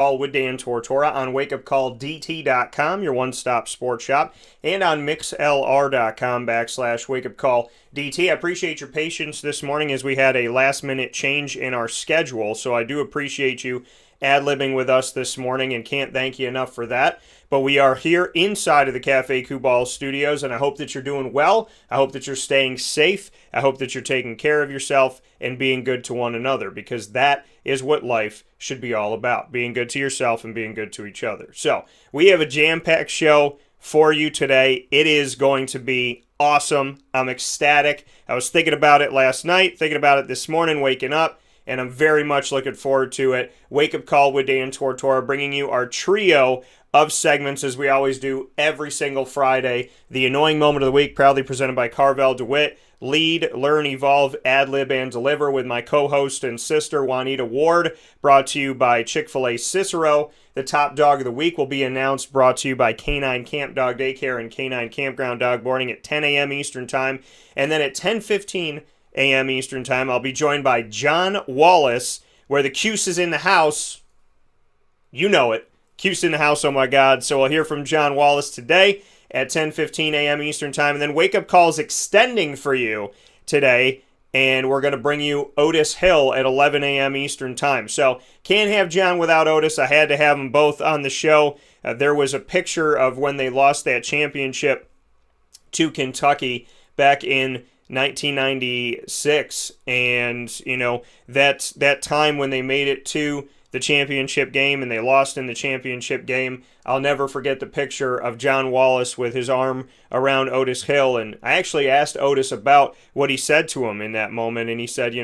Call with Dan Tortora on wakeupcalldt.com, your one-stop sports shop, and on mixlr.com/wakeupcalldt. I appreciate your patience this morning as we had a last-minute change in our schedule, so I do appreciate you ad-libbing with us this morning and can't thank you enough for that. But we are here inside of the Cafe Kubal studios, and I hope that you're doing well. I hope that you're staying safe. I hope that you're taking care of yourself and being good to one another, because that is what life should be all about, being good to yourself and being good to each other. So we have a jam-packed show for you today. It is going to be awesome. I'm ecstatic. I was thinking about it last night, thinking about it this morning, waking up, and I'm very much looking forward to it. Wake Up Call with Dan Tortora, bringing you our trio of segments as we always do every single Friday. The Annoying Moment of the Week, proudly presented by Carvel DeWitt. Lead, Learn, Evolve, Ad-lib, and Deliver with my co-host and sister, Juanita Ward, brought to you by Chick-fil-A Cicero. The Top Dog of the Week will be announced, brought to you by Canine Camp Dog Daycare and Canine Kampground Dog Boarding at 10 a.m. Eastern Time. And then at 10:15 a.m. Eastern Time, I'll be joined by John Wallace, where the Cuse is in the house. You know it. Cuse in the house, oh my God. So we'll hear from John Wallace today at 10:15 a.m. Eastern Time. And then Wake Up Call is extending for you today, and we're going to bring you Otis Hill at 11 a.m. Eastern Time. So can't have John without Otis. I had to have them both on the show. There was a picture of when they lost that championship to Kentucky back in 1996, and that time when they made it to the championship game and they lost in the championship game. I'll never forget the picture of John Wallace with his arm around Otis Hill, and I actually asked Otis about what he said to him in that moment, and he said,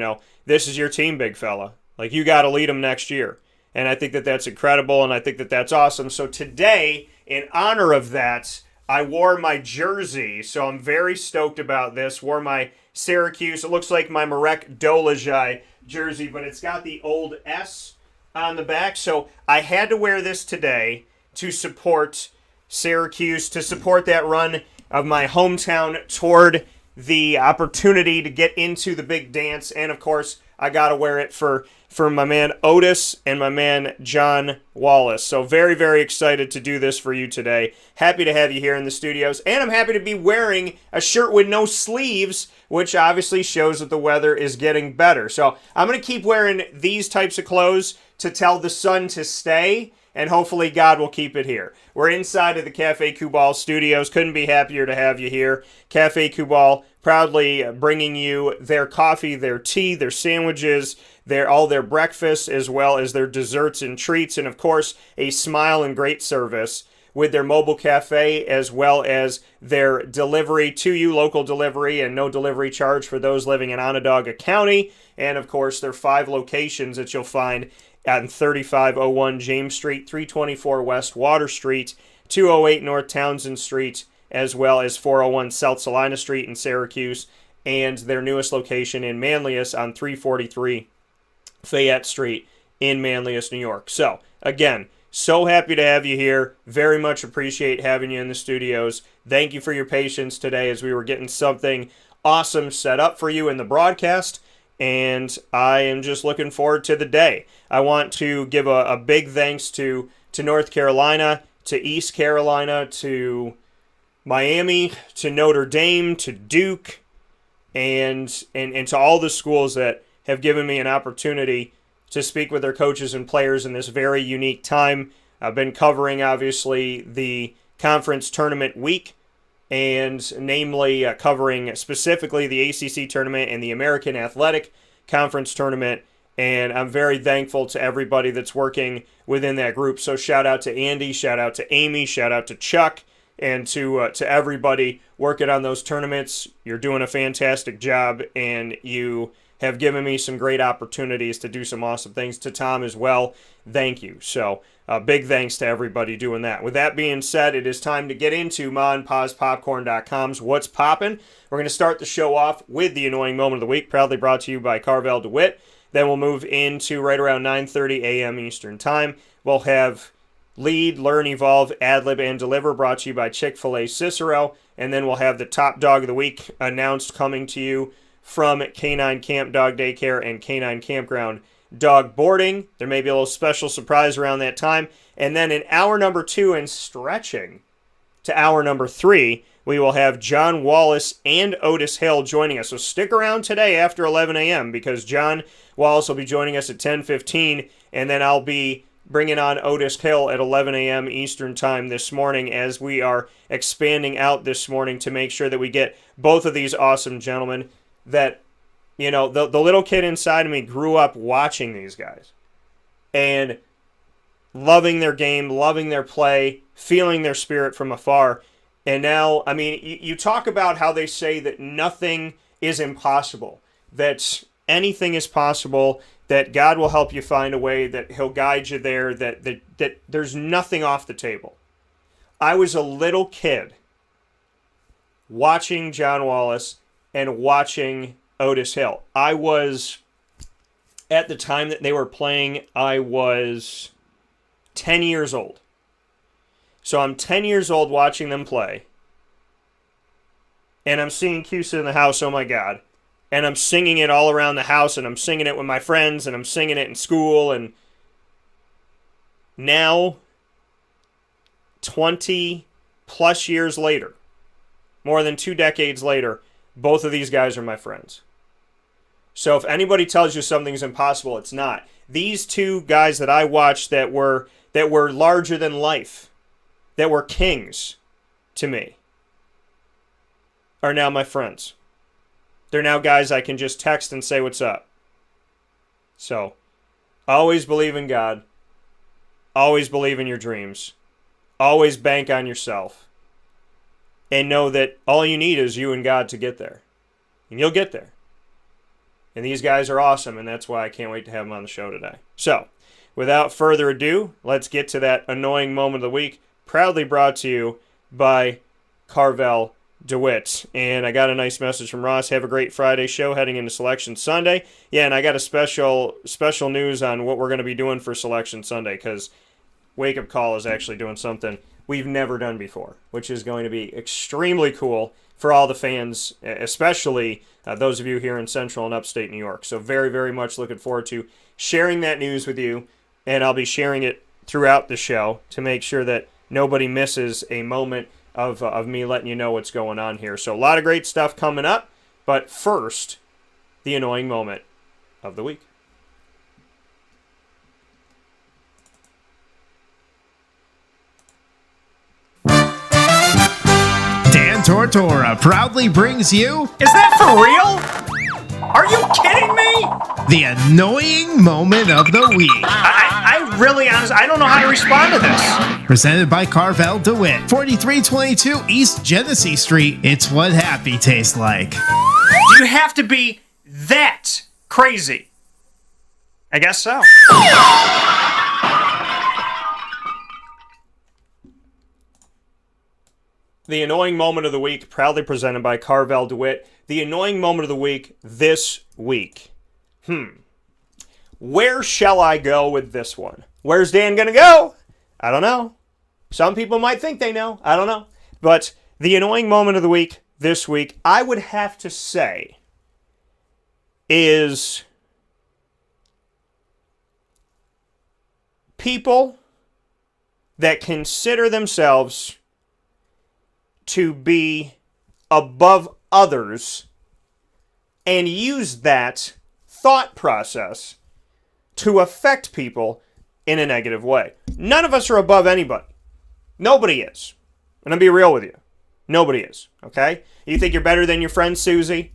this is your team, big fella. Like, you got to lead them next year. And I think that that's incredible, and I think that that's awesome. So today, in honor of that, I wore my jersey, so I'm very stoked about this. Wore my Syracuse. It looks like my Marek Dolezaj jersey, but it's got the old S on the back. So I had to wear this today to support Syracuse, to support that run of my hometown toward the opportunity to get into the big dance. And, of course, I got to wear it for my man Otis and my man John Wallace. So very, very excited to do this for you today. Happy to have you here in the studios. And I'm happy to be wearing a shirt with no sleeves, which obviously shows that the weather is getting better. So I'm going to keep wearing these types of clothes to tell the sun to stay, and hopefully God will keep it here. We're inside of the Cafe Kubal studios. Couldn't be happier to have you here. Cafe Kubal proudly bringing you their coffee, their tea, their sandwiches, all their breakfasts, as well as their desserts and treats, and of course, a smile and great service with their mobile cafe, as well as their delivery to you, local delivery, and no delivery charge for those living in Onondaga County, and of course, their 5 locations that you'll find at 3501 James Street, 324 West Water Street, 208 North Townsend Street, as well as 401 South Salina Street in Syracuse, and their newest location in Manlius on 343 Fayette Street in Manlius, New York. So, again, so happy to have you here. Very much appreciate having you in the studios. Thank you for your patience today as we were getting something awesome set up for you in the broadcast, and I am just looking forward to the day. I want to give a big thanks to North Carolina, to East Carolina, to Miami, to Notre Dame, to Duke, and to all the schools that have given me an opportunity to speak with their coaches and players in this very unique time. I've been covering, obviously, the conference tournament week, and namely covering specifically the ACC tournament and the American Athletic Conference tournament, and I'm very thankful to everybody that's working within that group. So shout out to Andy, shout out to Amy, shout out to Chuck, and to everybody working on those tournaments. You're doing a fantastic job, and you have given me some great opportunities to do some awesome things. To Tom as well, thank you. So big thanks to everybody doing that. With that being said, it is time to get into MaandPawsPopcorn.com's What's Poppin'. We're going to start the show off with the Annoying Moment of the Week, proudly brought to you by Carvel DeWitt. Then we'll move into right around 9:30 a.m. Eastern Time. We'll have Lead, Learn, Evolve, Ad-lib, and Deliver, brought to you by Chick-fil-A Cicero. And then we'll have the Top Dog of the Week announced, coming to you from Canine Camp Dog Daycare and Canine Kampground dog boarding. There may be a little special surprise around that time. And then in hour number 2 and stretching to hour number 3, we will have John Wallace and Otis Hill joining us. So stick around today after 11 a.m. because John Wallace will be joining us at 10:15, and then I'll be bringing on Otis Hill at 11 a.m. Eastern Time this morning as we are expanding out this morning to make sure that we get both of these awesome gentlemen that, you know, the little kid inside of me grew up watching these guys and loving their game, loving their play, feeling their spirit from afar. And now, I mean, you talk about how they say that nothing is impossible, that anything is possible, that God will help you find a way, that he'll guide you there, that there's nothing off the table. I was a little kid watching John Wallace and watching Otis Hill. I was, at the time that they were playing, I was 10 years old. So I'm 10 years old watching them play. And I'm seeing Cuse in the house, oh my God. And I'm singing it all around the house, and I'm singing it with my friends, and I'm singing it in school. And now, 20 plus years later, more than 2 decades later, both of these guys are my friends. So if anybody tells you something's impossible, it's not. These two guys that I watched that were larger than life, that were kings to me, are now my friends. They're now guys I can just text and say what's up. So, always believe in God. Always believe in your dreams. Always bank on yourself. And know that all you need is you and God to get there. And you'll get there. And these guys are awesome, and that's why I can't wait to have them on the show today. So, without further ado, let's get to that annoying moment of the week, proudly brought to you by Carvel DeWitt. And I got a nice message from Ross. Have a great Friday show heading into Selection Sunday. Yeah, and I got a special news on what we're going to be doing for Selection Sunday, because Wake Up Call is actually doing something we've never done before, which is going to be extremely cool for all the fans, especially those of you here in Central and Upstate New York. So very, very much looking forward to sharing that news with you, and I'll be sharing it throughout the show to make sure that nobody misses a moment of me letting you know what's going on here. So a lot of great stuff coming up, but first, the annoying moment of the week. Dan Tortora proudly brings you... Is that for real? Are you kidding me? The annoying moment of the week. I really, honestly, I don't know how to respond to this. Presented by Carvel DeWitt, 4322 East Genesee Street. It's what happy tastes like. You have to be that crazy. I guess so. The annoying moment of the week, proudly presented by Carvel DeWitt. The annoying moment of the week this week. Where shall I go with this one? Where's Dan going to go? I don't know. Some people might think they know. I don't know. But the annoying moment of the week this week, I would have to say, is people that consider themselves to be above others and use that thought process to affect people in a negative way. None of us are above anybody. Nobody is. I'm going to be real with you. Nobody is, okay? You think you're better than your friend Susie?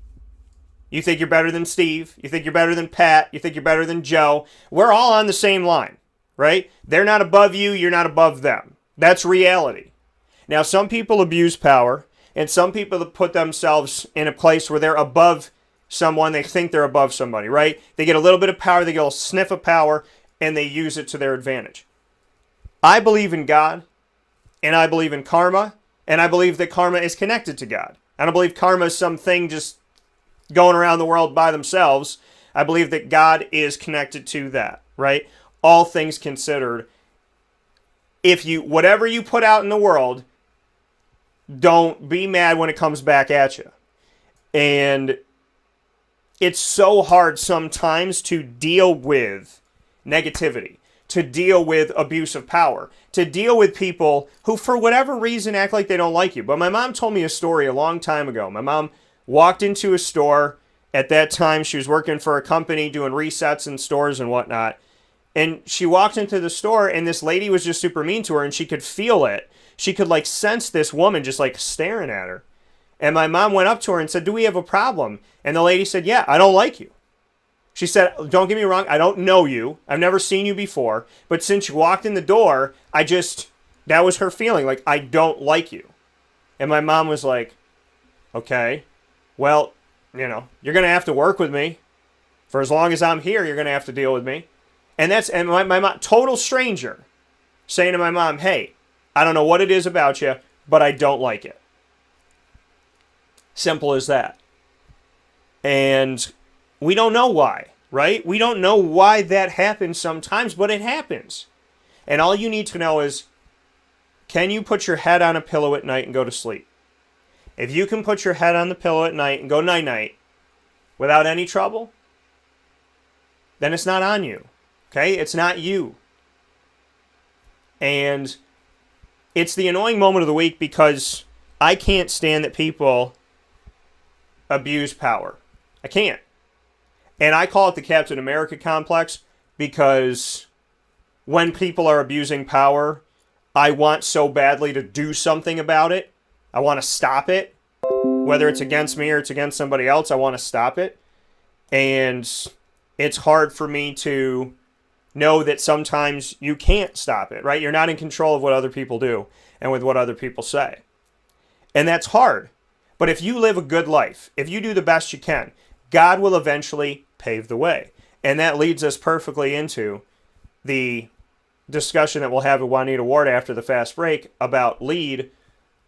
You think you're better than Steve? You think you're better than Pat? You think you're better than Joe? We're all on the same line, right? They're not above you. You're not above them. That's reality. Now, some people abuse power, and some people put themselves in a place where they're above someone. They think they're above somebody, right? They get a little bit of power, they get a little sniff of power, and they use it to their advantage. I believe in God, and I believe in karma, and I believe that karma is connected to God. I don't believe karma is something just going around the world by themselves. I believe that God is connected to that, right? All things considered, whatever you put out in the world, don't be mad when it comes back at you. And it's so hard sometimes to deal with negativity, to deal with abuse of power, to deal with people who, for whatever reason, act like they don't like you. But my mom told me a story a long time ago. My mom walked into a store. At that time, she was working for a company doing resets in stores and whatnot. And she walked into the store, and this lady was just super mean to her, and she could feel it. She could, like, sense this woman just, like, staring at her. And my mom went up to her and said, "Do we have a problem?" And the lady said, "Yeah, I don't like you." She said, "Don't get me wrong, I don't know you. I've never seen you before. But since you walked in the door, that was her feeling, like, I don't like you." And my mom was like, "Okay, well, you're going to have to work with me. For as long as I'm here, you're going to have to deal with me." And my mom, total stranger, saying to my mom, "Hey, I don't know what it is about you, but I don't like it." Simple as that. And we don't know why, right? We don't know why that happens sometimes, but it happens. And all you need to know is, can you put your head on a pillow at night and go to sleep? If you can put your head on the pillow at night and go night-night without any trouble, then it's not on you. Okay? It's not you. And it's the annoying moment of the week because I can't stand that people abuse power. I can't. And I call it the Captain America complex because when people are abusing power, I want so badly to do something about it. I want to stop it. Whether it's against me or it's against somebody else, I want to stop it. And it's hard for me to know that sometimes you can't stop it, right? You're not in control of what other people do and with what other people say. And that's hard. But if you live a good life, if you do the best you can, God will eventually pave the way. And that leads us perfectly into the discussion that we'll have with Juanita Ward after the fast break about Lead,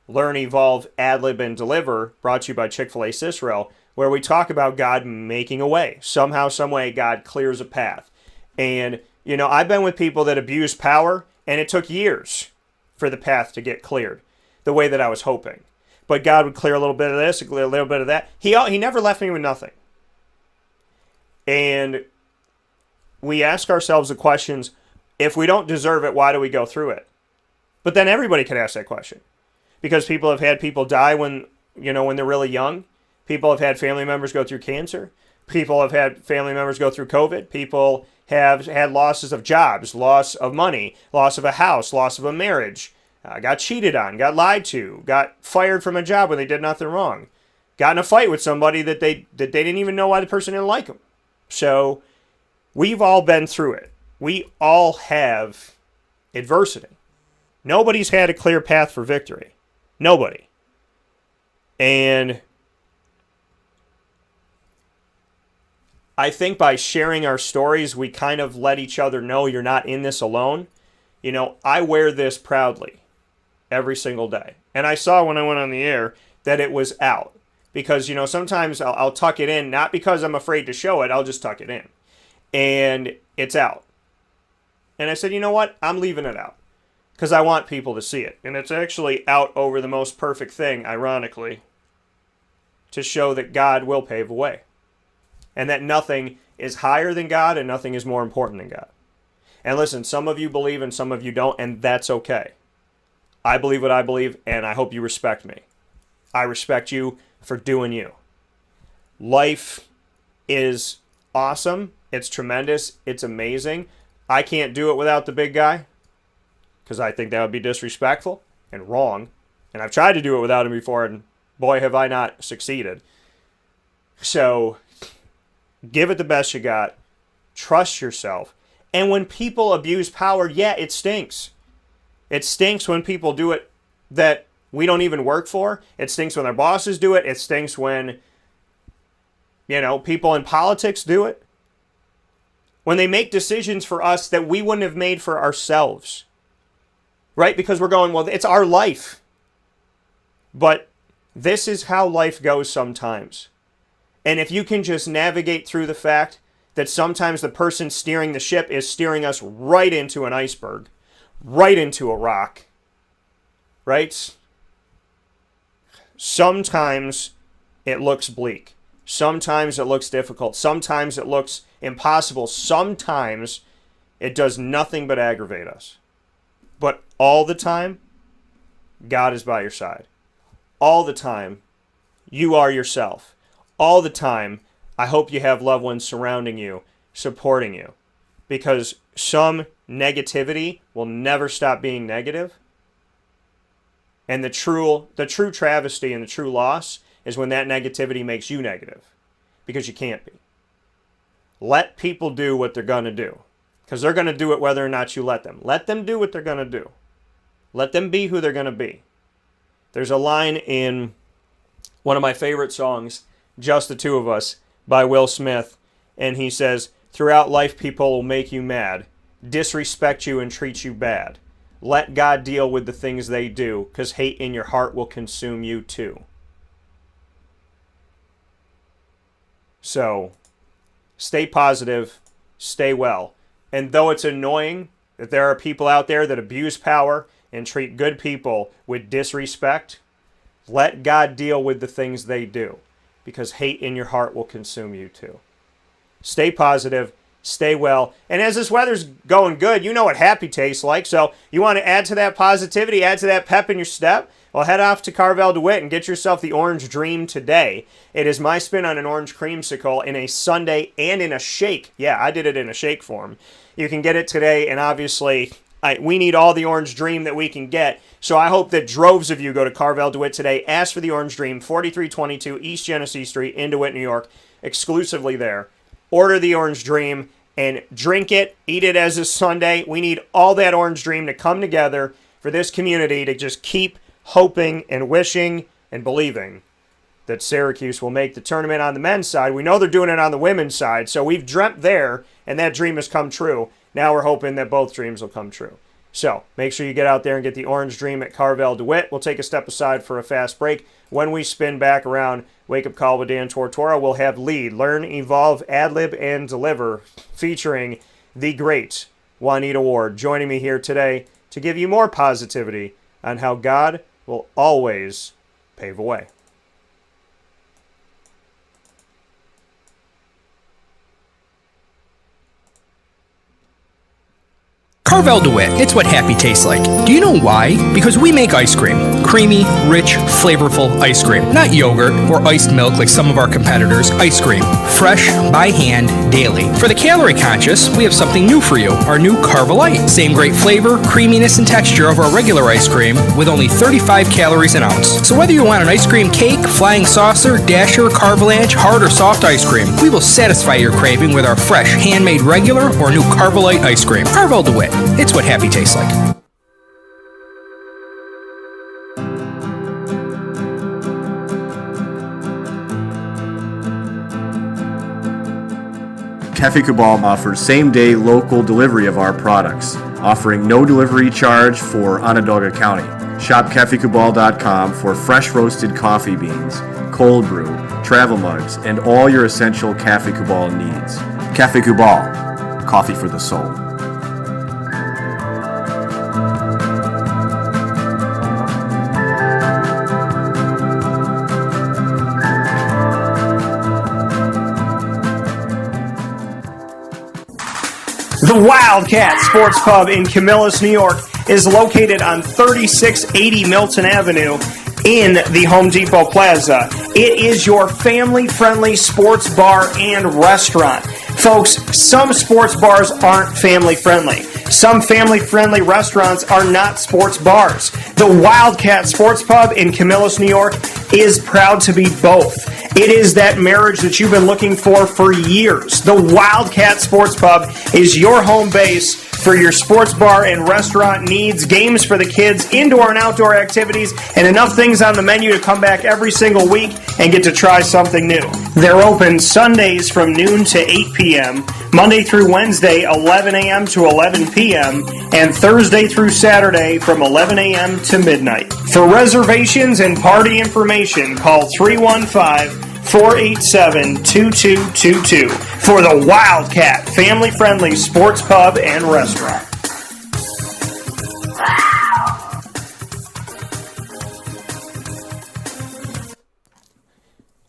Learn, Evolve, Ad-Lib, and Deliver, brought to you by Chick-fil-A Cicero, where we talk about God making a way. Somehow, some way, God clears a path. And, I've been with people that abuse power, and it took years for the path to get cleared the way that I was hoping. But God would clear a little bit of this, a little bit of that. He never left me with nothing. And we ask ourselves the questions, if we don't deserve it, why do we go through it? But then everybody can ask that question. Because people have had people die when they're really young. People have had family members go through cancer. People have had family members go through COVID. People have had losses of jobs, loss of money, loss of a house, loss of a marriage, got cheated on, got lied to, got fired from a job when they did nothing wrong, got in a fight with somebody that they didn't even know why the person didn't like them. So we've all been through it. We all have adversity. Nobody's had a clear path for victory. Nobody. And I think by sharing our stories, we kind of let each other know you're not in this alone. I wear this proudly every single day. And I saw when I went on the air that it was out. Because, sometimes I'll tuck it in, not because I'm afraid to show it, I'll just tuck it in. And it's out. And I said, you know what? I'm leaving it out. Because I want people to see it. And it's actually out over the most perfect thing, ironically, to show that God will pave a way. And that nothing is higher than God and nothing is more important than God. And listen, some of you believe and some of you don't, and that's okay. I believe what I believe, and I hope you respect me. I respect you for doing you. Life is awesome. It's tremendous. It's amazing. I can't do it without the big guy because I think that would be disrespectful and wrong. And I've tried to do it without him before, and boy, have I not succeeded. So give it the best you got. Trust yourself. And when people abuse power, yeah, it stinks. It stinks when people do it that we don't even work for. It stinks when our bosses do it. It stinks when, people in politics do it. When they make decisions for us that we wouldn't have made for ourselves. Right? Because we're going, well, it's our life. But this is how life goes sometimes. And if you can just navigate through the fact that sometimes the person steering the ship is steering us right into an iceberg, right into a rock, right? Sometimes it looks bleak. Sometimes it looks difficult. Sometimes it looks impossible. Sometimes it does nothing but aggravate us. But all the time, God is by your side. All the time, you are yourself. All the time, I hope you have loved ones surrounding you, supporting you. Because some negativity will never stop being negative. And the true travesty and the true loss is when that negativity makes you negative. Because you can't be. Let people do what they're going to do. Because they're going to do it whether or not you let them. Let them do what they're going to do. Let them be who they're going to be. There's a line in one of my favorite songs, Just the Two of Us, by Will Smith. And he says, throughout life people will make you mad, disrespect you and treat you bad. Let God deal with the things they do, because hate in your heart will consume you too. So, stay positive, stay well. And though it's annoying that there are people out there that abuse power and treat good people with disrespect, let God deal with the things they do, because hate in your heart will consume you too. Stay positive, stay well. And as this weather's going good, you know what happy tastes like. So you want to add to that positivity, add to that pep in your step? Well, head off to Carvel DeWitt and get yourself the Orange Dream today. It is my spin on an orange creamsicle in a sundae and in a shake. Yeah, I did it in a shake form. You can get it today, and obviously we need all the Orange Dream that we can get. So I hope that droves of you go to Carvel DeWitt today. Ask for the Orange Dream, 4322 East Genesee Street in DeWitt, New York, exclusively there. Order the Orange Dream and drink it, eat it as a sundae. We need all that Orange Dream to come together for this community to just keep hoping and wishing and believing that Syracuse will make the tournament on the men's side. We know they're doing it on the women's side, so we've dreamt there, and that dream has come true. Now we're hoping that both dreams will come true. So make sure you get out there and get the Orange Dream at Carvel DeWitt. We'll take a step aside for a fast break. When we spin back around, Wake Up Call with Dan Tortora, we'll have Lead, Learn, Evolve, Ad-Lib, and Deliver, featuring the great Juanita Ward, joining me here today to give you more positivity on how God will always pave a way. Carvel DeWitt, it's what happy tastes like. Do you know why? Because we make ice cream. Creamy, rich, flavorful ice cream. Not yogurt or iced milk like some of our competitors. Ice cream. Fresh, by hand, daily. For the calorie conscious, we have something new for you. Our new Carvelite. Same great flavor, creaminess, and texture of our regular ice cream with only 35 calories an ounce. So whether you want an ice cream cake, flying saucer, dasher, carvalanche, hard or soft ice cream, we will satisfy your craving with our fresh, handmade regular or new Carvelite ice cream. Carvel DeWitt. It's what happy tastes like. Cafe Cabal offers same-day local delivery of our products, offering no delivery charge for Onondaga County. Shop cafecabal.com for fresh roasted coffee beans, cold brew, travel mugs, and all your essential Cafe Cabal needs. Cafe Cabal, coffee for the soul. The Wildcat Sports Pub in Camillus, New York is located on 3680 Milton Avenue in the Home Depot Plaza. It is your family-friendly sports bar and restaurant. Folks, some sports bars aren't family-friendly. Some family-friendly restaurants are not sports bars. The Wildcat Sports Pub in Camillus, New York is proud to be both. It is that marriage that you've been looking for years. The Wildcat Sports Pub is your home base for your sports bar and restaurant needs, games for the kids, indoor and outdoor activities, and enough things on the menu to come back every single week and get to try something new. They're open Sundays from noon to 8 p.m., Monday through Wednesday, 11 a.m. to 11 p.m., and Thursday through Saturday from 11 a.m. to midnight. For reservations and party information, call 315-487-2222 for the Wildcat family-friendly sports pub and restaurant.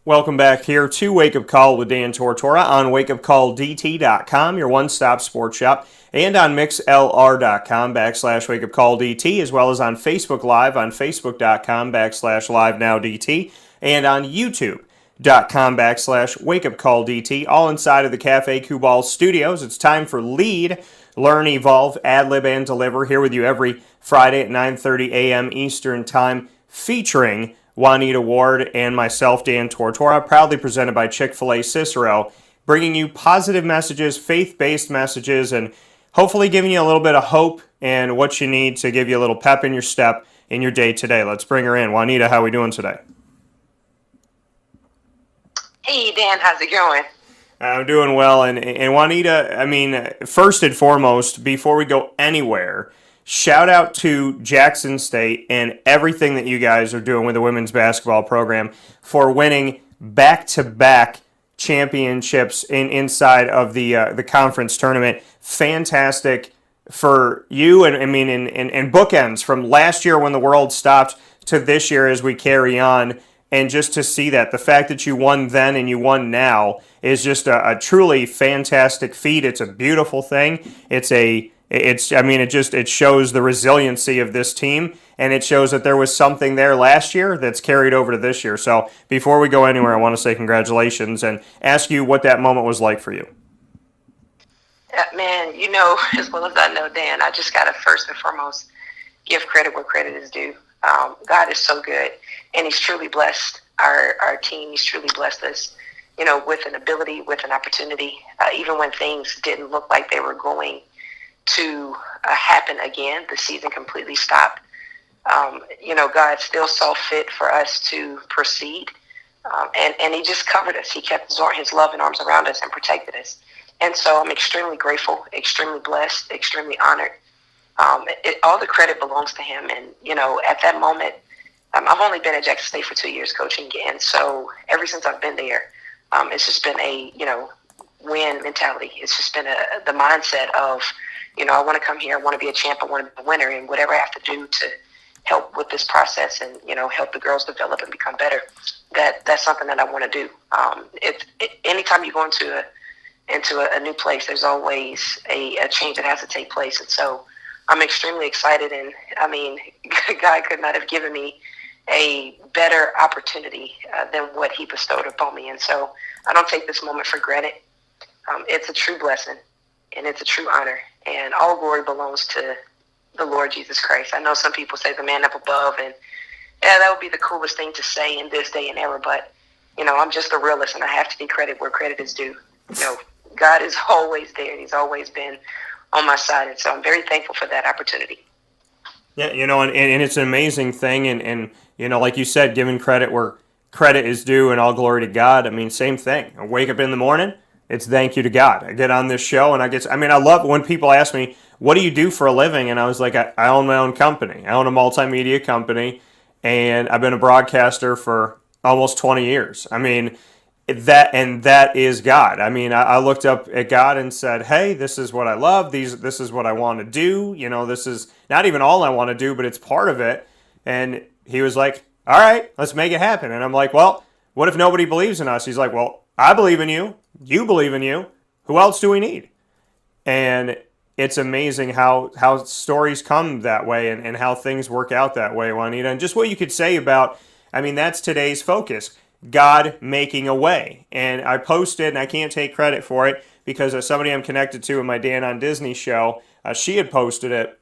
Welcome back here to Wake Up Call with Dan Tortora on wakeupcalldt.com, your one-stop sports shop, and on mixlr.com/wakeupcalldt, as well as on Facebook Live on facebook.com/livenowdt, and on youtube.com/wakeupcalldt, all inside of the Cafe Kubal studios. It's time for Lead, Learn, Evolve, Ad-Lib, and Deliver, here with you every Friday at 9:30 a.m. Eastern Time, featuring Juanita Ward and myself, Dan Tortora, proudly presented by Chick-fil-A Cicero, bringing you positive messages, faith-based messages, and hopefully giving you a little bit of hope and what you need to give you a little pep in your step in your day today. Let's bring her in. Juanita, how are we doing today? Hey, Dan, how's it going? I'm doing well. And Juanita, I mean, first and foremost, before we go anywhere, shout out to Jackson State and everything that you guys are doing with the women's basketball program for winning back-to-back championships inside of the conference tournament. Fantastic for you, and I mean, and bookends from last year when the world stopped to this year as we carry on. And just to see that, the fact that you won then and you won now is just a truly fantastic feat. It's a beautiful thing. It shows the resiliency of this team, and it shows that there was something there last year that's carried over to this year. So before we go anywhere, I want to say congratulations and ask you what that moment was like for you. Man, you know, as well as I know, Dan, I just got to first and foremost give credit where credit is due. God is so good, and he's truly blessed our team. He's truly blessed us, you know, with an ability, with an opportunity, even when things didn't look like they were going to happen again. The season completely stopped. You know, God still saw fit for us to proceed, and he just covered us. He kept his love and arms around us and protected us. And so I'm extremely grateful, extremely blessed, extremely honored. All the credit belongs to him. And, you know, at that moment, I've only been at Jackson State for 2 years coaching. And so ever since I've been there, it's just been a, you know, win mentality. It's just been the mindset of, you know, I want to come here, I want to be a champ, I want to be a winner, and whatever I have to do to help with this process and, you know, help the girls develop and become better, that's something that I want to do. Anytime you go into a new place, there's always a change that has to take place. And so I'm extremely excited, and I mean, God could not have given me a better opportunity than what he bestowed upon me. And so I don't take this moment for granted. It's a true blessing, and it's a true honor, and all glory belongs to the Lord Jesus Christ. I know some people say the man up above, and yeah, that would be the coolest thing to say in this day and era, but, you know, I'm just a realist, and I have to give credit where credit is due. You know, God is always there, and he's always been on my side, and so I'm very thankful for that opportunity. Yeah, you know, and it's an amazing thing, and you know, like you said, giving credit where credit is due and all glory to God. I mean, same thing. I wake up in the morning, it's thank you to God. I get on this show, and I love when people ask me, what do you do for a living? And I was like, I own my own company. I own a multimedia company, and I've been a broadcaster for almost 20 years. I mean, that is God. I mean, I looked up at God and said, hey, this is what I love. This is what I want to do. You know, this is not even all I want to do, but it's part of it. And he was like, all right, let's make it happen. And I'm like, well, what if nobody believes in us? He's like, well, I believe in you. You believe in you. Who else do we need? And it's amazing how stories come that way and how things work out that way, Juanita. And just what you could say about, I mean, that's today's focus. God making a way. And I posted, and I can't take credit for it because somebody I'm connected to in my Dan on Disney show, she had posted it,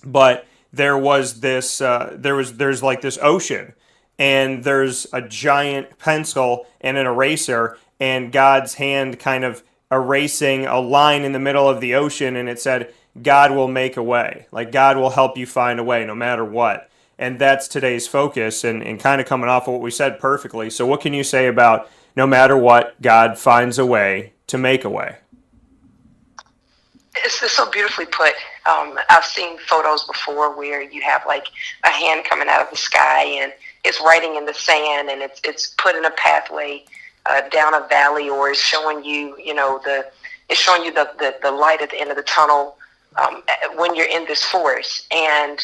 but there was this, there's like this ocean, and there's a giant pencil and an eraser, and God's hand kind of erasing a line in the middle of the ocean, and it said, God will make a way. Like, God will help you find a way no matter what. And that's today's focus, and kind of coming off of what we said perfectly. So what can you say about no matter what, God finds a way to make a way? It's so beautifully put. I've seen photos before where you have like a hand coming out of the sky, and it's writing in the sand, and it's putting a pathway down a valley, or it's showing you, you know, it's showing you the light at the end of the tunnel when you're in this forest. And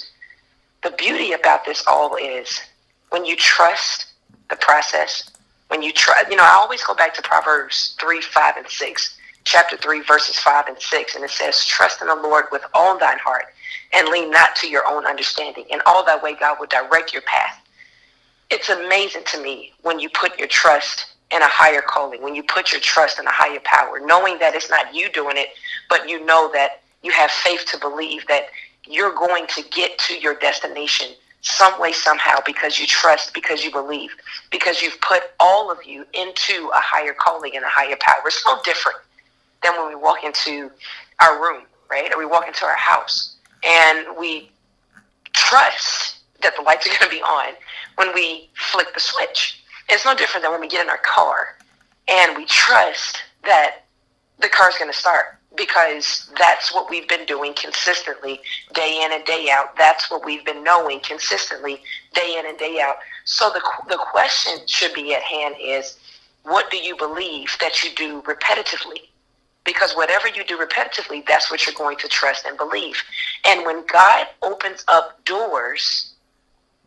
the beauty about this all is when you trust the process, When you try, I always go back to Proverbs 3, 5, and 6, chapter 3, verses 5 and 6, and it says, trust in the Lord with all thine heart, and lean not to your own understanding. In all thy way, God will direct your path. It's amazing to me when you put your trust in a higher calling, when you put your trust in a higher power, knowing that it's not you doing it, but you know that you have faith to believe that you're going to get to your destination some way, somehow, because you trust, because you believe, because you've put all of you into a higher calling and a higher power. It's no different than when we walk into our room, right? Or we walk into our house and we trust that the lights are going to be on when we flick the switch. It's no different than when we get in our car and we trust that the car's going to start, because that's what we've been doing consistently day in and day out. That's what we've been knowing consistently day in and day out. So the question should be at hand is, what do you believe that you do repetitively? Because whatever you do repetitively, that's what you're going to trust and believe. And when God opens up doors,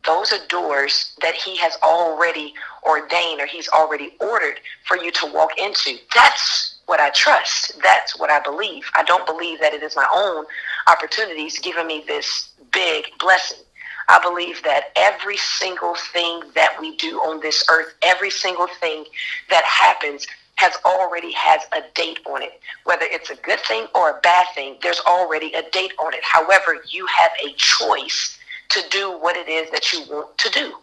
those are doors that he has already ordained or he's already ordered for you to walk into. That's what I trust. That's what I believe. I don't believe that it is my own opportunities giving me this big blessing. I believe that every single thing that we do on this earth, every single thing that happens already has a date on it. Whether it's a good thing or a bad thing, there's already a date on it. However, you have a choice to do what it is that you want to do.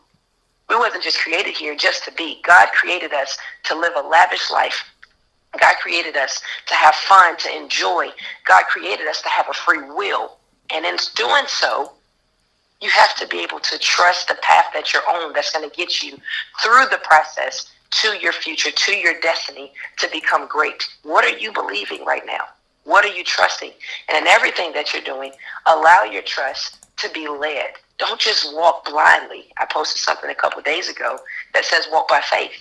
We wasn't just created here just to be. God created us to live a lavish life. God created us to have fun, to enjoy. God created us to have a free will. And in doing so, you have to be able to trust the path that you're on that's going to get you through the process to your future, to your destiny, to become great. What are you believing right now? What are you trusting? And in everything that you're doing, allow your trust to be led. Don't just walk blindly. I posted something a couple of days ago that says walk by faith.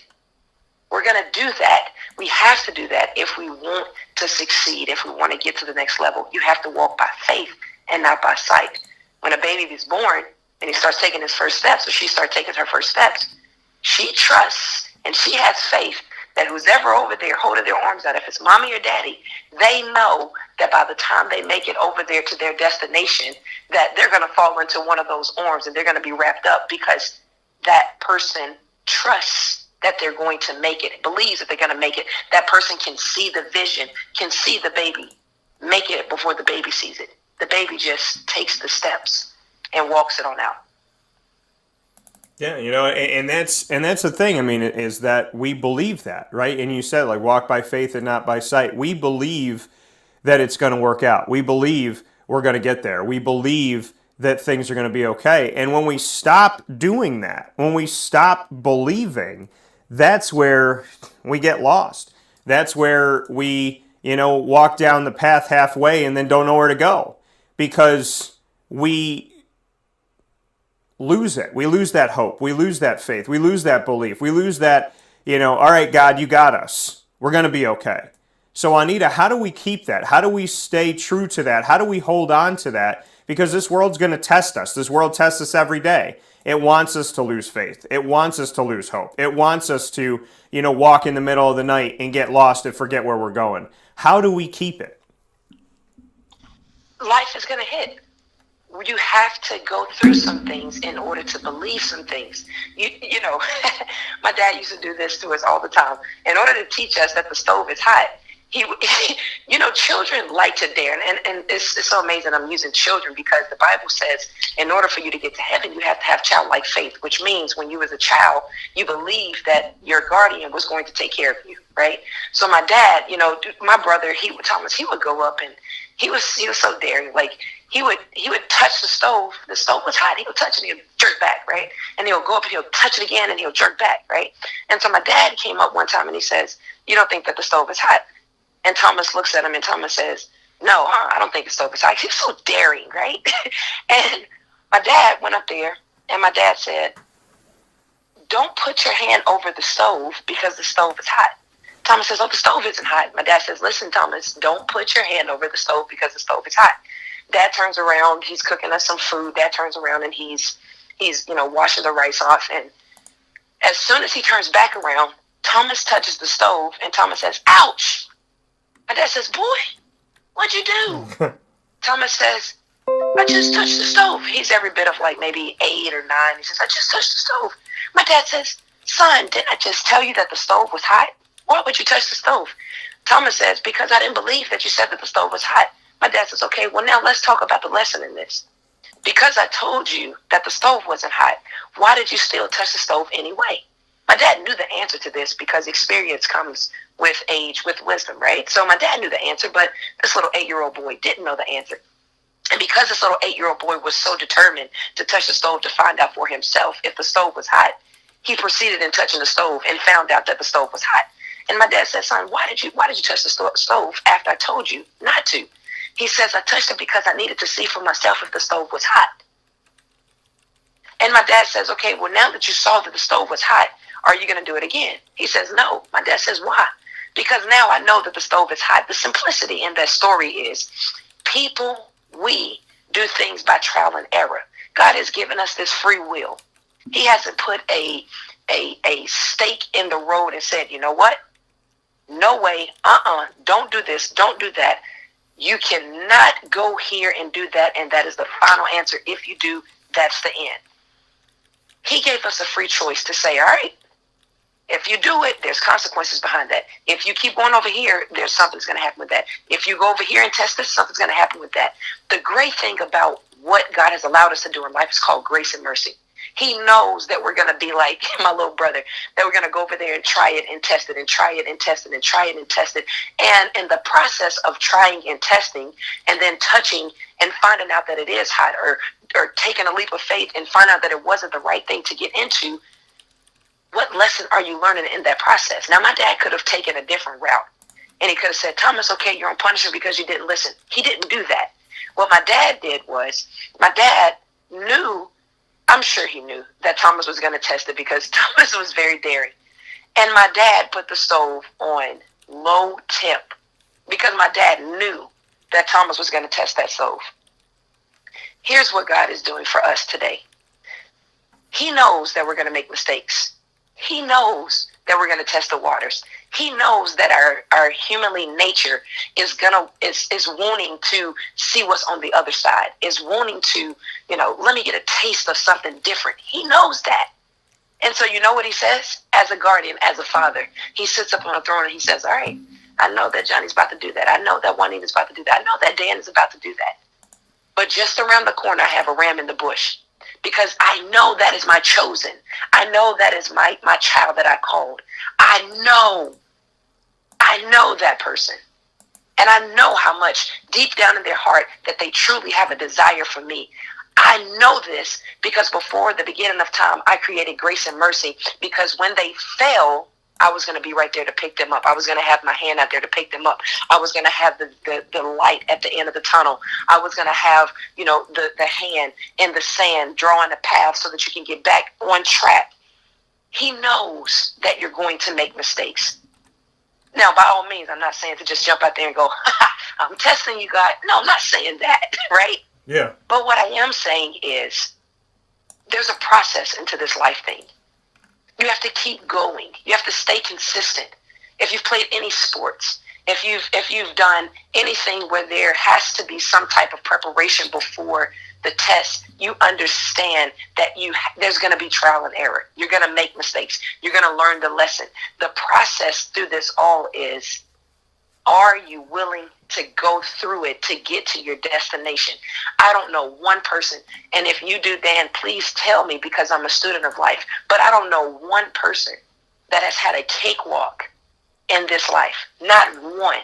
We're going to do that. We have to do that if we want to succeed, if we want to get to the next level. You have to walk by faith and not by sight. When a baby is born and he starts taking his first steps, or she starts taking her first steps, she trusts and she has faith that who's ever over there holding their arms out, if it's mommy or daddy, they know that by the time they make it over there to their destination, that they're going to fall into one of those arms and they're going to be wrapped up, because that person trusts that they're going to make it, believes that they're going to make it. That person can see the vision, can see the baby make it before the baby sees it. The baby just takes the steps and walks it on out. Yeah, and that's the thing. I mean, is that we believe that, right? And you said, like, walk by faith and not by sight. We believe that it's going to work out. We believe we're going to get there. We believe that things are going to be okay. And when we stop doing that, when we stop believing, that's where we get lost. That's where we, walk down the path halfway and then don't know where to go, because we lose it. We lose that hope. We lose that faith. We lose that belief. We lose that, all right, God, you got us. We're going to be okay. So, Juanita, how do we keep that? How do we stay true to that? How do we hold on to that? Because this world's going to test us. This world tests us every day. It wants us to lose faith. It wants us to lose hope. It wants us to, walk in the middle of the night and get lost and forget where we're going. How do we keep it? Life is going to hit. You have to go through some things in order to believe some things. You know, my dad used to do this to us all the time. In order to teach us that the stove is hot, children like to dare. And it's so amazing I'm using children, because the Bible says in order for you to get to heaven, you have to have childlike faith, which means when you was a child, you believed that your guardian was going to take care of you, right? So my dad, my brother, Thomas, he would go up and he was so daring. Like he would touch the stove. The stove was hot. He would touch it and he'll jerk back, right? And he'll go up and he'll touch it again and he'll jerk back, right? And so my dad came up one time and he says, "You don't think that the stove is hot?" And Thomas looks at him and Thomas says, "No, I don't think the stove is hot." He's so daring, right? And my dad went up there and my dad said, "Don't put your hand over the stove because the stove is hot." Thomas says, "Oh, the stove isn't hot." My dad says, "Listen, Thomas, don't put your hand over the stove because the stove is hot." Dad turns around, he's cooking us some food. Dad turns around and he's washing the rice off. And as soon as he turns back around, Thomas touches the stove, and Thomas says, ouch. My dad says, boy, what'd you do? Thomas says, I just touched the stove. He's every bit of like maybe 8 or 9. He says, I just touched the stove. My dad says, son, didn't I just tell you that the stove was hot? Why would you touch the stove? Thomas says, because I didn't believe that you said that the stove was hot. My dad says, okay, well now let's talk about the lesson in this. Because I told you that the stove wasn't hot, why did you still touch the stove anyway? My dad knew the answer to this because experience comes with age, with wisdom, right? So my dad knew the answer, but this little 8-year-old boy didn't know the answer. And because this little 8-year-old boy was so determined to touch the stove to find out for himself if the stove was hot, he proceeded in touching the stove and found out that the stove was hot. And my dad said, son, why did you touch the stove after I told you not to? He says, I touched it because I needed to see for myself if the stove was hot. And my dad says, okay, well, now that you saw that the stove was hot, are you going to do it again? He says, no. My dad says, why? Because now I know that the stove is hot. The simplicity in that story is we do things by trial and error. God has given us this free will. He hasn't put a stake in the road and said, you know what? No way. Don't do this. Don't do that. You cannot go here and do that. And that is the final answer. If you do, that's the end. He gave us a free choice to say, all right, if you do it, there's consequences behind that. If you keep going over here, there's something's going to happen with that. If you go over here and test this, something's going to happen with that. The great thing about what God has allowed us to do in life is called grace and mercy. He knows that we're going to be like my little brother, that we're going to go over there and try it and test it and try it and test it and try it and test it. And in the process of trying and testing and then touching and finding out that it is hot, or taking a leap of faith and find out that it wasn't the right thing to get into, what lesson are you learning in that process? Now, my dad could have taken a different route, and he could have said, Thomas, okay, you're on punishment because you didn't listen. He didn't do that. What my dad did was, my dad knew, I'm sure he knew that Thomas was going to test it because Thomas was very daring. And my dad put the stove on low temp because my dad knew that Thomas was going to test that stove. Here's what God is doing for us today. He knows that we're going to make mistakes. He knows that we're going to test the waters. He knows that our humanly nature is wanting to see what's on the other side, is wanting to, let me get a taste of something different. He knows that. And so you know what he says? As a guardian, as a father, he sits up on a throne and he says, all right, I know that Johnny's about to do that. I know that Juanita's about to do that. I know that Dan is about to do that. But just around the corner, I have a ram in the bush. Because I know that is my chosen. I know that is my child that I called. I know that person. And I know how much deep down in their heart that they truly have a desire for me. I know this because before the beginning of time, I created grace and mercy, because when they fell, I was going to be right there to pick them up. I was going to have my hand out there to pick them up. I was going to have the light at the end of the tunnel. I was going to have, the hand in the sand drawing a path so that you can get back on track. He knows that you're going to make mistakes. Now, by all means, I'm not saying to just jump out there and go, I'm testing you, God. No, I'm not saying that, right? Yeah. But what I am saying is there's a process into this life thing. You have to keep going. You have to stay consistent. If you've played any sports, if you've done anything where there has to be some type of preparation before the test, you understand that there's going to be trial and error. You're going to make mistakes. You're going to learn the lesson. The process through this all is, are you willing to go through it to get to your destination? I don't know one person, and if you do, Dan, please tell me, because I'm a student of life, but I don't know one person that has had a cakewalk in this life. Not one.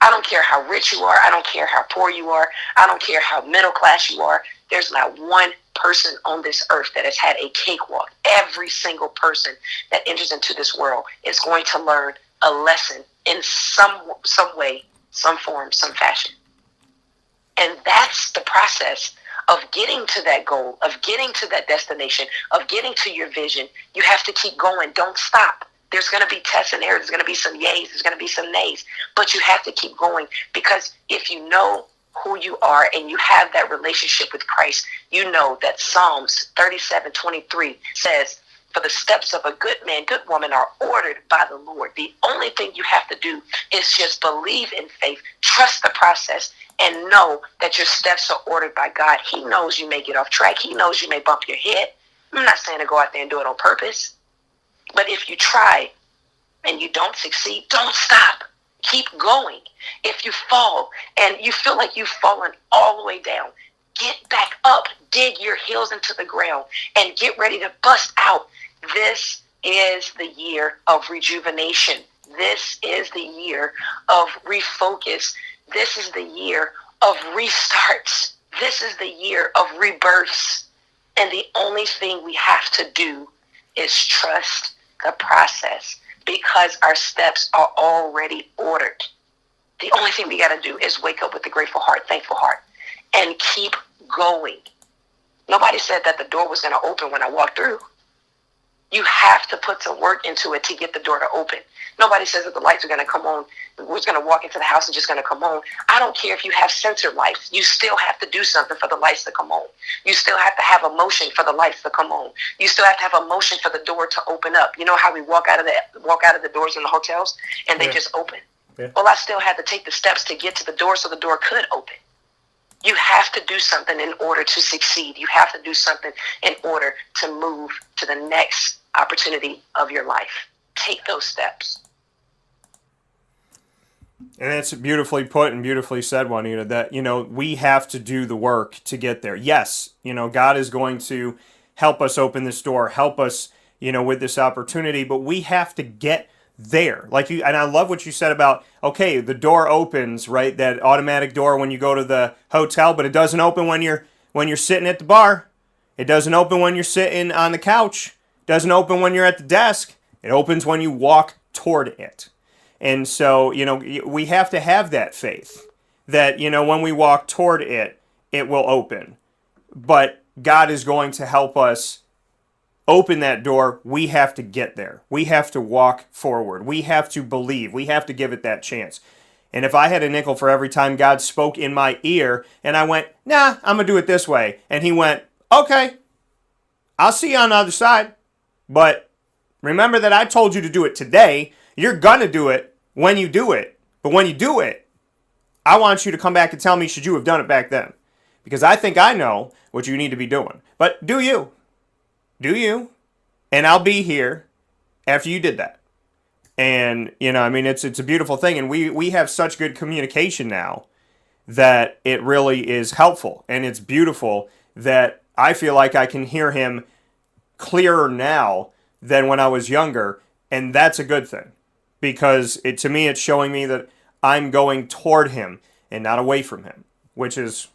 I don't care how rich you are. I don't care how poor you are. I don't care how middle class you are. There's not one person on this earth that has had a cakewalk. Every single person that enters into this world is going to learn a lesson in some way, some form, some fashion. And that's the process of getting to that goal, of getting to that destination, of getting to your vision. You have to keep going. Don't stop. There's going to be tests and errors. There's going to be some yays. There's going to be some nays. But you have to keep going, because if you know who you are and you have that relationship with Christ, you know that Psalms 37:23 says For the steps of a good man, good woman are ordered by the Lord. The only thing you have to do is just believe in faith, trust the process, and know that your steps are ordered by God. He knows you may get off track. He knows you may bump your head. I'm not saying to go out there and do it on purpose. But if you try and you don't succeed, don't stop. Keep going. If you fall and you feel like you've fallen all the way down, get back up, dig your heels into the ground, and get ready to bust out. This is the year of rejuvenation. This is the year of refocus. This is the year of restarts. This is the year of rebirths. And the only thing we have to do is trust the process, because our steps are already ordered. The only thing we got to do is wake up with a grateful heart, thankful heart, and keep going. Nobody said that the door was going to open when I walked through. You have to put some work into it to get the door to open. Nobody says that the lights are going to come on. We're just going to walk into the house and just going to come on. I don't care if you have sensor lights. You still have to do something for the lights to come on. You still have to have a motion for the lights to come on. You still have to have a motion for the door to open up. You know how we walk out of the doors in the hotels and they just open? Yeah. Well, I still had to take the steps to get to the door so the door could open. You have to do something in order to succeed. You have to do something in order to move to the next opportunity of your life. Take those steps. And that's beautifully put and beautifully said, Juanita, that, we have to do the work to get there. Yes, God is going to help us open this door, help us, with this opportunity, but we have to get there. And I love what you said about, okay, the door opens, right? That automatic door when you go to the hotel, but it doesn't open when you're sitting at the bar. It doesn't open when you're sitting on the couch. It doesn't open when you're at the desk. It opens when you walk toward it. And so, we have to have that faith that, when we walk toward it, it will open. But God is going to help us open that door. We have to get there. We have to walk forward. We have to believe. We have to give it that chance. And if I had a nickel for every time God spoke in my ear and I went, nah, I'm going to do it this way. And he went, okay, I'll see you on the other side. But remember that I told you to do it today. You're going to do it when you do it. But when you do it, I want you to come back and tell me, should you have done it back then? Because I think I know what you need to be doing. But do you? Do you? And I'll be here after you did that. And, it's a beautiful thing. And we have such good communication now that it really is helpful. And it's beautiful that I feel like I can hear him clearer now than when I was younger. And that's a good thing. Because to me, it's showing me that I'm going toward him and not away from him, which is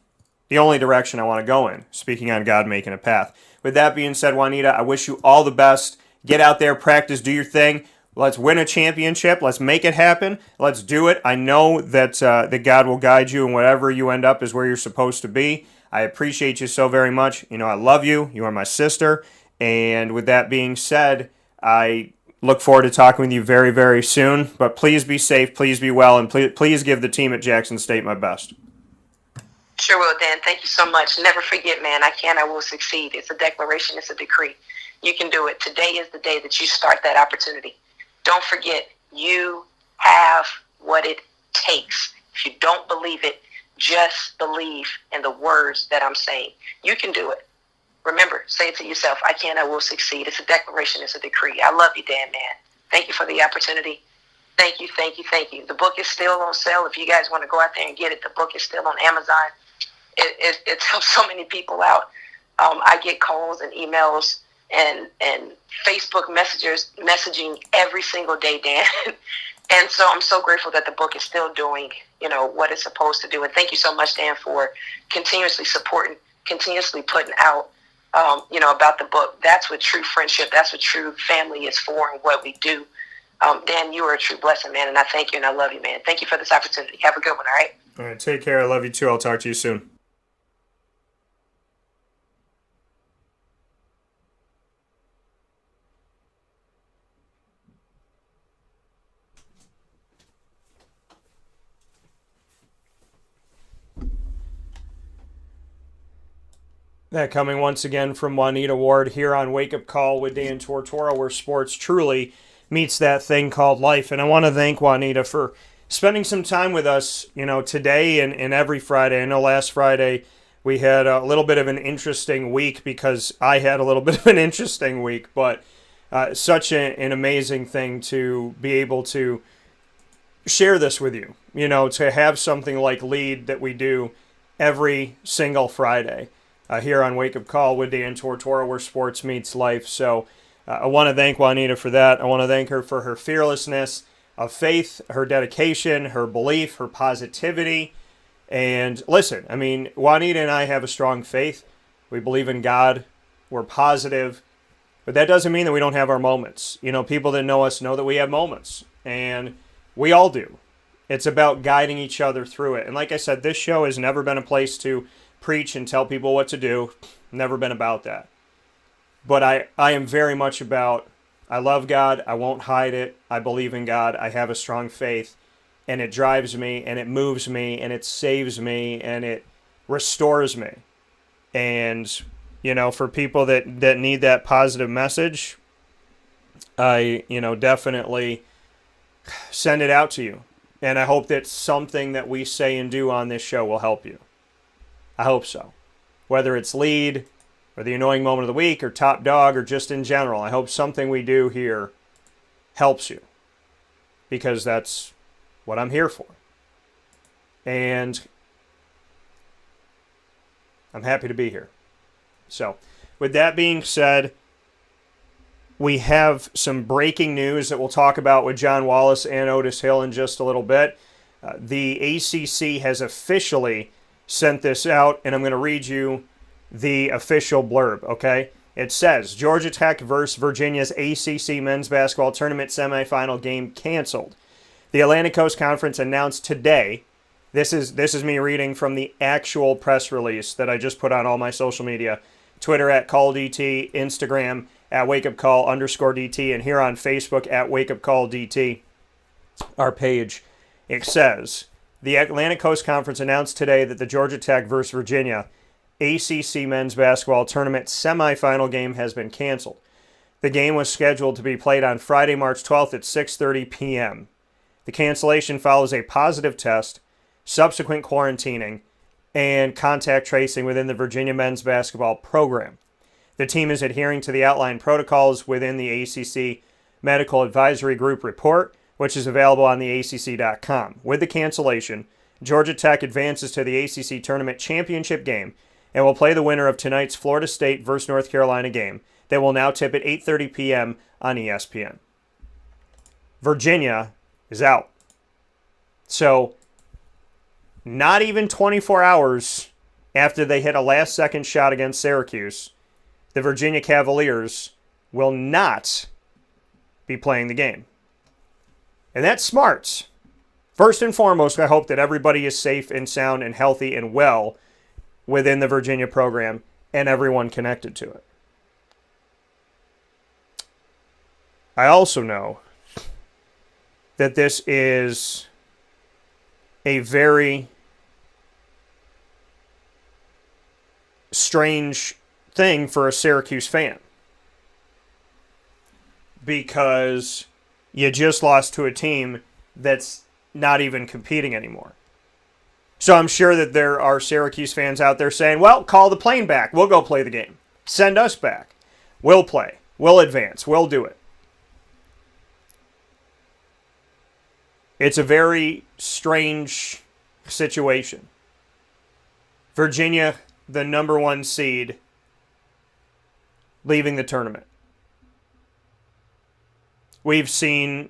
the only direction I want to go in, speaking on God making a path. With that being said, Juanita, I wish you all the best. Get out there, practice, do your thing. Let's win a championship. Let's make it happen. Let's do it. I know that God will guide you, and whatever you end up is where you're supposed to be. I appreciate you so very much. I love you. You are my sister. And with that being said, I look forward to talking with you very, very soon. But please be safe, please be well, and please give the team at Jackson State my best. Sure will, Dan. Thank you so much. Never forget, man, I will succeed. It's a declaration. It's a decree. You can do it. Today is the day that you start that opportunity. Don't forget, you have what it takes. If you don't believe it, just believe in the words that I'm saying. You can do it. Remember, say it to yourself. I will succeed. It's a declaration. It's a decree. I love you, Dan, man. Thank you for the opportunity. Thank you, thank you, thank you. The book is still on sale. If you guys want to go out there and get it, the book is still on Amazon. It's helped so many people out. I get calls and emails and Facebook messaging every single day, Dan. And so I'm so grateful that the book is still doing, what it's supposed to do. And thank you so much, Dan, for continuously supporting, continuously putting out, about the book. That's what true friendship, that's what true family is for and what we do. Dan, you are a true blessing, man, and I thank you and I love you, man. Thank you for this opportunity. Have a good one, all right? All right, take care. I love you too. I'll talk to you soon. That coming once again from Juanita Ward here on Wake Up Call with Dan Tortora, where sports truly meets that thing called life. And I want to thank Juanita for spending some time with us, today and every Friday. I know last Friday we had a little bit of an interesting week because I had a little bit of an interesting week, but such an amazing thing to be able to share this with you, to have something like Lead that we do every single Friday. Here on Wake Up Call with Dan Tortora, where sports meets life. So I want to thank Juanita for that. I want to thank her for her fearlessness of faith, her dedication, her belief, her positivity. And listen, Juanita and I have a strong faith. We believe in God. We're positive. But that doesn't mean that we don't have our moments. People that know us know that we have moments. And we all do. It's about guiding each other through it. And like I said, this show has never been a place to preach and tell people what to do. Never been about that. But I am very much about, I love God. I won't hide it. I believe in God. I have a strong faith. And it drives me, and it moves me, and it saves me, and it restores me. And, for people that need that positive message, I, definitely send it out to you. And I hope that something that we say and do on this show will help you. I hope so. Whether it's Lead, or the annoying moment of the week, or Top Dog, or just in general, I hope something we do here helps you. Because that's what I'm here for. And I'm happy to be here. So, with that being said, we have some breaking news that we'll talk about with John Wallace and Otis Hill in just a little bit. The ACC has officially sent this out, and I'm going to read you the official blurb, okay? It says, Georgia Tech versus Virginia's ACC men's basketball tournament semifinal game canceled. The Atlantic Coast Conference announced today, this is me reading from the actual press release that I just put on all my social media, Twitter at CallDT, Instagram at WakeUpCall_DT, and here on Facebook at WakeUpCallDT, our page. It says, the Atlantic Coast Conference announced today that the Georgia Tech versus Virginia ACC men's basketball tournament semifinal game has been canceled. The game was scheduled to be played on Friday, March 12th at 6:30 p.m. The cancellation follows a positive test, subsequent quarantining, and contact tracing within the Virginia men's basketball program. The team is adhering to the outlined protocols within the ACC Medical Advisory Group report, which is available on the ACC.com. With the cancellation, Georgia Tech advances to the ACC Tournament Championship game and will play the winner of tonight's Florida State versus North Carolina game that will now tip at 8:30 p.m. on ESPN. Virginia is out. So, not even 24 hours after they hit a last-second shot against Syracuse, the Virginia Cavaliers will not be playing the game. And that's smart. First and foremost, I hope that everybody is safe and sound and healthy and well within the Virginia program and everyone connected to it. I also know that this is a very strange thing for a Syracuse fan, because you just lost to a team that's not even competing anymore. So I'm sure that there are Syracuse fans out there saying, well, call the plane back. We'll go play the game. Send us back. We'll play. We'll advance. We'll do it. It's a very strange situation. Virginia, the number 1 seed, leaving the tournament. We've seen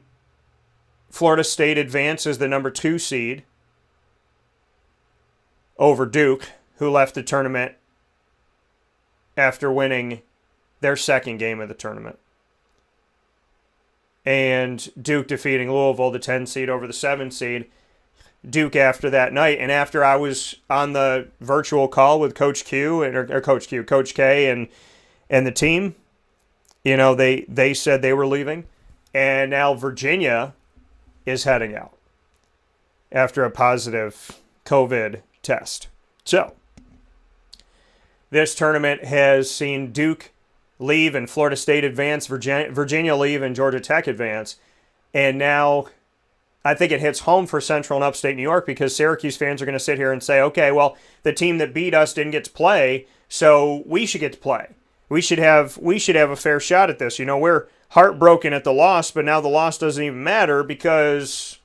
Florida State advance as the number 2 seed over Duke, who left the tournament after winning their second game of the tournament. And Duke defeating Louisville, the 10 seed over the 7 seed. Duke after that night, and after I was on the virtual call with Coach Q, Coach K and the team, they said they were leaving. And now Virginia is heading out after a positive COVID test. So, this tournament has seen Duke leave and Florida State advance, Virginia leave and Georgia Tech advance. And now I think it hits home for Central and Upstate New York because Syracuse fans are going to sit here and say, okay, well, the team that beat us didn't get to play, so we should get to play. We should have a fair shot at this. We're heartbroken at the loss, but now the loss doesn't even matter because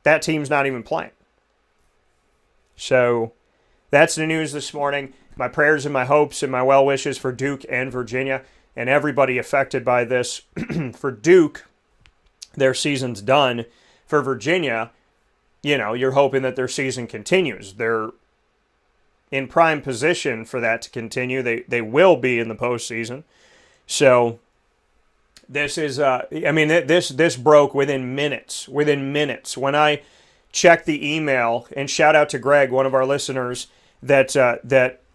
that team's not even playing. So that's the news this morning. My prayers and my hopes and my well wishes for Duke and Virginia and everybody affected by this. For Duke, their season's done. For Virginia, you're hoping that their season continues. They're in prime position for that to continue. They will be in the postseason. So this is, this broke within minutes. When I checked the email, and shout out to Greg, one of our listeners, that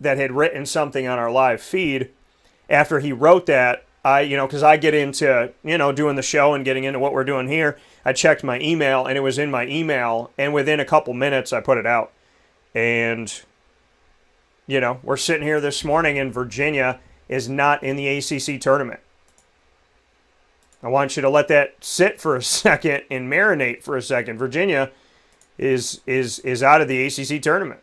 had written something on our live feed. After he wrote that, because I get into, doing the show and getting into what we're doing here, I checked my email, and it was in my email, and within a couple minutes, I put it out. And, we're sitting here this morning, and Virginia is not in the ACC tournament. I want you to let that sit for a second and marinate for a second. Virginia is out of the ACC tournament,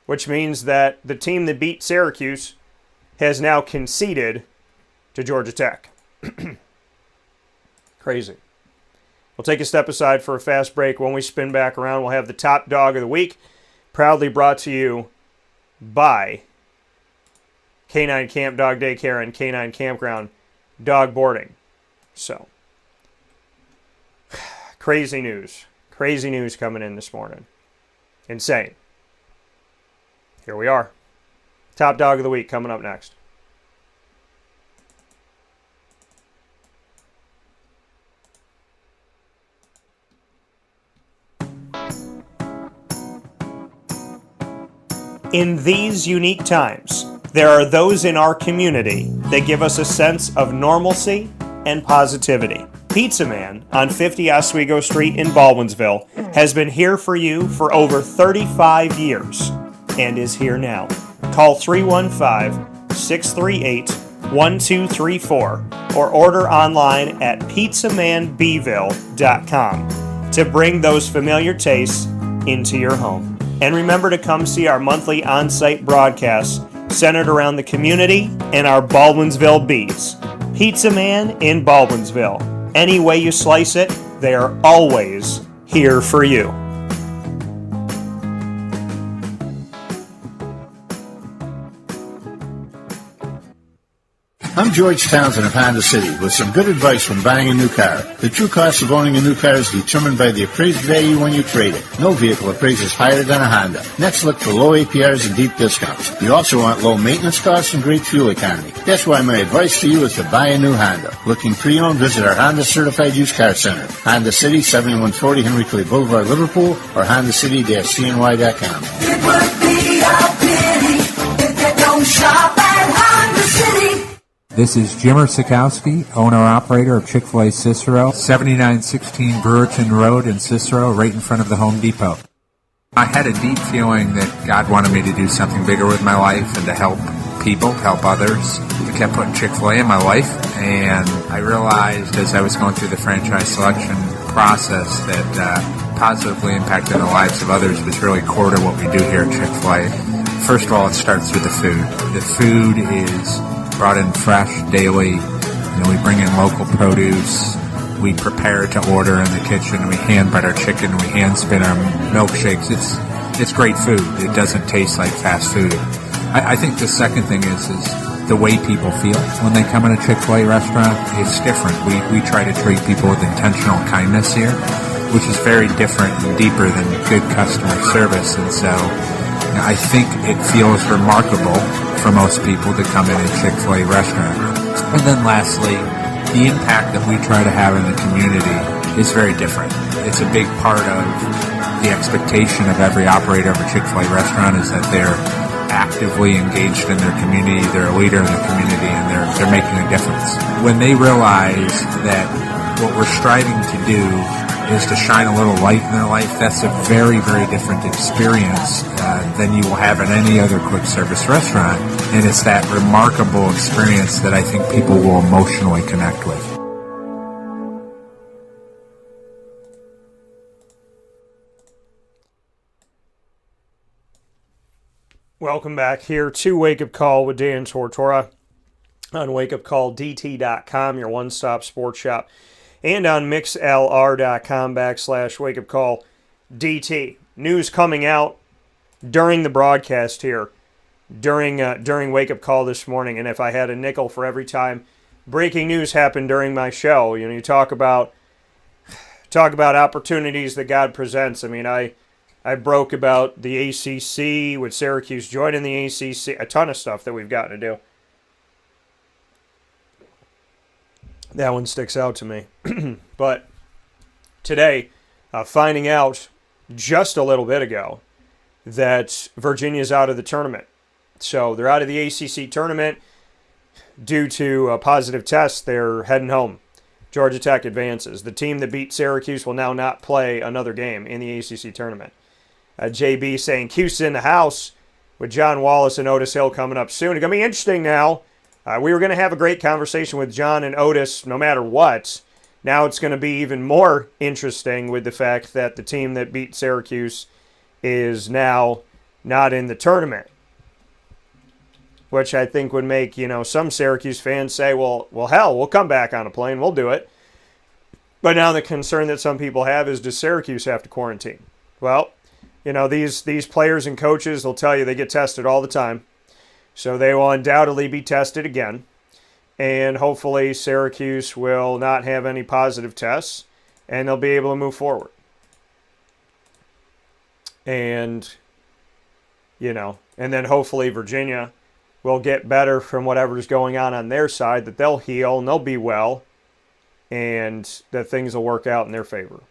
which means that the team that beat Syracuse has now conceded to Georgia Tech. Crazy. We'll take a step aside for a fast break. When we spin back around, we'll have the top dog of the week, proudly brought to you by K9 Camp Dog Daycare and K9 Kampground Dog Boarding. So, crazy news. Crazy news coming in this morning. Insane. Here we are. Top dog of the week coming up next. In these unique times, there are those in our community that give us a sense of normalcy and positivity. Pizza Man on 50 Oswego Street in Baldwinsville has been here for you for over 35 years and is here now. Call 315-638-1234 or order online at pizzamanbville.com to bring those familiar tastes into your home. And remember to come see our monthly on-site broadcasts centered around the community and our Baldwinsville Bees. Pizza Man in Baldwinsville. Any way you slice it, they are always here for you. I'm George Townsend of Honda City with some good advice when buying a new car. The true cost of owning a new car is determined by the appraised value when you trade it. No vehicle appraises higher than a Honda. Next, look for low APRs and deep discounts. You also want low maintenance costs and great fuel economy. That's why my advice to you is to buy a new Honda. Looking pre-owned, visit our Honda Certified Used Car Center. Honda City, 7140 Henry Clay Boulevard, Liverpool, or HondaCity-CNY.com. It would be a pity if you don't shop at Honda City. This is Jimmer Sikowski, owner-operator of Chick-fil-A Cicero, 7916 Brewerton Road in Cicero, right in front of the Home Depot. I had a deep feeling that God wanted me to do something bigger with my life and to help people, help others. I kept putting Chick-fil-A in my life, and I realized as I was going through the franchise selection process that positively impacting the lives of others was really core to what we do here at Chick-fil-A. First of all, it starts with the food. The food is brought in fresh daily. We bring in local produce. We prepare to order in the kitchen. We hand butter chicken. We hand spin our milkshakes. It's great food. It doesn't taste like fast food. I think the second thing is the way people feel when they come in a Chick-fil-A restaurant. It's different. We try to treat people with intentional kindness here, which is very different and deeper than good customer service. And so I think it feels remarkable for most people to come in a Chick-fil-A restaurant. And then lastly, the impact that we try to have in the community is very different. It's a big part of the expectation of every operator of a Chick-fil-A restaurant is that they're actively engaged in their community, they're a leader in the community, and they're making a difference. When they realize that what we're striving to do is to shine a little light in their life. That's a very, very different experience than you will have at any other quick service restaurant. And it's that remarkable experience that I think people will emotionally connect with. Welcome back here to Wake Up Call with Dan Tortora on wakeupcalldt.com, your one-stop sports shop, and on mixlr.com/wakeupcalldt. News coming out during the broadcast here, during Wake Up Call this morning, and if I had a nickel for every time breaking news happened during my show, you talk about opportunities that God presents. I mean, I broke about the ACC with Syracuse joining the ACC, a ton of stuff that we've gotten to do. That one sticks out to me. But today, finding out just a little bit ago that Virginia's out of the tournament. So they're out of the ACC tournament due to a positive test. They're heading home. Georgia Tech advances. The team that beat Syracuse will now not play another game in the ACC tournament. JB saying Cuse in the house with John Wallace and Otis Hill coming up soon. It's going to be interesting now. We were going to have a great conversation with John and Otis no matter what. Now it's going to be even more interesting with the fact that the team that beat Syracuse is now not in the tournament, which I think would make, some Syracuse fans say, well, hell, we'll come back on a plane. We'll do it. But now the concern that some people have is, does Syracuse have to quarantine? Well, these players and coaches will tell you they get tested all the time. So they will undoubtedly be tested again. And hopefully Syracuse will not have any positive tests and they'll be able to move forward. And, and then hopefully Virginia will get better from whatever's going on their side, that they'll heal and they'll be well and that things will work out in their favor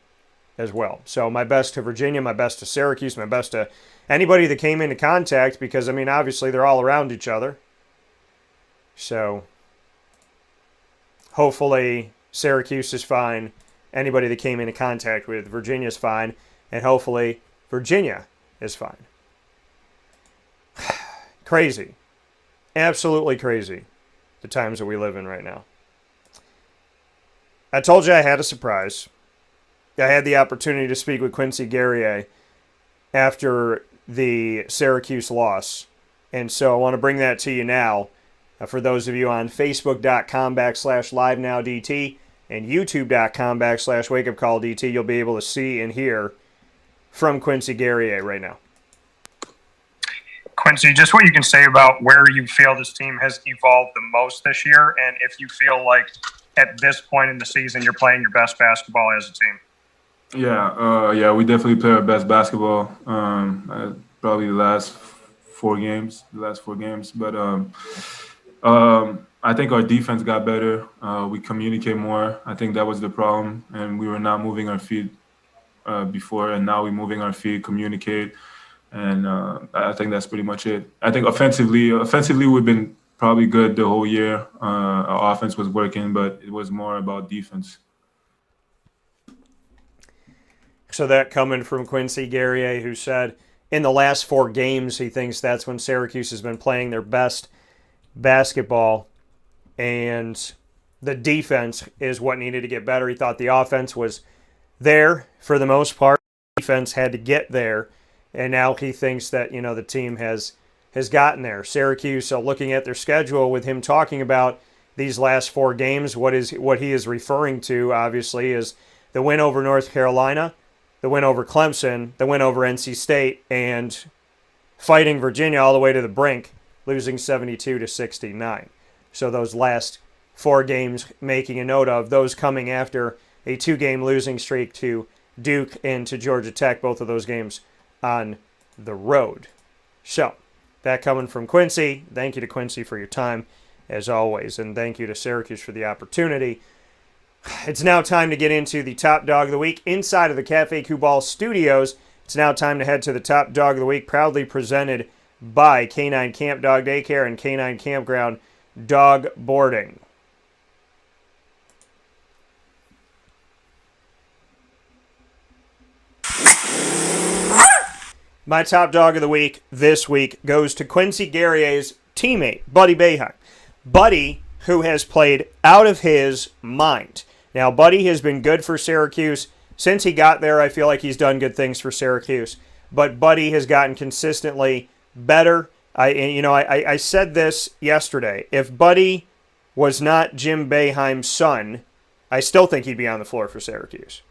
as well. So my best to Virginia, my best to Syracuse, my best to anybody that came into contact, because, obviously they're all around each other. So hopefully Syracuse is fine. Anybody that came into contact with Virginia is fine. And hopefully Virginia is fine. Crazy. Absolutely crazy, the times that we live in right now. I told you I had a surprise. I had the opportunity to speak with Quincy Guerrier after the Syracuse loss. And so I want to bring that to you now. For those of you on Facebook.com/LiveNowDT and YouTube.com/WakeUpCallDT, you'll be able to see and hear from Quincy Guerrier right now. Quincy, just what you can say about where you feel this team has evolved the most this year, and if you feel like at this point in the season you're playing your best basketball as a team. Yeah, we definitely play our best basketball. Probably the last four games. But I think our defense got better. We communicate more. I think that was the problem, and we were not moving our feet before, and now we're moving our feet, communicate, and I think that's pretty much it. I think offensively we've been probably good the whole year. Our offense was working, but it was more about defense. So that coming from Quincy Guerrier, who said in the last four games he thinks that's when Syracuse has been playing their best basketball, and the defense is what needed to get better. He thought the offense was there for the most part. The defense had to get there, and now he thinks that the team has gotten there. Syracuse, looking at their schedule with him talking about these last four games, what he is referring to obviously is the win over North Carolina, the win over Clemson, the win over NC State, and fighting Virginia all the way to the brink, losing 72-69. So those last four games, making a note of those coming after a two-game losing streak to Duke and to Georgia Tech, both of those games on the road. So that coming from Quincy. Thank you to Quincy for your time, as always, and thank you to Syracuse for the opportunity. It's now time to get into the Top Dog of the Week inside of the Cafe Kubal Studios. It's now time to head to the Top Dog of the Week, proudly presented by K9 Camp Dog Daycare and K9 Kampground Dog Boarding. My top dog of the week this week goes to Quincy Guerrier's teammate, Buddy Boeheim. Buddy, who has played out of his mind. Now, Buddy has been good for Syracuse. Since he got there, I feel like he's done good things for Syracuse. But Buddy has gotten consistently better. I said this yesterday. If Buddy was not Jim Boeheim's son, I still think he'd be on the floor for Syracuse.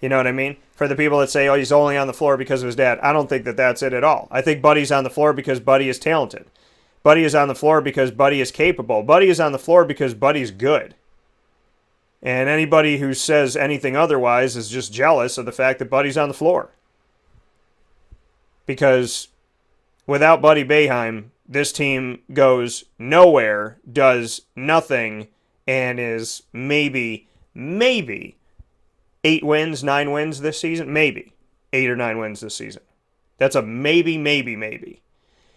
You know what I mean? For the people that say, oh, he's only on the floor because of his dad, I don't think that that's it at all. I think Buddy's on the floor because Buddy is talented. Buddy is on the floor because Buddy is capable. Buddy is on the floor because Buddy's good. And anybody who says anything otherwise is just jealous of the fact that Buddy's on the floor. Because without Buddy Boeheim, this team goes nowhere, does nothing, and is maybe 8 wins, 9 wins this season. Maybe 8 or 9 wins this season. That's a maybe.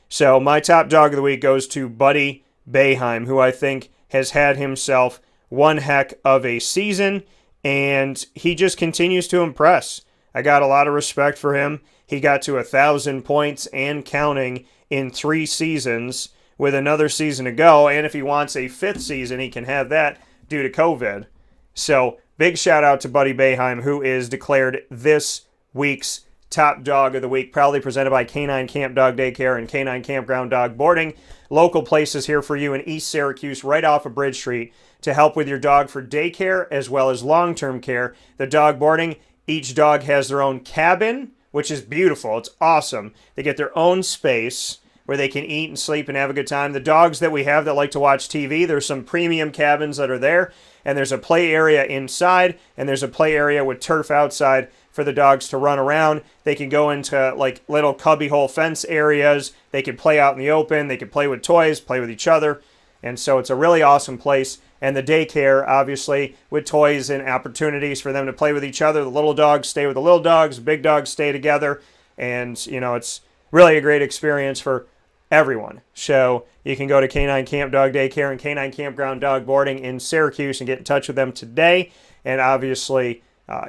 So my top dog of the week goes to Buddy Boeheim, who I think has had himself one heck of a season, and he just continues to impress. I got a lot of respect for him. He got to 1,000 points and counting in 3 seasons with another season to go, and if he wants a 5th season, he can have that due to COVID. So big shout out to Buddy Boeheim, who is declared this week's top dog of the week, proudly presented by Canine Camp Dog Daycare and Canine Kampground Dog Boarding. Local places here for you in East Syracuse, right off of Bridge Street, to help with your dog for daycare as well as long-term care. The dog boarding, each dog has their own cabin, which is beautiful. It's awesome. They get their own space where they can eat and sleep and have a good time. The dogs that we have that like to watch TV, there's some premium cabins that are there, and there's a play area inside, and there's a play area with turf outside for the dogs to run around. They can go into like little cubbyhole fence areas. They can play out in the open. They can play with toys, play with each other. And so it's a really awesome place. And the daycare, obviously, with toys and opportunities for them to play with each other. The little dogs stay with the little dogs. The big dogs stay together. And, it's really a great experience for everyone. So you can go to Canine Camp Dog Daycare and Canine Kampground Dog Boarding in Syracuse and get in touch with them today. And obviously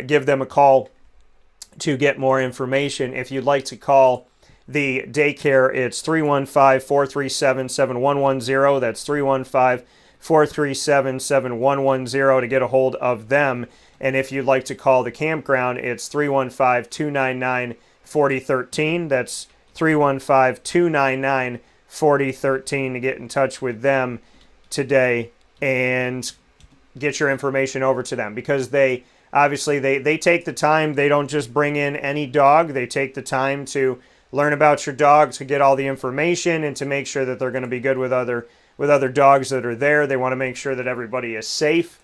give them a call to get more information. If you'd like to call the daycare, it's 315-437-7110. That's 315-437-7110 to get a hold of them. And if you'd like to call the campground, it's 315-299-4013. That's 315-299-4013 to get in touch with them today and get your information over to them, because they obviously they take the time. They don't just bring in any dog. They take the time to learn about your dog, to get all the information, and to make sure that they're going to be good with other dogs that are there. They want to make sure that everybody is safe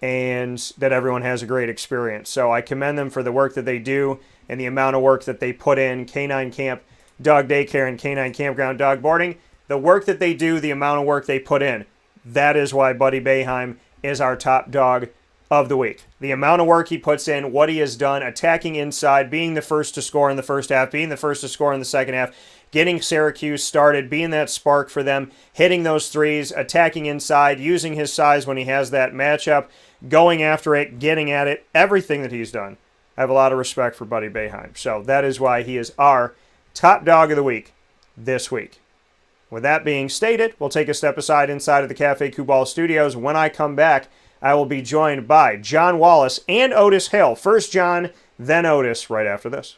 and that everyone has a great experience. So I commend them for the work that they do and the amount of work that they put in. Canine Camp Dog Daycare and Canine Kampground Dog Boarding, the work that they do, the amount of work they put in, that is why Buddy Boeheim is our top dog of the week. The amount of work he puts in, what he has done, attacking inside, being the first to score in the first half, being the first to score in the second half, getting Syracuse started, being that spark for them, hitting those threes, attacking inside, using his size when he has that matchup, going after it, getting at it, everything that he's done. I have a lot of respect for Buddy Boeheim. So that is why he is our top dog of the week this week. With that being stated, we'll take a step aside inside of the Cafe Kubal studios. When I come back, I will be joined by John Wallace and Otis Hill. First John, then Otis, right after this.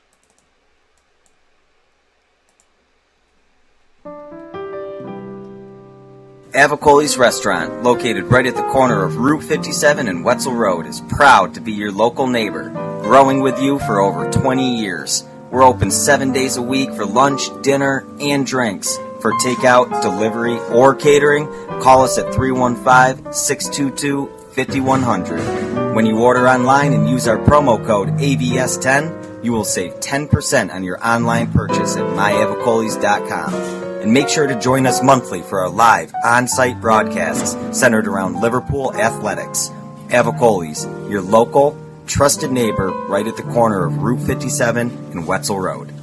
Avicoli's Restaurant, located right at the corner of Route 57 and Wetzel Road, is proud to be your local neighbor, growing with you for over 20 years. We're open 7 days a week for lunch, dinner, and drinks. For takeout, delivery, or catering, call us at 315-622-5100. When you order online and use our promo code AVS10, you will save 10% on your online purchase at myavicolis.com. And make sure to join us monthly for our live on-site broadcasts centered around Liverpool athletics. Avicoli's, your local, trusted neighbor right at the corner of Route 57 and Wetzel Road.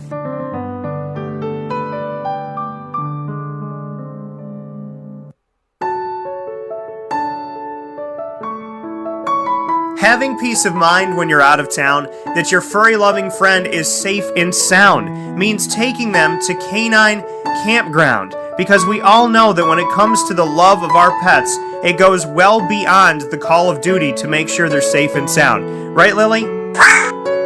Having peace of mind when you're out of town that your furry-loving friend is safe and sound means taking them to Canine Kampground, because we all know that when it comes to the love of our pets, it goes well beyond the call of duty to make sure they're safe and sound. Right, Lily?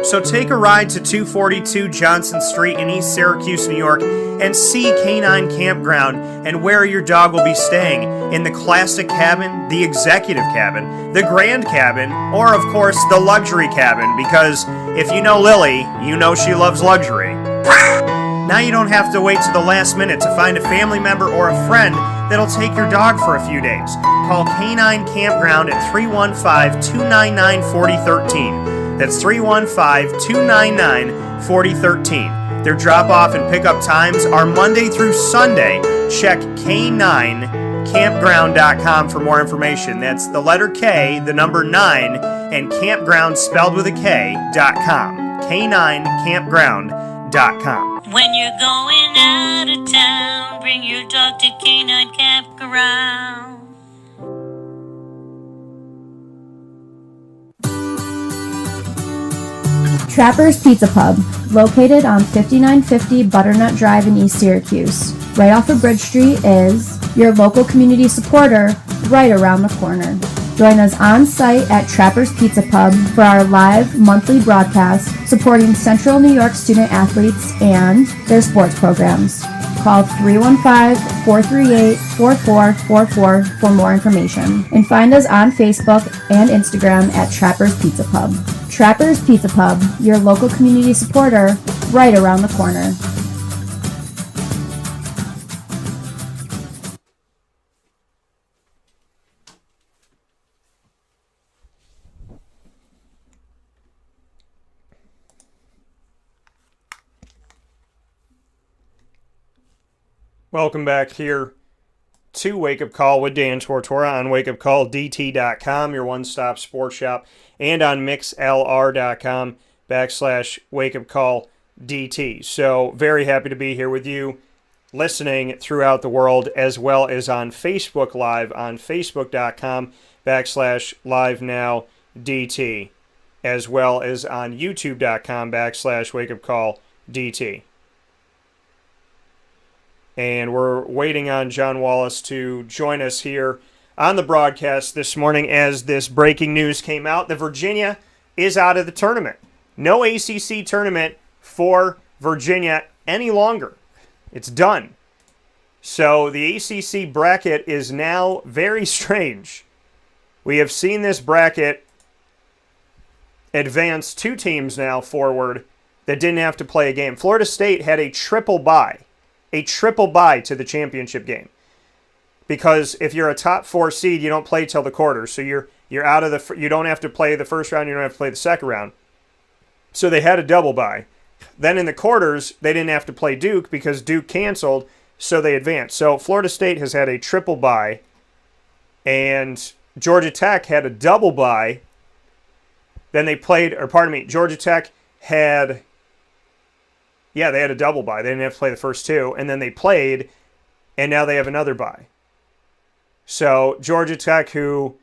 So take a ride to 242 Johnson Street in East Syracuse, New York, and see Canine Kampground and where your dog will be staying, in the classic cabin, the executive cabin, the grand cabin, or of course the luxury cabin, because if you know Lily, you know she loves luxury. Now you don't have to wait to the last minute to find a family member or a friend that'll take your dog for a few days. Call Canine Kampground at 315-299-4013. That's 315-299-4013. Their drop-off and pickup times are Monday through Sunday. Check K9Kampground.com for more information. That's the letter K, the number 9, and Kampground spelled with a K.com. K9Kampground.com. When you're going out of town, bring your dog to Canine Kampground. Trapper's Pizza Pub, located on 5950 Butternut Drive in East Syracuse. Right off of Bridge Street is your local community supporter right around the corner. Join us on site at Trapper's Pizza Pub for our live monthly broadcast supporting Central New York student athletes and their sports programs. Call 315-438-4444 for more information. And find us on Facebook and Instagram at Trapper's Pizza Pub. Trapper's Pizza Pub, your local community supporter, right around the corner. Welcome back here to Wake Up Call with Dan Tortora on wakeupcalldt.com, your one-stop sports shop, and on mixlr.com/wakeupcalldt. So very happy to be here with you, listening throughout the world, as well as on Facebook Live on facebook.com/livenowdt, as well as on youtube.com/wakeupcalldt. And we're waiting on John Wallace to join us here on the broadcast this morning as this breaking news came out. The Virginia is out of the tournament. No ACC tournament for Virginia any longer. It's done. So the ACC bracket is now very strange. We have seen this bracket advance two teams now forward that didn't have to play a game. Florida State had a triple bye to the championship game, because if you're a top 4 seed, you don't play till the quarters. So you're out of you don't have to play the first round, you don't have to play the second round. So they had a double bye. Then in the quarters, they didn't have to play Duke because Duke canceled, so they advanced. So Florida State has had a triple bye, and Georgia Tech had a double bye. Then they played, Georgia Tech had, they had a double bye. They didn't have to play the first two, and then they played, and now they have another bye. So Georgia Tech, who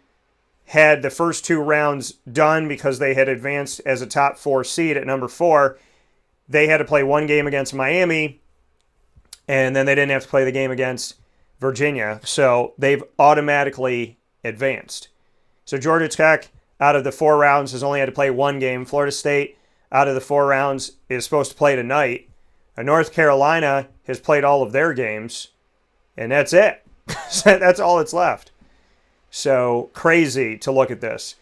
had the first two rounds done because they had advanced as a top 4 seed at number 4, they had to play one game against Miami, and then they didn't have to play the game against Virginia. So they've automatically advanced. So Georgia Tech, out of the 4 rounds, has only had to play one game. Florida State, out of the 4 rounds, is supposed to play tonight. North Carolina has played all of their games, and that's it. That's all that's left. So crazy to look at this.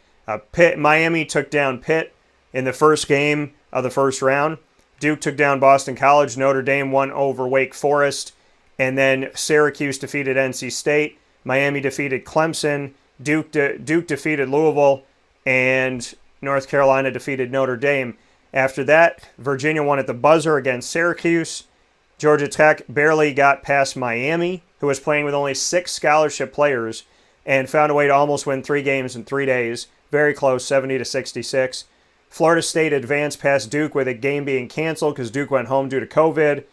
Miami took down Pitt in the first game of the first round. Duke took down Boston College. Notre Dame won over Wake Forest. And then Syracuse defeated NC State. Miami defeated Clemson. Duke defeated Louisville. And North Carolina defeated Notre Dame. After that, Virginia won at the buzzer against Syracuse. Georgia Tech barely got past Miami, who was playing with only 6 scholarship players, and found a way to almost win 3 games in 3 days. Very close, 70-66. Florida State advanced past Duke with a game being canceled because Duke went home due to COVID.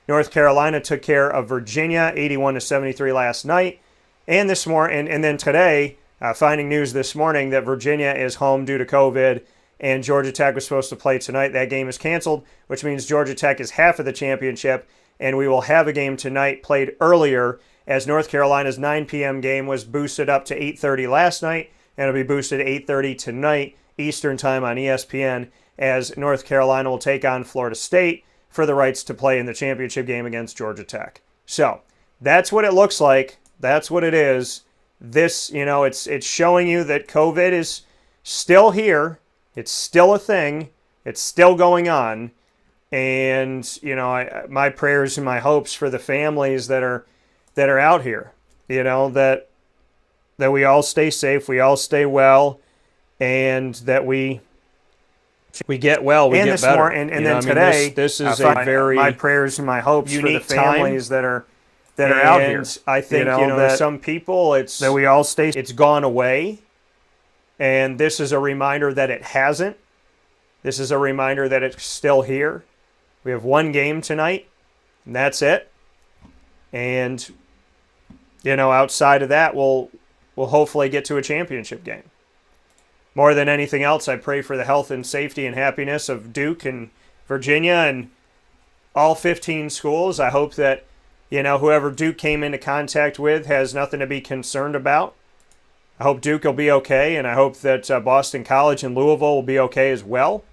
North Carolina took care of Virginia, 81-73 last night. And this morning, and then today, finding news this morning that Virginia is home due to COVID, and Georgia Tech was supposed to play tonight. That game is canceled, which means Georgia Tech is half of the championship, and we will have a game tonight played earlier, as North Carolina's 9 p.m. game was boosted up to 8:30 last night, and it'll be boosted to 8:30 tonight Eastern Time on ESPN, as North Carolina will take on Florida State for the rights to play in the championship game against Georgia Tech. So that's what it looks like. That's what it is. This, it's showing you that COVID is still here. It's still a thing. It's still going on. And, my prayers and my hopes for the families that are out here, that we all stay safe, we all stay well, and that we get well, we get better. And then today, this is a very my prayers and my hopes for the families that are out here. I think that some people, it's that we all stay. It's gone away, and this is a reminder that it hasn't. This is a reminder that it's still here. We have one game tonight, and that's it. And outside of that, we'll hopefully get to a championship game. More than anything else, I pray for the health and safety and happiness of Duke and Virginia and all 15 schools. I hope that, whoever Duke came into contact with has nothing to be concerned about. I hope Duke will be okay, and I hope that Boston College and Louisville will be okay as well.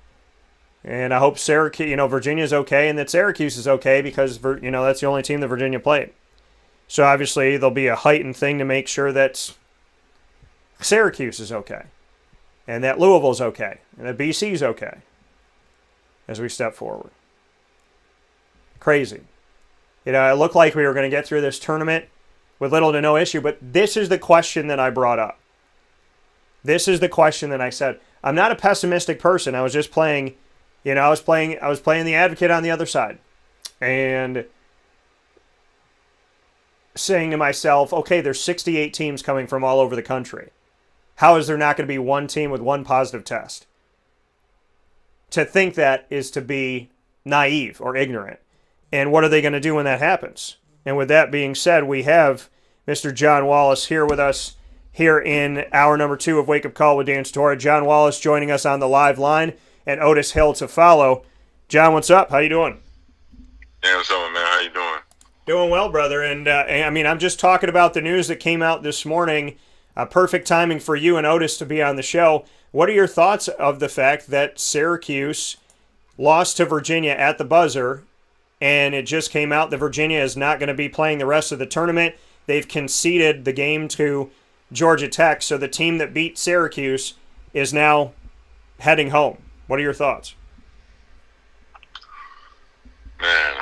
And I hope Virginia's okay, and that Syracuse is okay, because, that's the only team that Virginia played. So obviously there'll be a heightened thing to make sure that Syracuse is okay, and that Louisville's okay, and that BC's okay as we step forward. Crazy. It looked like we were going to get through this tournament with little to no issue, but this is the question that I brought up. This is the question that I said. I'm not a pessimistic person. I was just playing, I was playing the advocate on the other side, and saying to myself, okay, there's 68 teams coming from all over the country. How is there not going to be one team with one positive test? To think that is to be naive or ignorant. And what are they going to do when that happens? And with that being said, we have Mr. John Wallace here with us here in hour number 2 of Wake Up Call with Dan Tortora. John Wallace joining us on the live line, and Otis Hill to follow. John, what's up? How you doing? Yeah, what's up, man? How you doing? Doing well, brother. And I'm just talking about the news that came out this morning. Perfect timing for you and Otis to be on the show. What are your thoughts of the fact that Syracuse lost to Virginia at the buzzer, and it just came out that Virginia is not going to be playing the rest of the tournament? They've conceded the game to Georgia Tech, so the team that beat Syracuse is now heading home. What are your thoughts? Man,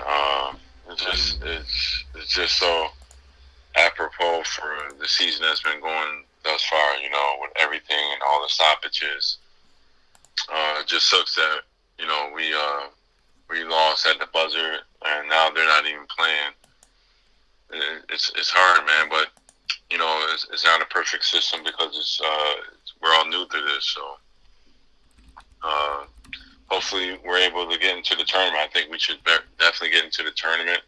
it's just so apropos for the season that's been going thus far, with everything and all the stoppages. It just sucks that, we lost at the buzzer, and now they're not even playing. It's hard, man, but, it's not a perfect system, because we're all new to this, so hopefully we're able to get into the tournament. I think we should definitely get into the tournament.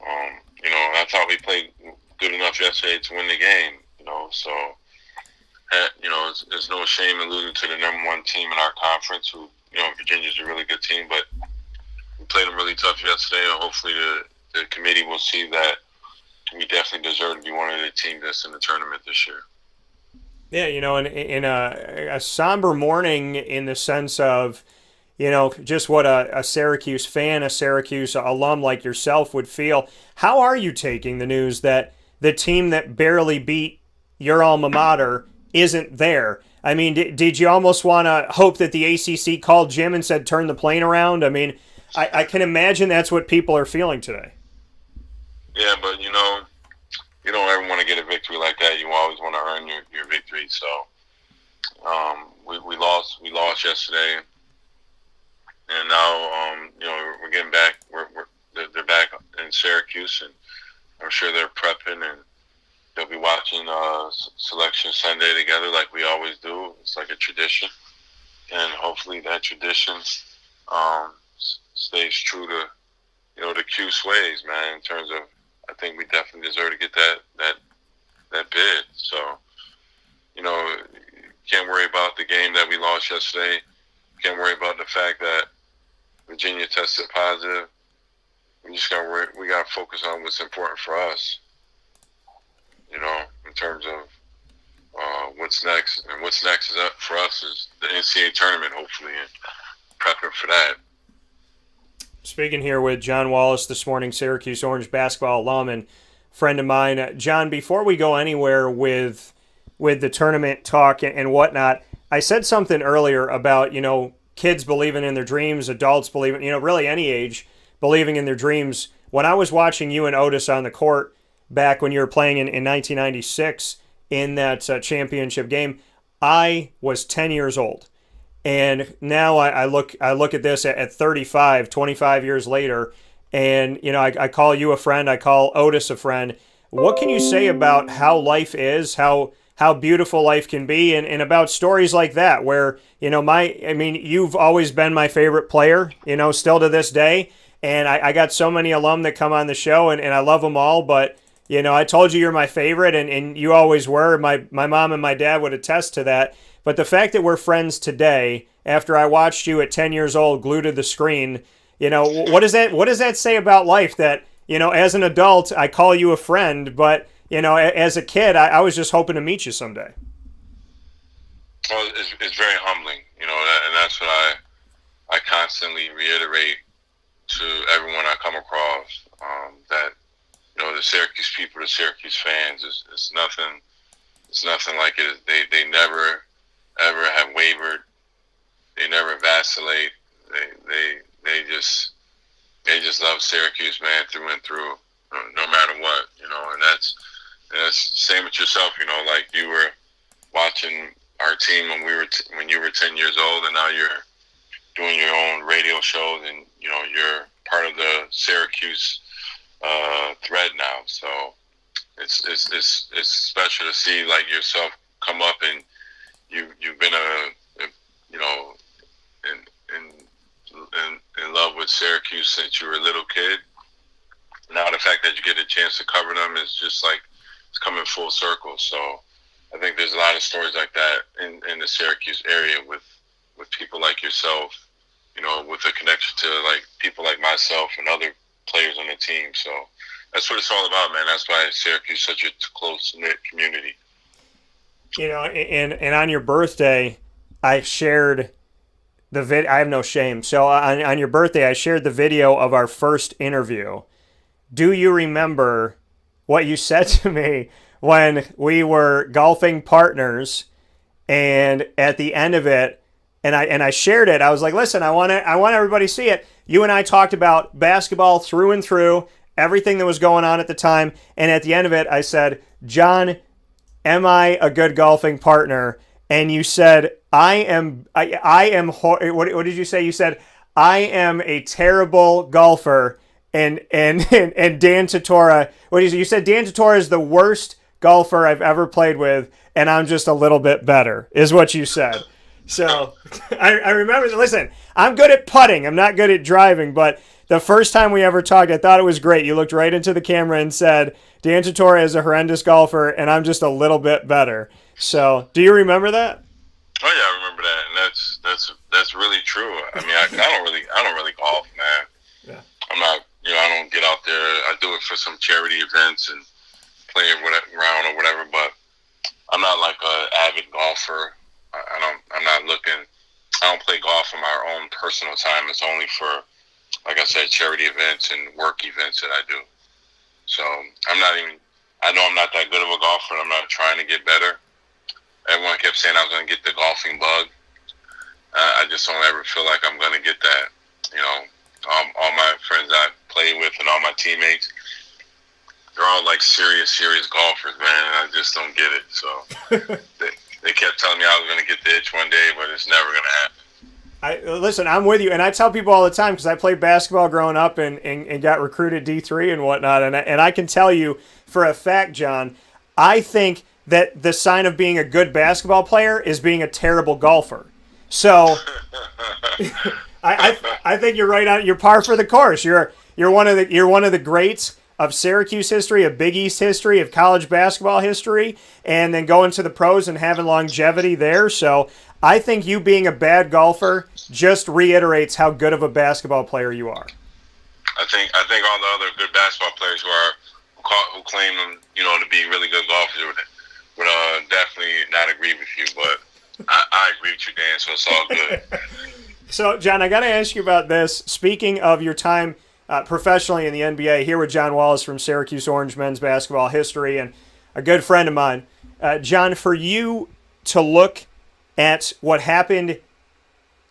I thought we played good enough yesterday to win the game, so, there's no shame in losing to the number 1 team in our conference, who, Virginia's a really good team, but we played them really tough yesterday, and hopefully the committee will see that we definitely deserve to be one of the teams that's in the tournament this year. Yeah, in a somber morning, in the sense of, just what a Syracuse fan, a Syracuse alum like yourself would feel. How are you taking the news that the team that barely beat your alma mater isn't there? I mean, did you almost want to hope that the ACC called Jim and said, turn the plane around? I mean, I can imagine that's what people are feeling today. Yeah, but, you don't ever want to get a victory like that. You always want to earn your victory. So we lost yesterday. And now, we're getting back. They're back in Syracuse, and I'm sure they're prepping, and they'll be watching Selection Sunday together like we always do. It's like a tradition, and hopefully that tradition stays true to the Cuse ways, man. In terms of, I think we definitely deserve to get that bid. So you know, can't worry about the game that we lost yesterday. Can't worry about the fact that Virginia tested positive. We just got to focus on what's important for us. You know, in terms of what's next, and what's next is up for us is the NCAA tournament, hopefully, and prepping for that. Speaking here with John Wallace this morning, Syracuse Orange basketball alum and friend of mine. John, before we go anywhere with the tournament talk and whatnot, I said something earlier about, you know, kids believing in their dreams, adults believing, you know, really any age, believing in their dreams. When I was watching you and Otis on the court back when you were playing in 1996 in that championship game, I was 10 years old. And now I look at this at 35, 25 years later, and, you know, I call you a friend, I call Otis a friend. What can you say about how life is, how beautiful life can be, and about stories like that where, you know, you've always been my favorite player, you know, still to this day. And I got so many alum that come on the show, and I love them all. But, you know, I told you you're my favorite, and you always were. My mom and my dad would attest to that. But the fact that we're friends today, after I watched you at 10 years old glued to the screen, you know, what does that say about life? That, you know, as an adult, I call you a friend, but, you know, as a kid, I was just hoping to meet you someday. Well, it's very humbling, you know, and that's what I constantly reiterate to everyone I come across, that, you know, the Syracuse people, the Syracuse fans, it's nothing like it. They never ever have wavered. They never vacillate. They just love Syracuse, man, through and through, no matter what, you know. And that's same with yourself, you know. Like, you were watching our team when you were 10 years old, and now you're doing your own radio shows, and, you know, you're part of the Syracuse thread now. So it's special to see, like, yourself come up, and you've been you know, in love with Syracuse since you were a little kid. Now the fact that you get a chance to cover them is just like, it's coming full circle. So I think there's a lot of stories like that in the Syracuse area with people like yourself, you know, with a connection to, like, people like myself and other players on the team. So that's what it's all about, man. That's why Syracuse is such a close-knit community. You know, and on your birthday, I shared the video. I have no shame. So on your birthday, I shared the video of our first interview. Do you remember what you said to me when we were golfing partners, and at the end of it, and I shared it, I was like, listen, I want everybody to see it. You and I talked about basketball through and through, everything that was going on at the time, and at the end of it, I said, John, am I a good golfing partner? And you said, I am. What did you say? You said, I am a terrible golfer. And Dan Tortora, what did you say? You said Dan Tortora is the worst golfer I've ever played with, and I'm just a little bit better, is what you said. So I remember. Listen, I'm good at putting. I'm not good at driving, but the first time we ever talked, I thought it was great. You looked right into the camera and said, Dan Tortora is a horrendous golfer, and I'm just a little bit better. So, do you remember that? Oh yeah, I remember that, and that's really true. I mean, I don't really golf, man. Yeah. I'm not, you know, I don't get out there. I do it for some charity events and play around or whatever, but I'm not like an avid golfer. I'm not looking. I don't play golf for my own personal time. It's only for, like I said, charity events and work events that I do. So I know I'm not that good of a golfer, and I'm not trying to get better. Everyone kept saying I was going to get the golfing bug. I just don't ever feel like I'm going to get that. You know, all my friends I play with and all my teammates, they're all like serious golfers, man. And I just don't get it. So they kept telling me I was going to get the itch one day, but it's never going to happen. Listen, I'm with you, and I tell people all the time, because I played basketball growing up and got recruited D3 and whatnot, and I can tell you for a fact, John, I think that the sign of being a good basketball player is being a terrible golfer. So I think you're right on. You're par for the course. You're one of the greats of Syracuse history, of Big East history, of college basketball history, and then going to the pros and having longevity there. So I think you being a bad golfer just reiterates how good of a basketball player you are. I think all the other good basketball players who claim them, to be really good golfers would definitely not agree with you, but I agree with you, Dan, so it's all good. So, John, I got to ask you about this. Speaking of your time professionally in the NBA, here with John Wallace from Syracuse Orange men's basketball history and a good friend of mine. John, for you to look at what happened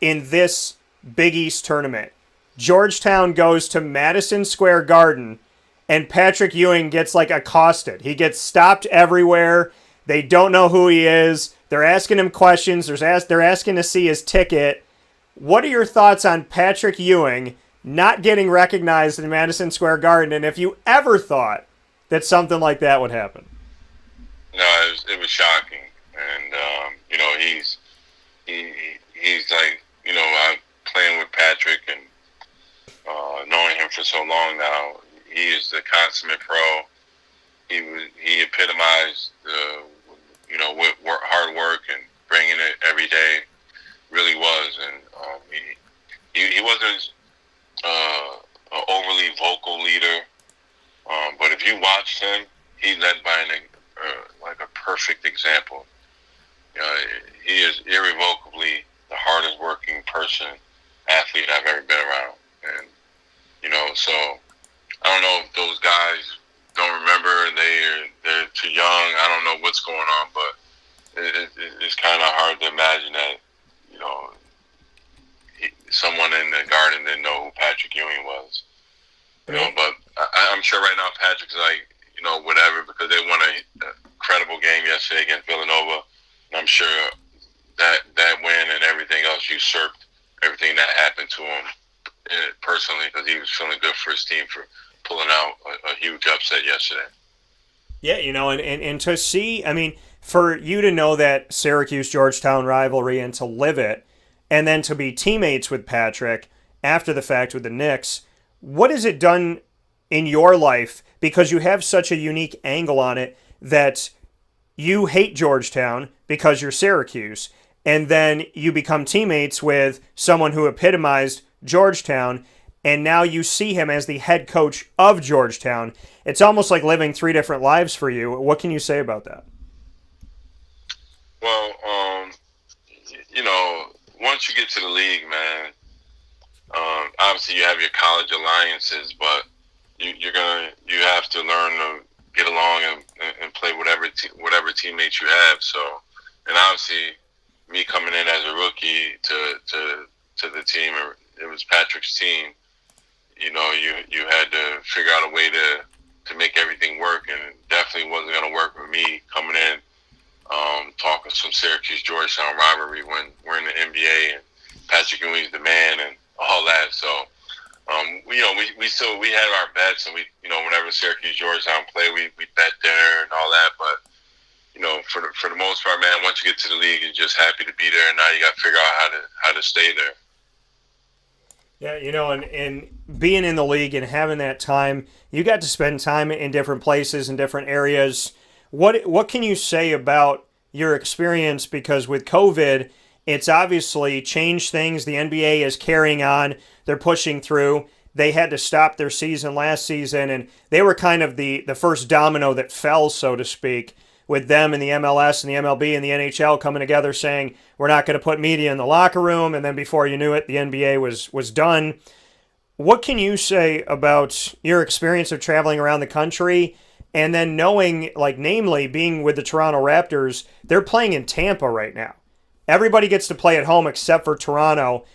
in this Big East tournament, Georgetown goes to Madison Square Garden and Patrick Ewing gets accosted. He gets stopped everywhere. They don't know who he is. They're asking him questions. They're asking to see his ticket. What are your thoughts on Patrick Ewing not getting recognized in Madison Square Garden, and if you ever thought that something like that would happen? No, it was shocking, and he's like, I'm playing with Patrick and knowing him for so long now. He is the consummate pro. He epitomized what hard work and bringing it every day. Really was, and he wasn't an overly vocal leader, but if you watched him, he led by a perfect example. He is irrevocably the hardest working athlete I've ever been around, and so I don't know if those guys don't remember, they're too young. I don't know what's going on, but it's kind of hard to imagine that someone in the Garden didn't know who Patrick Ewing was. But I'm sure right now Patrick's whatever, because they won a credible game yesterday against Villanova, and I'm sure that win and everything else usurped everything that happened to him personally, because he was feeling good for his team for pulling out a huge upset yesterday. Yeah, and to see, for you to know that Syracuse-Georgetown rivalry and to live it, and then to be teammates with Patrick after the fact with the Knicks, what has it done in your life? Because you have such a unique angle on it that you hate Georgetown because you're Syracuse, and then you become teammates with someone who epitomized Georgetown, and now you see him as the head coach of Georgetown. It's almost like living three different lives for you. What can you say about that? Well, once you get to the league, man, obviously you have your college alliances, but you have to learn to get along and play whatever teammates you have. So, and obviously, me coming in as a rookie to the team, it was Patrick's team. You had to figure out a way to make everything work, and it definitely wasn't going to work with me coming in, talking some Syracuse-Georgetown rivalry when we're in the NBA and Patrick Ewing's the man and all that. So, we had our bets, and whenever Syracuse-Georgetown play, we bet dinner and all that. But for the most part, man, once you get to the league, you're just happy to be there, and now you got to figure out how to stay there. Yeah, and being in the league and having that time, you got to spend time in different places and different areas. What can you say about your experience? Because with COVID, it's obviously changed things. The NBA is carrying on. They're pushing through. They had to stop their season last season, and they were kind of the first domino that fell, so to speak, with them and the MLS and the MLB and the NHL coming together saying, we're not going to put media in the locker room, and then before you knew it, the NBA was done. What can you say about your experience of traveling around the country and then knowing, namely, being with the Toronto Raptors, they're playing in Tampa right now. Everybody gets to play at home except for Toronto.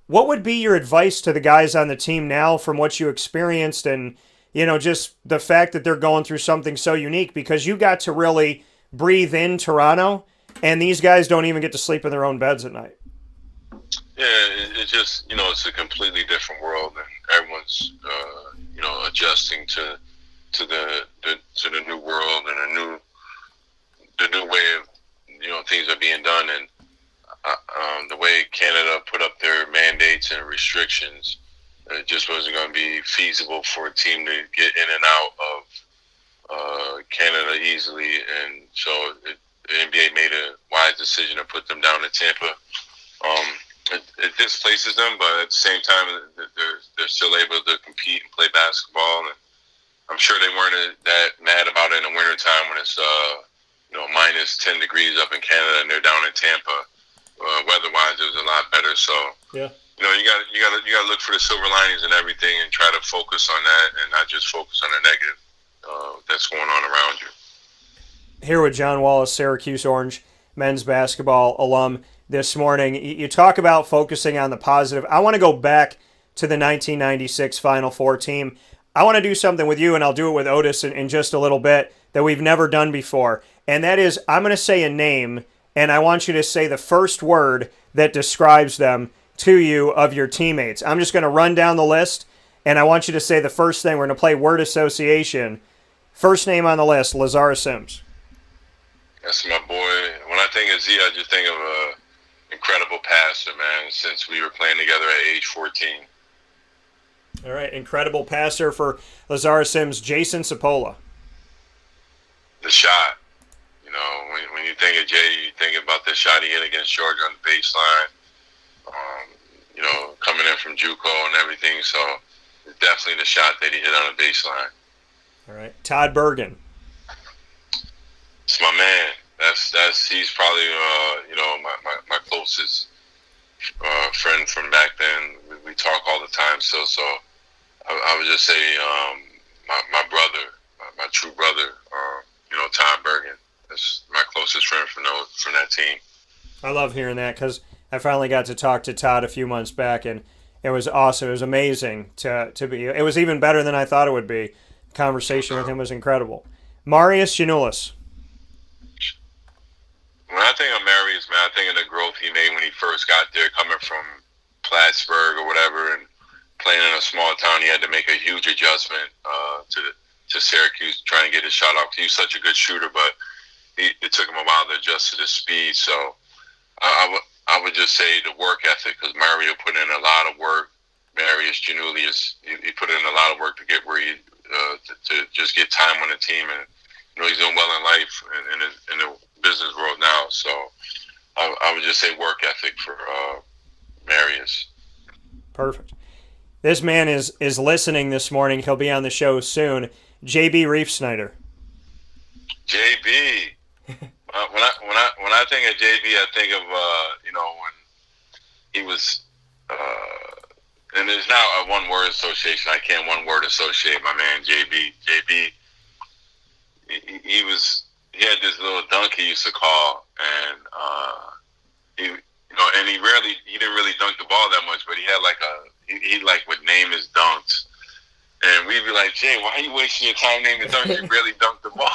What would be your advice to the guys on the team now from what you experienced and, just the fact that they're going through something so unique, because you got to really breathe in Toronto, and these guys don't even get to sleep in their own beds at night? Yeah, it's just, it's a completely different world, and everyone's, adjusting to the new world and the new way of, things are being done. And the way Canada put up their mandates and restrictions, it just wasn't going to be feasible for a team to get in and out of Canada easily, and so the NBA made a wise decision to put them down in Tampa. It displaces them, but at the same time, they're still able to compete and play basketball. And I'm sure they weren't that mad about it in the wintertime when it's minus 10 degrees up in Canada and they're down in Tampa. Weather-wise, it was a lot better. So yeah. You got to look for the silver linings and everything, and try to focus on that, and not just focus on the negative that's going on around you. Here with John Wallace, Syracuse Orange men's basketball alum this morning. You talk about focusing on the positive. I want to go back to the 1996 Final Four team. I want to do something with you, and I'll do it with Otis in just a little bit, that we've never done before. And that is, I'm going to say a name, and I want you to say the first word that describes them to you of your teammates. I'm just going to run down the list, and I want you to say the first thing. We're going to play word association. First name on the list, Lazar Sims. That's my boy. When I think of Z, I just think of an incredible passer, man, since we were playing together at age 14. All right, incredible passer for Lazar Sims. Jason Sapola. The shot. When you think of Jay, you think about the shot he hit against Georgia on the baseline. Coming in from JUCO and everything. So it's definitely the shot that he hit on the baseline. All right, Todd Bergen. It's my man. He's probably my closest friend from back then. We talk all the time. So I would just say my brother, my true brother. Todd Bergen. That's my closest friend from that team. I love hearing that because I finally got to talk to Todd a few months back, and it was awesome. It was amazing to be. It was even better than I thought it would be. The conversation with him was incredible. Marius Giannoulis. When I think of Marius, man, I think of the growth he made when he first got there, coming from Plattsburgh or whatever, and playing in a small town. He had to make a huge adjustment to Syracuse, trying to get his shot off. He was such a good shooter, but it took him a while to adjust to the speed. So I would just say the work ethic, because Mario put in a lot of work. Marius Giannoulis, he put in a lot of work to get where he to just get time on the team, and he's doing well in life in the business world now. So I would just say work ethic for Marius. Perfect. This man is listening this morning. He'll be on the show soon. JB Reef Snyder. JB. When I think of JB, I think of when he was, and there's now a one word association. I can't one word associate my man JB. JB. He had this little dunk he used to call, and and he didn't really dunk the ball that much, but he had he would name his dunks. And we'd be like, Jay, why are you wasting your time naming dunks? You really dunked the ball.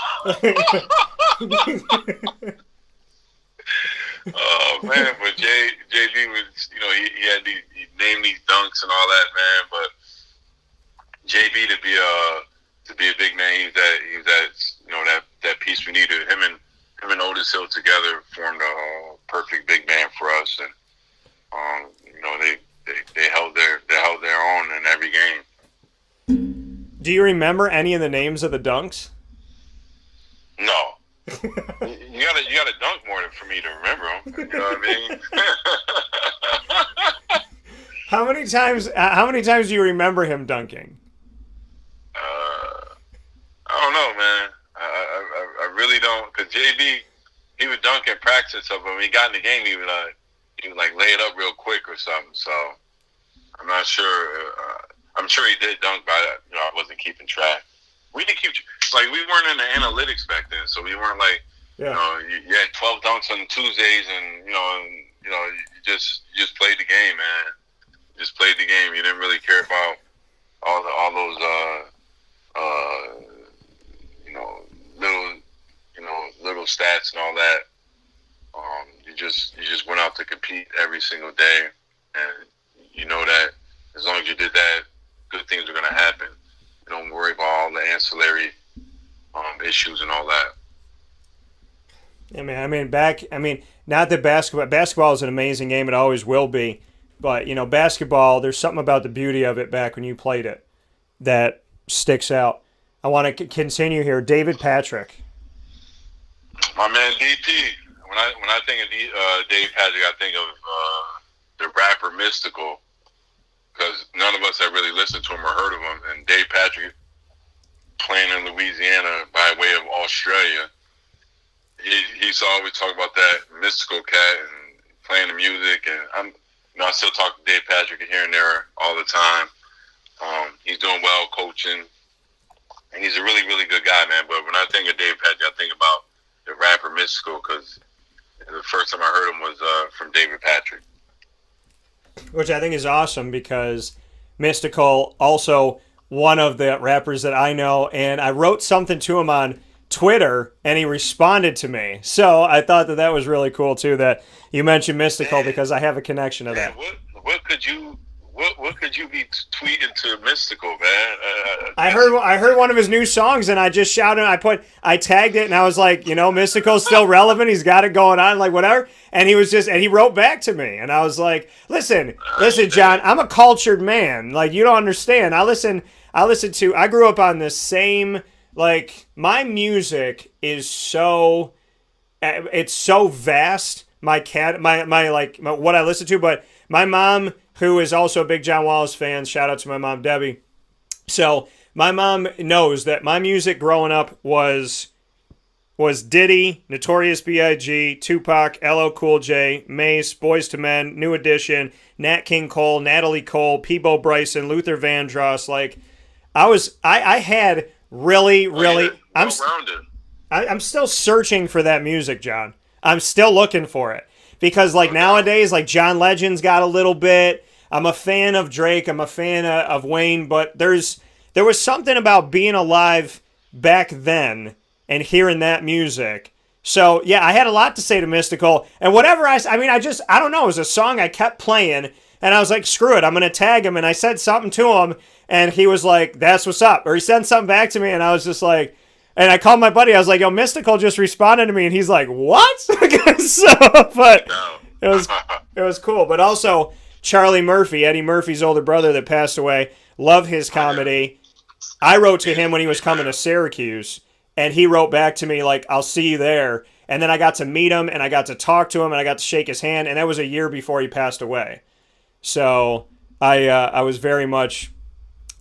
Oh, man. But JB was, he named these dunks and all that, man. But JB to be a big man, he's that piece we needed. Him and Otis Hill together formed a perfect big man for us. And, they held their own in every game. Do you remember any of the names of the dunks? No. You gotta dunk more for me to remember them. You know what I mean? How many times do you remember him dunking? I don't know, man. I really don't, because JB, he would dunk in practice, but when he got in the game, he would lay it up real quick or something. So I'm not sure. I'm sure he did dunk, but I wasn't keeping track. We didn't keep we weren't in the analytics back then, so we weren't you had 12 dunks on Tuesdays, and you just played the game, man. Just played the game. You didn't really care about all those little stats and all that. You just went out to compete every single day, and you know that as long as you did that, good things are going to happen. You don't worry about all the ancillary issues and all that. Yeah, man. Not that basketball is an amazing game. It always will be. But, you know, basketball, there's something about the beauty of it back when you played it that sticks out. I want to continue here. David Patrick. My man DP. When I think of Dave Patrick, I think of the rapper Mystical, because none of us had really listened to him or heard of him. And Dave Patrick, playing in Louisiana by way of Australia, he used to always talk about that Mystical cat and playing the music. And I still talk to Dave Patrick here and there all the time. He's doing well coaching, and he's a really, really good guy, man. But when I think of Dave Patrick, I think about the rapper Mystical, because the first time I heard him was from David Patrick. Which I think is awesome, because Mystical, also one of the rappers that I know, and I wrote something to him on Twitter, and he responded to me. So I thought that was really cool, too, that you mentioned Mystical, because I have a connection to that. What could you be tweeting to Mystical, man? I heard one of his new songs, and I just shouted. I tagged it, and I was like, you know, Mystical's still relevant. He's got it going on, like whatever. And he wrote back to me, and I was like, listen, John, I'm a cultured man. Like, you don't understand. I grew up on the same, like, my music is so, it's so vast. What I listen to, but my mom, who is also a big John Wallace fan, shout out to my mom, Debbie. So my mom knows that my music growing up was Diddy, Notorious B.I.G., Tupac, LL Cool J, Mace, Boyz II Men, New Edition, Nat King Cole, Natalie Cole, Peebo Bryson, Luther Vandross. Like, I had really, I'm still searching for that music, John. I'm still looking for it. Because, like, nowadays, like, John Legend's got a little bit. I'm a fan of Drake. I'm a fan of Wayne. But there was something about being alive back then and hearing that music. So, yeah, I had a lot to say to Mystical. And whatever I don't know. It was a song I kept playing. And I was like, screw it. I'm going to tag him. And I said something to him. And he was like, that's what's up. Or he sent something back to me. And I was just like... And I called my buddy. I was like, yo, Mystical just responded to me. And he's like, what? But it was cool. But also, Charlie Murphy, Eddie Murphy's older brother that passed away, love his comedy. I wrote to him when he was coming to Syracuse. And he wrote back to me like, I'll see you there. And then I got to meet him. And I got to talk to him. And I got to shake his hand. And that was a year before he passed away. So I was very much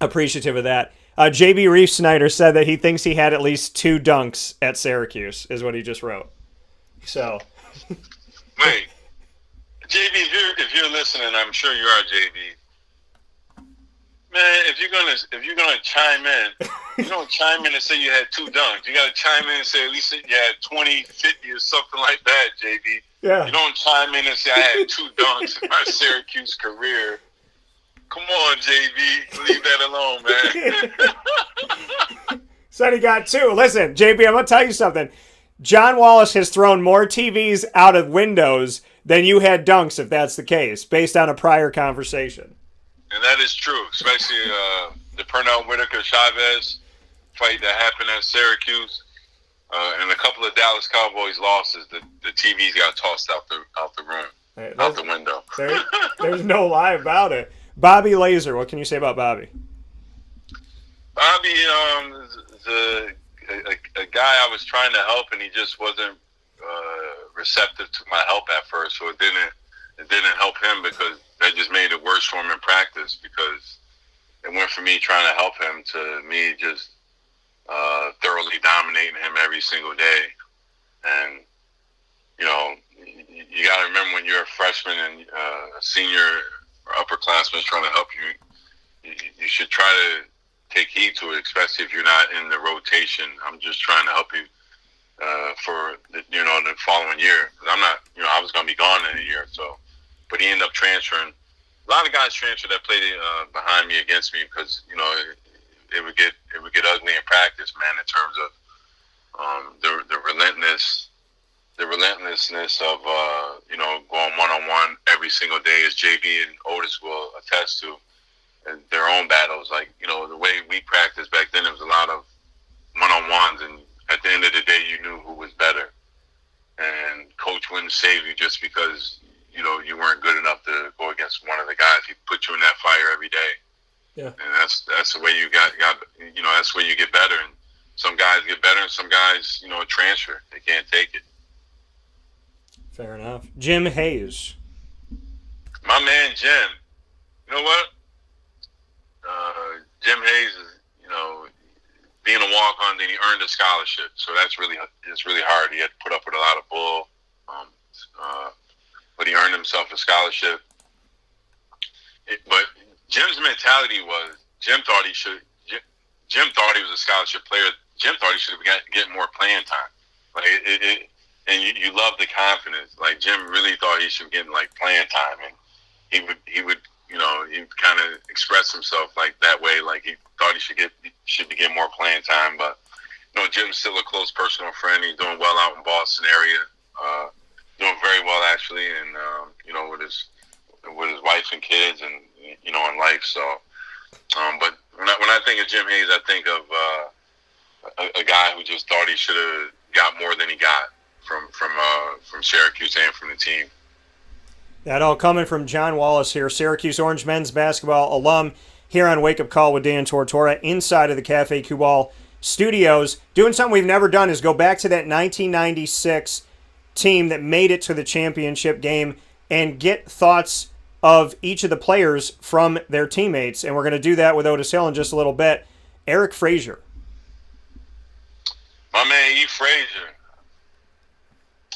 appreciative of that. J.B. Reef Snyder said that he thinks he had at least 2 dunks at Syracuse, is what he just wrote. So, wait, JB, if you're listening, I'm sure you are, JB. Man, if you're gonna chime in, you don't chime in and say you had 2 dunks. You gotta chime in and say at least you had 20, 50, or something like that, JB. Yeah. You don't chime in and say I had 2 dunks in my Syracuse career. Come on, JB. Leave that alone, man. Said he got 2. Listen, JB, I'm going to tell you something. John Wallace has thrown more TVs out of windows than you had dunks, if that's the case, based on a prior conversation. And that is true, especially the Pernell Whitaker-Chavez fight that happened at Syracuse. And a couple of Dallas Cowboys losses, the TVs got tossed out the room, out the window. There's no lie about it. Bobby Laser, what can you say about Bobby? Bobby is a guy I was trying to help, and he just wasn't receptive to my help at first. So it didn't help him, because that just made it worse for him in practice, because it went from me trying to help him to me just thoroughly dominating him every single day. And, you know, you got to remember when you're a freshman and a senior or upperclassmen trying to help you, you should try to take heed to it, especially if you're not in the rotation. I'm just trying to help you for the following year. Because I'm not, I was going to be gone in a year. So, but he ended up transferring. A lot of guys transferred that played behind me against me, because it would get ugly in practice, man. In terms of the relentlessness of going one-on-one every single day, as JB and Otis will attest to, and their own battles. Like, the way we practiced back then, it was a lot of one-on-ones, and at the end of the day, you knew who was better. And coach wouldn't save you just because you weren't good enough to go against as one of the guys. He put you in that fire every day. Yeah. And that's the way you got that's the way you get better. And some guys get better, and some guys, transfer. They can't take it. Fair enough. Jim Hayes. My man Jim. You know what? Jim Hayes is, being a walk-on, then he earned a scholarship. So it's really hard. He had to put up with a lot of bull, but he earned himself a scholarship. But Jim's mentality was Jim thought he was a scholarship player. Jim thought he should have getting more playing time. And you love the confidence. Like Jim really thought he should get playing time, and he would he'd kind of express himself that way. Like he thought he should be getting more playing time. But Jim's still a close personal friend. He's doing well out in Boston area, doing very well actually, and with his wife and kids, and in life. So, but when I think of Jim Hayes, I think of a guy who just thought he should have got more than he got from Syracuse and from the team. That all coming from John Wallace here, Syracuse Orange men's basketball alum, here on Wake Up Call with Dan Tortora inside of the Cafe Cubal studios. Doing something we've never done is go back to that 1996 team that made it to the championship game and get thoughts of each of the players from their teammates. And we're going to do that with Otis Hill in just a little bit. Eric Frazier. My man, E. Frazier.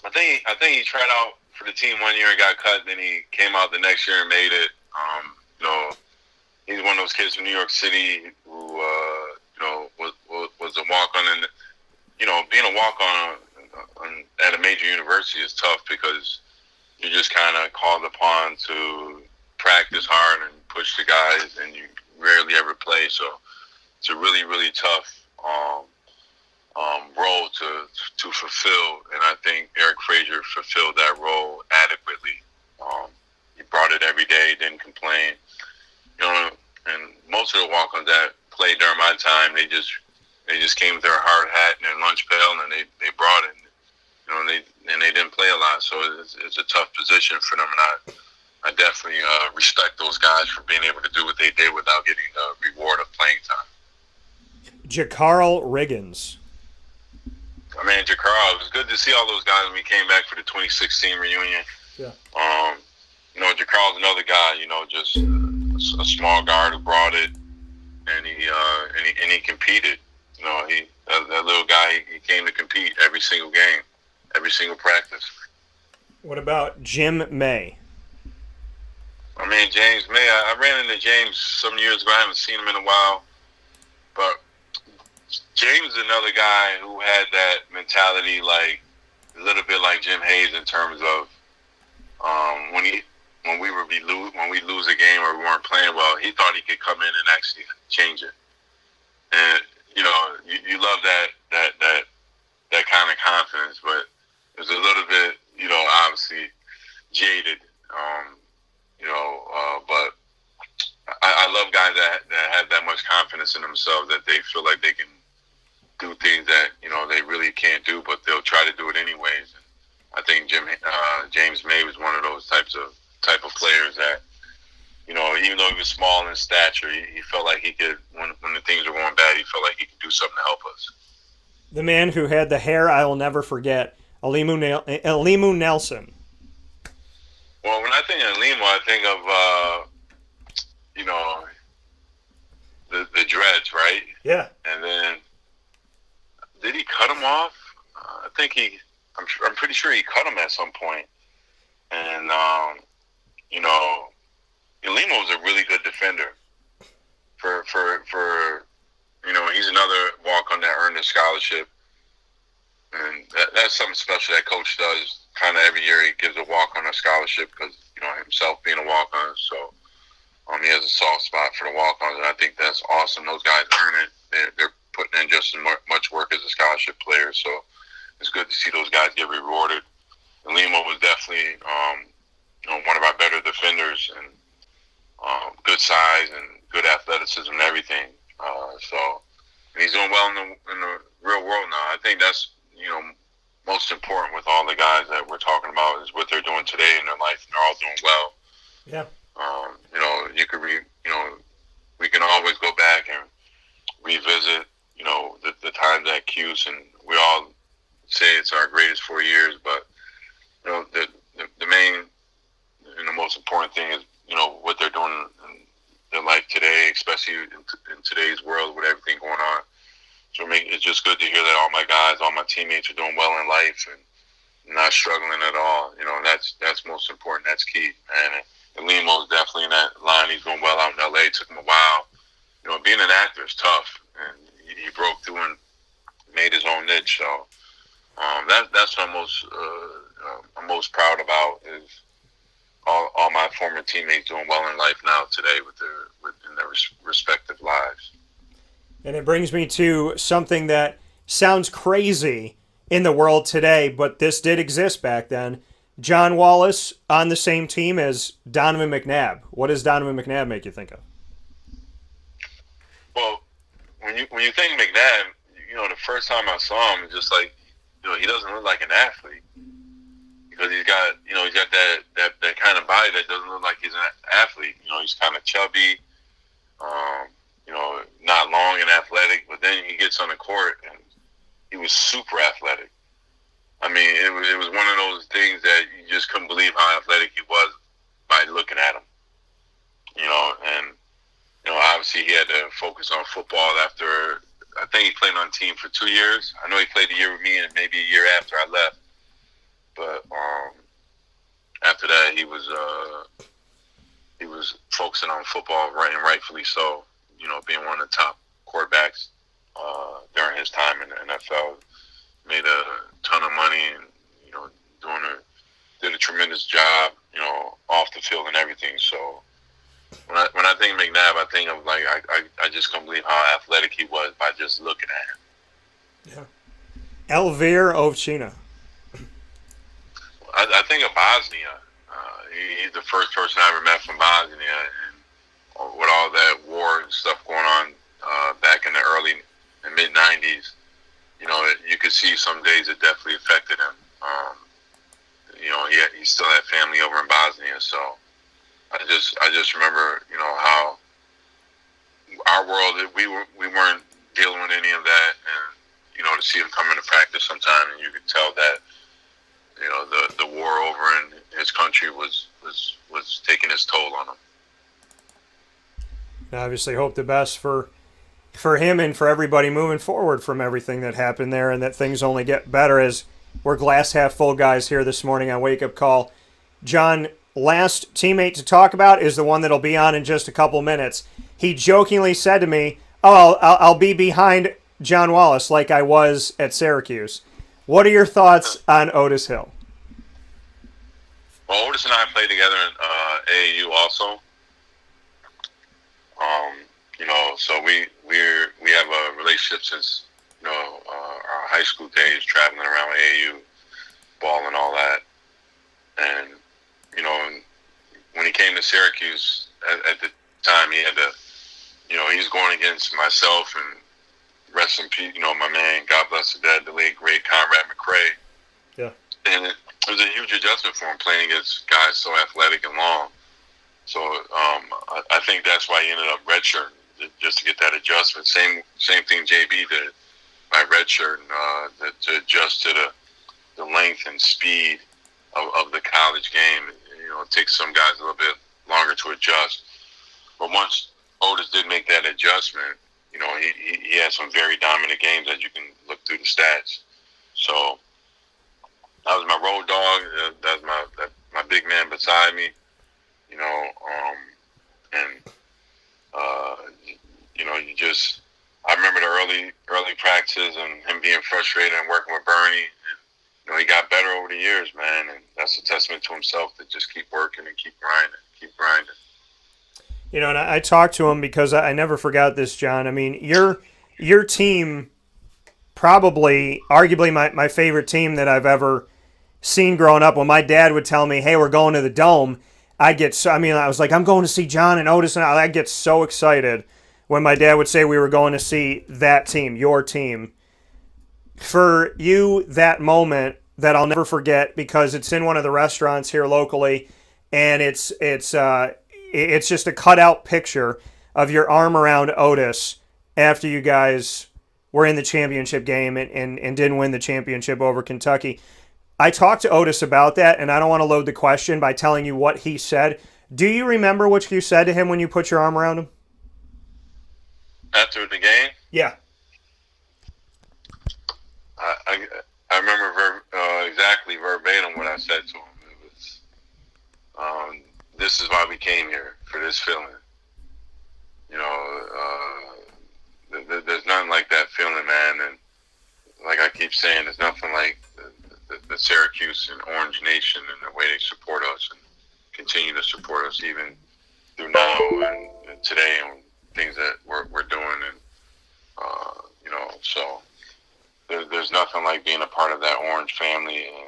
I think he tried out for the team one year and got cut. Then he came out the next year and made it. He's one of those kids from New York City who was a walk-on, and being a walk-on at a major university is tough because you're just kind of called upon to practice hard and push the guys, and you rarely ever play. So it's a really, really tough role to fulfill, and I think Eric Frazier fulfilled that role adequately. He brought it every day, didn't complain. And most of the walk-ons that played during my time, they just came with their hard hat and their lunch pail, and they brought it. And they didn't play a lot, so it's a tough position for them. And I definitely respect those guys for being able to do what they did without getting the reward of playing time. Jacarl Riggins. I mean, Jacarl, it was good to see all those guys when we came back for the 2016 reunion. Yeah. Jacarl's another guy, just a small guard who brought it, and he competed. That little guy, he came to compete every single game, every single practice. What about Jim May? I mean, James May, I ran into James some years ago. I haven't seen him in a while, but James is another guy who had that mentality, a little bit like Jim Hayes in terms of when we lose a game or we weren't playing well, he thought he could come in and actually change it. And you love that kind of confidence, but it's a little bit obviously jaded. But I love guys that have that much confidence in themselves that they feel like they can do things that they really can't do, but they'll try to do it anyways. And I think James May was one of those type of players that even though he was small in stature, he felt like he could, when the things were going bad, he felt like he could do something to help us. The man who had the hair I will never forget, Alimu Nelson. Well, when I think of Alimu, I think of the dreads, right? Yeah. And then did he cut him off? I think I'm pretty sure he cut him at some point. And Alimu was a really good defender. For he's another walk-on that earned a scholarship, and that's something special that coach does. Kind of every year he gives a walk-on a scholarship because himself being a walk-on, so he has a soft spot for the walk-ons, and I think that's awesome. Those guys earn it. They're putting in just as much work as a scholarship player, so it's good to see those guys get rewarded. And Lima was definitely one of our better defenders, and good size and good athleticism and everything. And he's doing well in the real world now. I think that's most important with all the guys that we're talking about is what they're doing today in their life, and they're all doing well. Yeah. could we can always go back and revisit, the times at Cuse, and we all say it's our greatest 4 years, but the main and the most important thing is what they're doing in their life today, especially in today's world with everything going on. So it's just good to hear that all my guys, all my teammates are doing well in life and not struggling at all. That's most important. That's key. And Limo's definitely in that line. He's doing well out in LA. It took him a while. Being an actor is tough, and he broke through and made his own niche. So that's what I'm most proud about is all my former teammates doing well in life now today in their respective lives. And it brings me to something that sounds crazy in the world today, but this did exist back then. John Wallace on the same team as Donovan McNabb. What does Donovan McNabb make you think of? Well, when you think McNabb, the first time I saw him, just like, he doesn't look like an athlete because he's got that kind of body that doesn't look like he's an athlete. He's kind of chubby, not long and athletic, but then he gets on the court and he was super athletic. I mean, it was one of those things that you just couldn't believe how athletic he was by looking at him. And obviously he had to focus on football after, I think he played on team for 2 years. I know he played a year with me and maybe a year after I left. But after that, he was focusing on football, right, and rightfully so. Being one of the top quarterbacks during his time in the NFL, made a ton of money and did a tremendous job, off the field and everything. So when I think McNabb, I think of I just can't believe how athletic he was by just looking at him. Yeah. Elvir Ovchina. I think of Bosnia. He's the first person I ever met from Bosnia, and with all that war and stuff going on back in the early and mid '90s, you could see some days it definitely affected him. He still had family over in Bosnia, so I just remember, how our world, we weren't dealing with any of that, and to see him come into practice sometime, and you could tell that the war over in his country was taking its toll on him. Obviously, hope the best for him and for everybody moving forward from everything that happened there, and that things only get better as we're glass half full guys here this morning on Wake Up Call. John, last teammate to talk about is the one that'll be on in just a couple minutes. He jokingly said to me, I'll be behind John Wallace like I was at Syracuse. What are your thoughts on Otis Hill? Well, Otis and I played together in AAU also. So we have a relationship since our high school days, traveling around AAU, ball and all that. And when he came to Syracuse at the time, he had to, he's going against myself and rest in peace, my man, God bless the dead, the late great Conrad McRae. Yeah. And it was a huge adjustment for him playing against guys so athletic and long. So I think that's why he ended up redshirting, just to get that adjustment. Same thing JB did by redshirting, to adjust to the length and speed of the college game. It takes some guys a little bit longer to adjust. But once Otis did make that adjustment, he had some very dominant games as you can look through the stats. So that was my road dog. That's my big man beside me. I remember the early practices and him being frustrated and working with Bernie. And, he got better over the years, man, and that's a testament to himself to just keep working and keep grinding. And I talked to him because I never forgot this, John. I mean, your team, probably, arguably my favorite team that I've ever seen growing up. When my dad would tell me, hey, we're going to the Dome, I was like, I'm going to see John and Otis, and I'd get so excited when my dad would say we were going to see that team, your team. For you, that moment that I'll never forget, because it's in one of the restaurants here locally, and it's it's just a cutout picture of your arm around Otis after you guys were in the championship game and didn't win the championship over Kentucky. I talked to Otis about that, and I don't want to load the question by telling you what he said. Do you remember what you said to him when you put your arm around him? After the game? Yeah. I remember exactly verbatim what I said to him. It was, this is why we came here, for this feeling. You know, there's nothing like that feeling, man. And like I keep saying, there's nothing like the Syracuse and Orange Nation and the way they support us and continue to support us even through now and today and things that we're doing. And, you know, so there's nothing like being a part of that Orange family. And,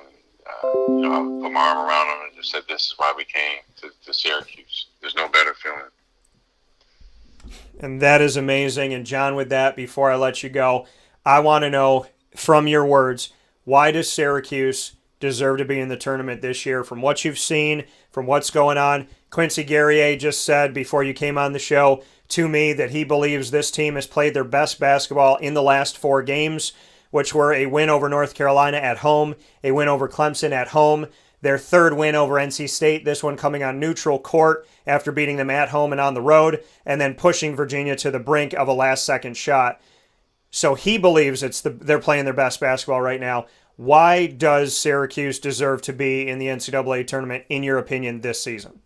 you know, I put my arm around them and just said, this is why we came to Syracuse. There's no better feeling. And that is amazing. And John, with that, before I let you go, I want to know from your words, why does Syracuse deserve to be in the tournament this year? From what you've seen, from what's going on, Quincy Guerrier just said before you came on the show to me that he believes this team has played their best basketball in the last 4 games, which were a win over North Carolina at home, a win over Clemson at home, their 3rd win over NC State, this one coming on neutral court after beating them at home and on the road, and then pushing Virginia to the brink of a last-second shot. So he believes they're playing their best basketball right now. Why does Syracuse deserve to be in the NCAA tournament, in your opinion, this season?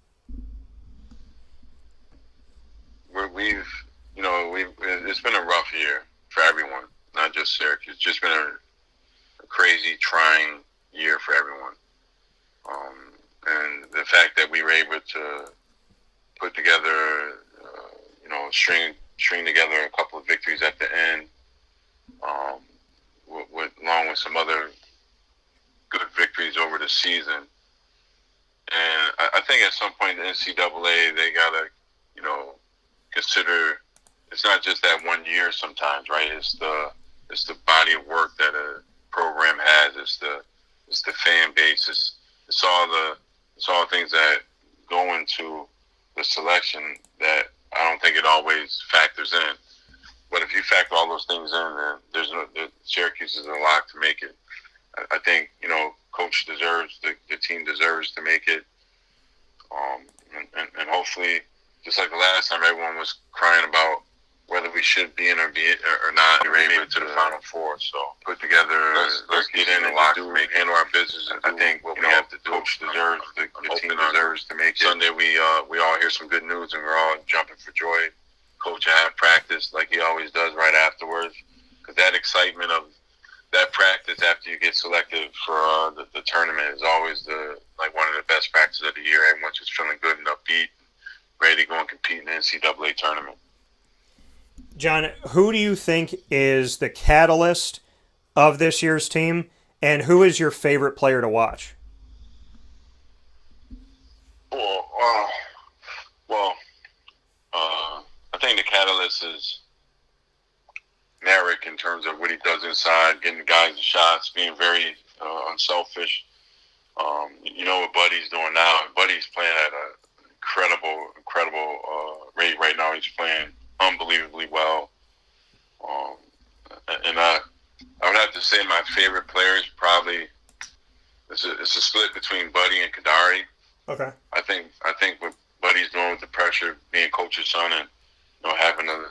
It's been a rough year for everyone, not just Syracuse. It's just been a crazy, trying year for everyone. And the fact that we were able to put together, string together a couple of victories at the end, along with some other good victories over the season. And I think at some point the NCAA, they gotta, consider it's not just that one year sometimes, right? It's the body of work that a program has. It's the fan base. It's all the things that go into the selection that I don't think it always factors in. But if you factor all those things in, then Syracuse is a lock to make it. I think, coach deserves, the team deserves to make it. And hopefully, just like the last time, everyone was crying about whether we should be in or not. We were able to the Final Four. So put together, let's get in and handle our business. And I think what we have to do, coach deserves, the team deserves to make it. Sunday, we all hear some good news, and we're all jumping for joy. Coach had practice like he always does right afterwards, because that excitement of that practice after you get selected for the tournament is always one of the best practices of the year. Everyone's just feeling good and upbeat, ready to go and compete in the NCAA tournament. John, who do you think is the catalyst of this year's team, and who is your favorite player to watch? I think the catalyst is Merrick in terms of what he does inside, getting the guys the shots, being very unselfish. You know what Buddy's doing now. Buddy's playing at an incredible rate right now. He's playing unbelievably well. And I would have to say my favorite players probably it's a split between Buddy and Kadari. Okay. I think what Buddy's doing with the pressure, being coach's son, and having to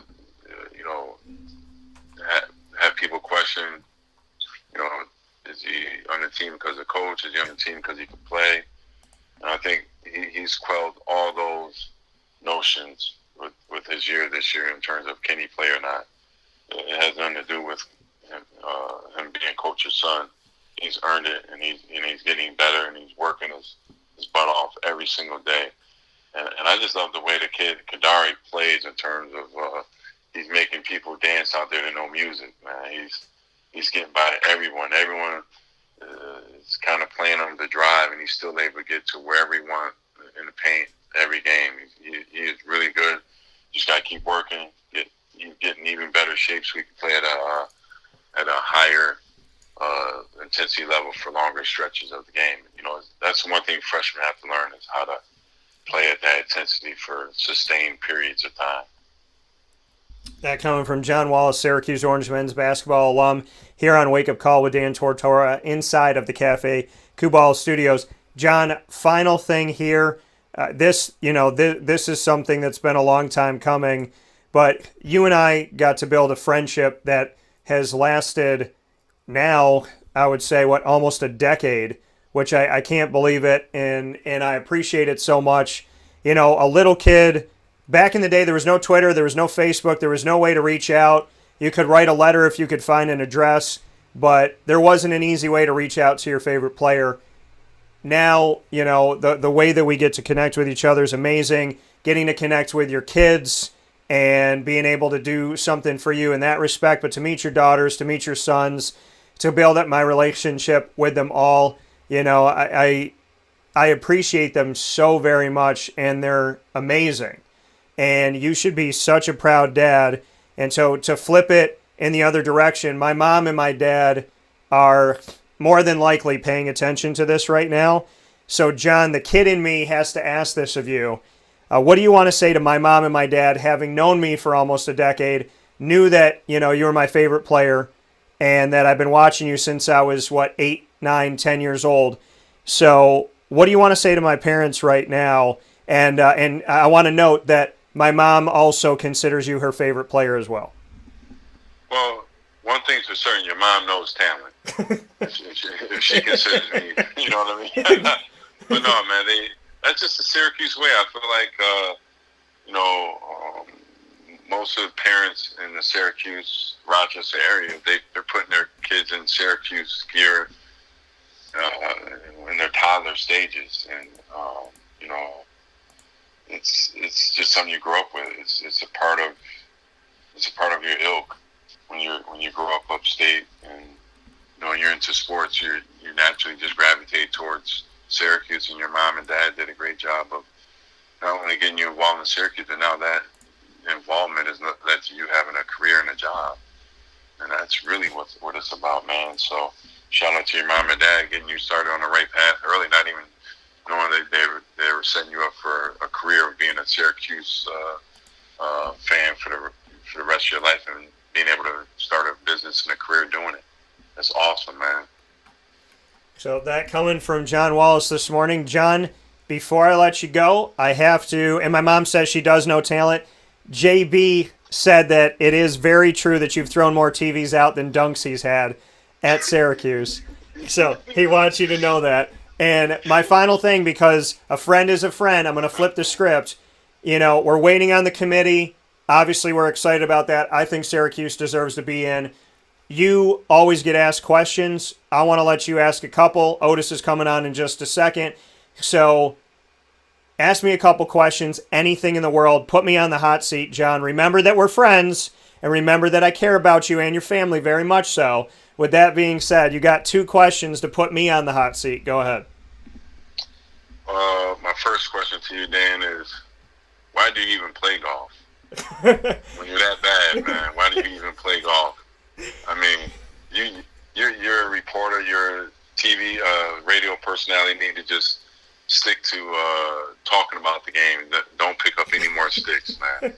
have people question, is he on the team because of coach? Is he on the team because he can play? And I think he's quelled all those notions with his year this year in terms of can he play or not. It has nothing to do with him being coach's son. He's earned it, and he's getting better, and he's working his butt off every single day. And I just love the way the kid Kadari plays in terms of he's making people dance out there to no music, man. He's getting by everyone. Everyone is kind of playing him to drive, and he's still able to get to wherever he wants in the paint every game. He is really good. Just got to keep working, get in even better shape so we can play at a higher intensity level for longer stretches of the game. That's one thing freshmen have to learn is how to play at that intensity for sustained periods of time. That coming from John Wallace, Syracuse Orange men's basketball alum, here on Wake Up Call with Dan Tortora inside of the Cafe Kubal Studios. John, final thing here. This is something that's been a long time coming, but you and I got to build a friendship that has lasted now, I would say, almost a decade, which I can't believe it, and I appreciate it so much. You know, a little kid, back in the day, there was no Twitter, there was no Facebook, there was no way to reach out. You could write a letter if you could find an address, but there wasn't an easy way to reach out to your favorite player. Now, you know, the way that we get to connect with each other is amazing. Getting to connect with your kids and being able to do something for you in that respect, but to meet your daughters, to meet your sons, to build up my relationship with them all, you know, I appreciate them so very much, and they're amazing. And you should be such a proud dad. And so to flip it in the other direction, my mom and my dad are more than likely paying attention to this right now. So, John, the kid in me has to ask this of you. What do you want to say to my mom and my dad, having known me for almost a decade, knew that, you know, you were my favorite player, and that I've been watching you since I was, 8, 9, 10 years old. So what do you want to say to my parents right now? And I want to note that my mom also considers you her favorite player as well. Well, one thing's for certain, your mom knows talent. if she considers me, you know what I mean? But no, man, that's just the Syracuse way. I feel like, most of the parents in the Syracuse, Rochester area, they're putting their kids in Syracuse gear in their toddler stages. And, it's just something you grow up with. It's a part of your ilk when you grow up upstate, and you're into sports. You naturally just gravitate towards Syracuse, and your mom and dad did a great job of not only getting you involved in Syracuse, but now that involvement has led to you having a career and a job, and that's really what it's about, man. So shout out to your mom and dad getting you started on the right path early, not even knowing that they were setting you up for a career of being a Syracuse fan for the rest of your life, and being able to start a business and a career doing it. That's awesome, man. So that coming from John Wallace this morning. John, before I let you go, I have to, and my mom says she does know talent. JB said that it is very true that you've thrown more TVs out than dunks he's had at Syracuse. So he wants you to know that. And my final thing, because a friend is a friend, I'm going to flip the script. You know, we're waiting on the committee. Obviously, we're excited about that. I think Syracuse deserves to be in. You always get asked questions. I want to let you ask a couple. Otis is coming on in just a second. So ask me a couple questions, anything in the world. Put me on the hot seat, John. Remember that we're friends, and remember that I care about you and your family very much so. With that being said, you got 2 questions to put me on the hot seat. Go ahead. My first question to you, Dan, is why do you even play golf? When you're that bad, man, why do you even play golf? I mean, you're a reporter, you're a TV, radio personality. You need to just stick to talking about the game. Don't pick up any more sticks, man.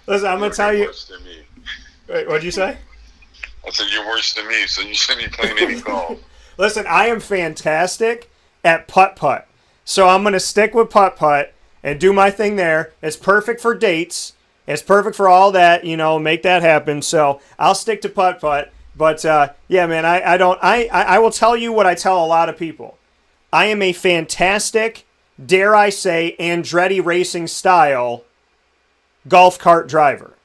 Listen, I'm going to tell you. Worse than me. Wait, what'd you say? I said, you're worse than me, so you shouldn't be playing any golf. Listen, I am fantastic at putt-putt. So I'm going to stick with putt-putt and do my thing there. It's perfect for dates. It's perfect for all that, make that happen. So I'll stick to putt-putt. But, yeah, man, I will tell you what I tell a lot of people. I am a fantastic, dare I say, Andretti racing style golf cart driver.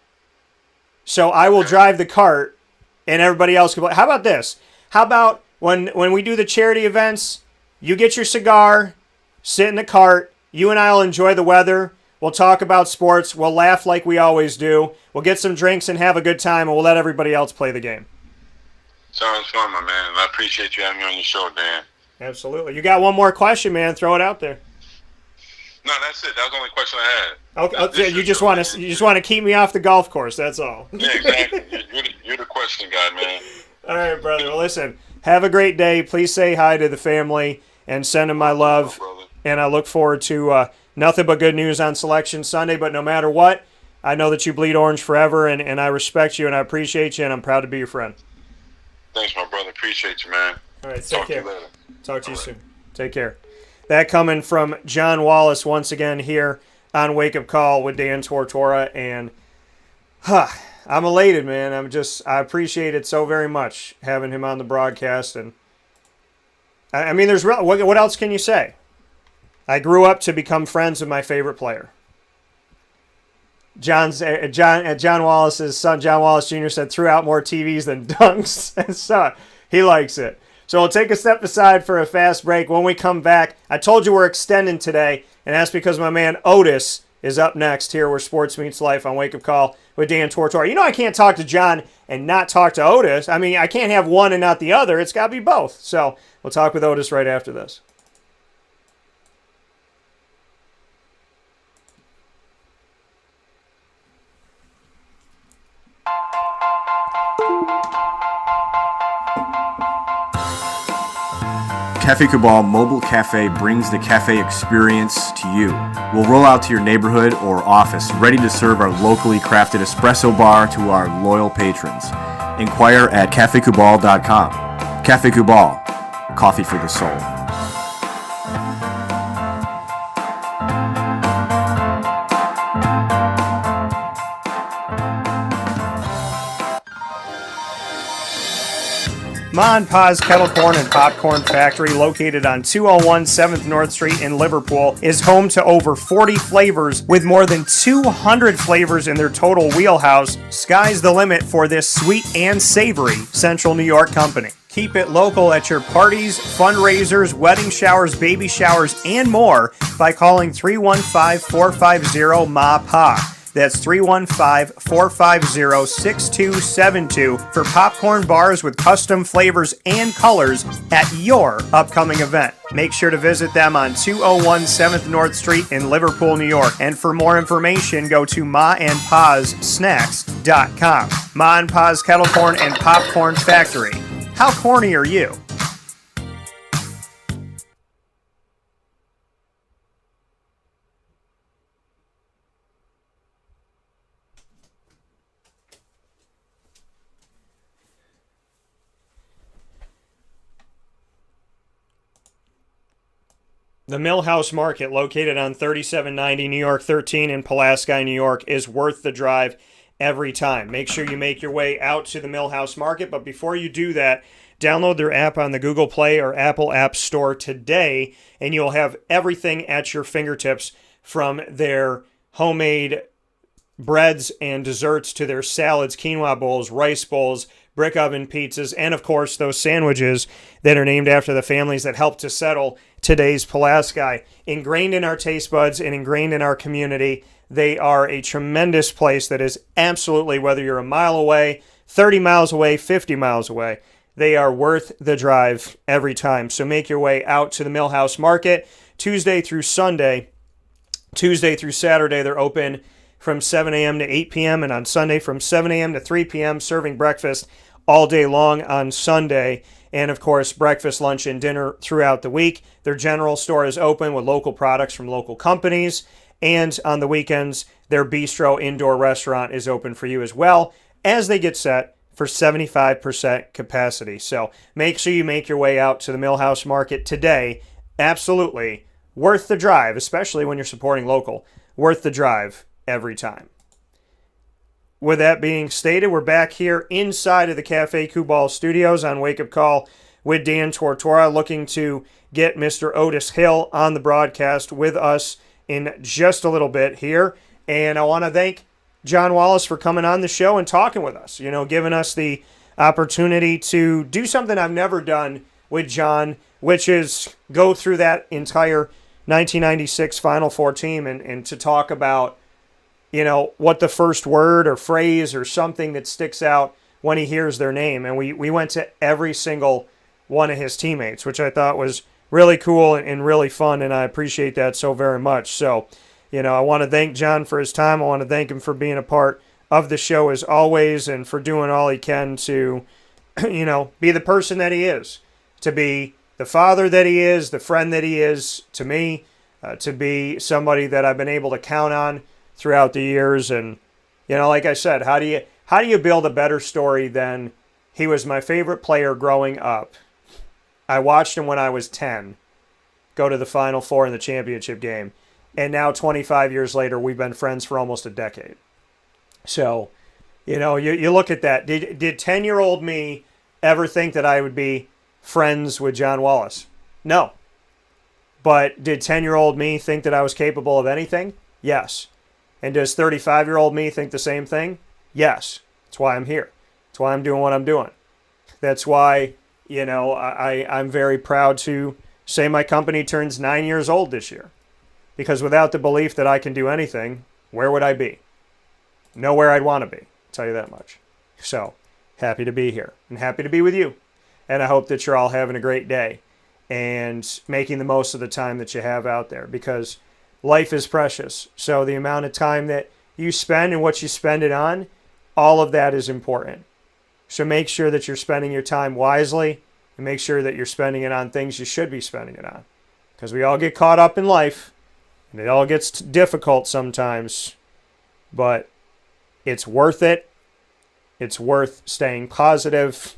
So I will drive the cart and everybody else can play. How about this? How about when we do the charity events, you get your cigar, sit in the cart, you and I will enjoy the weather. We'll talk about sports. We'll laugh like we always do. We'll get some drinks and have a good time, and we'll let everybody else play the game. Sounds fun, my man. I appreciate you having me on your show, Dan. Absolutely. You got one more question, man. Throw it out there. No, that's it. That was the only question I had. Okay. You just want to keep me off the golf course. That's all. Yeah, exactly. You're the question guy, man. All right, brother. Well, listen. Have a great day. Please say hi to the family and send them my love. And I look forward to nothing but good news on Selection Sunday. But no matter what, I know that you bleed orange forever, and I respect you and I appreciate you, and I'm proud to be your friend. Thanks, my brother. Appreciate you, man. All right, Talk take care. to you later. Talk to you soon. Take care. That coming from John Wallace once again here on Wake Up Call with Dan Tortora, and I'm elated, man. I appreciate it so very much having him on the broadcast, and I mean, what else can you say? I grew up to become friends with my favorite player. John Wallace's son, John Wallace Jr., said threw out more TVs than dunks. So he likes it. So we'll take a step aside for a fast break. When we come back, I told you we're extending today, and that's because my man Otis is up next here where Sports Meets Life on Wake Up Call with Dan Tortora. You know I can't talk to John and not talk to Otis. I mean, I can't have one and not the other. It's got to be both. So we'll talk with Otis right after this. Cafe Cabal Mobile Cafe brings the cafe experience to you. We'll roll out to your neighborhood or office, ready to serve our locally crafted espresso bar to our loyal patrons. Inquire at cafecabal.com. Cafe Cabal, coffee for the soul. Ma and Pa's Kettle Corn and Popcorn Factory, located on 201 7th North Street in Liverpool, is home to over 40 flavors with more than 200 flavors in their total wheelhouse. Sky's the limit for this sweet and savory Central New York company. Keep it local at your parties, fundraisers, wedding showers, baby showers, and more by calling 315-450-MA-PA. That's 315-450-6272 for popcorn bars with custom flavors and colors at your upcoming event. Make sure to visit them on 201 7th North Street in Liverpool, New York. And for more information, go to maandpassnacks.com. Ma and Pa's Kettle Corn and Popcorn Factory. How corny are you? The Millhouse Market, located on 3790 New York 13 in Pulaski, New York, is worth the drive every time. Make sure you make your way out to the Millhouse Market, but before you do that, download their app on the Google Play or Apple App Store today, and you'll have everything at your fingertips, from their homemade breads and desserts to their salads, quinoa bowls, rice bowls, brick oven pizzas, and of course those sandwiches that are named after the families that helped to settle today's Pulaski. Ingrained in our taste buds and ingrained in our community, they are a tremendous place that is absolutely, whether you're a mile away, 30 miles away, 50 miles away, they are worth the drive every time. So make your way out to the Millhouse Market Tuesday through Sunday. Tuesday through Saturday, they're open from 7 a.m. to 8 p.m. and on Sunday from 7 a.m. to 3 p.m., serving breakfast all day long on Sunday. And, of course, breakfast, lunch, and dinner throughout the week. Their general store is open with local products from local companies. And on the weekends, their bistro indoor restaurant is open for you as well, as they get set for 75% capacity. So make sure you make your way out to the Millhouse Market today. Absolutely worth the drive, especially when you're supporting local. Worth the drive every time. With that being stated, we're back here inside of the Cafe Cabal studios on Wake Up Call with Dan Tortora, looking to get Mr. Otis Hill on the broadcast with us in just a little bit here. And I want to thank John Wallace for coming on the show and talking with us, giving us the opportunity to do something I've never done with John, which is go through that entire 1996 Final Four team and to talk about what the first word or phrase or something that sticks out when he hears their name. And we went to every single one of his teammates, which I thought was really cool and really fun, and I appreciate that so very much. So, I want to thank John for his time. I want to thank him for being a part of the show as always and for doing all he can to, be the person that he is, to be the father that he is, the friend that he is to me, to be somebody that I've been able to count on throughout the years. And, like I said, how do you build a better story than he was my favorite player growing up? I watched him when I was 10 go to the Final Four in the championship game. And now 25 years later, we've been friends for almost a decade. So, you look at that. Did 10-year-old me ever think that I would be friends with John Wallace? No. But did 10-year-old me think that I was capable of anything? Yes. And does 35-year-old me think the same thing? Yes. That's why I'm here. That's why I'm doing what I'm doing. That's why, I'm very proud to say my company turns 9 years old this year. Because without the belief that I can do anything, where would I be? Nowhere I'd want to be, I'll tell you that much. So, happy to be here and happy to be with you. And I hope that you're all having a great day and making the most of the time that you have out there, because life is precious. So the amount of time that you spend and what you spend it on, all of that is important. So make sure that you're spending your time wisely and make sure that you're spending it on things you should be spending it on. Because we all get caught up in life and it all gets difficult sometimes, but it's worth it. It's worth staying positive,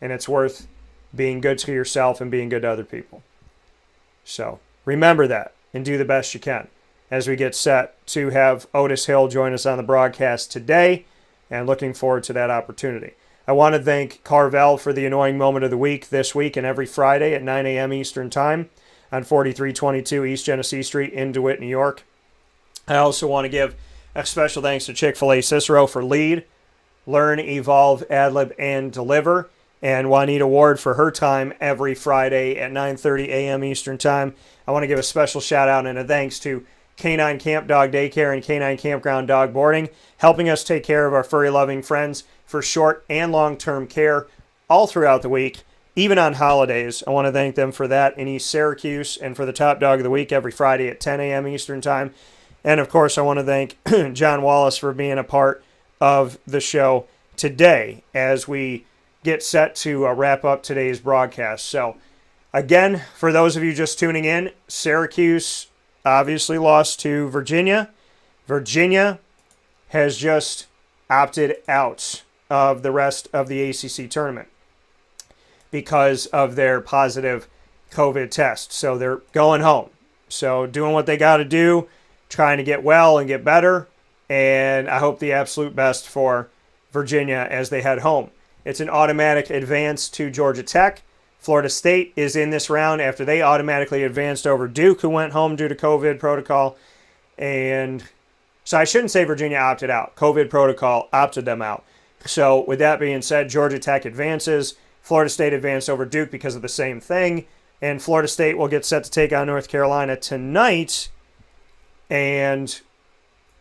and it's worth being good to yourself and being good to other people. So remember that and do the best you can as we get set to have Otis Hill join us on the broadcast today, and looking forward to that opportunity. I want to thank Carvel for the annoying moment of the week this week and every Friday at 9 a.m. Eastern Time on 4322 East Genesee Street in DeWitt, New York. I also want to give a special thanks to Chick-fil-A Cicero for Lead, Learn, Evolve, Adlib, and Deliver, and Juanita Ward for her time every Friday at 9:30 a.m. Eastern Time. I want to give a special shout out and a thanks to Canine Camp Dog Daycare and Canine Kampground Dog Boarding, helping us take care of our furry loving friends for short and long-term care all throughout the week, even on holidays. I want to thank them for that in East Syracuse, and for the Top Dog of the Week every Friday at 10 a.m. Eastern Time. And of course, I want to thank John Wallace for being a part of the show today as we get set to wrap up today's broadcast. So again, for those of you just tuning in, Syracuse obviously lost to Virginia. Virginia has just opted out of the rest of the ACC tournament because of their positive COVID test. So they're going home. So doing what they got to do, trying to get well and get better. And I hope the absolute best for Virginia as they head home. It's an automatic advance to Georgia Tech. Florida State is in this round after they automatically advanced over Duke, who went home due to COVID protocol. And so I shouldn't say Virginia opted out. COVID protocol opted them out. So with that being said, Georgia Tech advances. Florida State advanced over Duke because of the same thing. And Florida State will get set to take on North Carolina tonight. And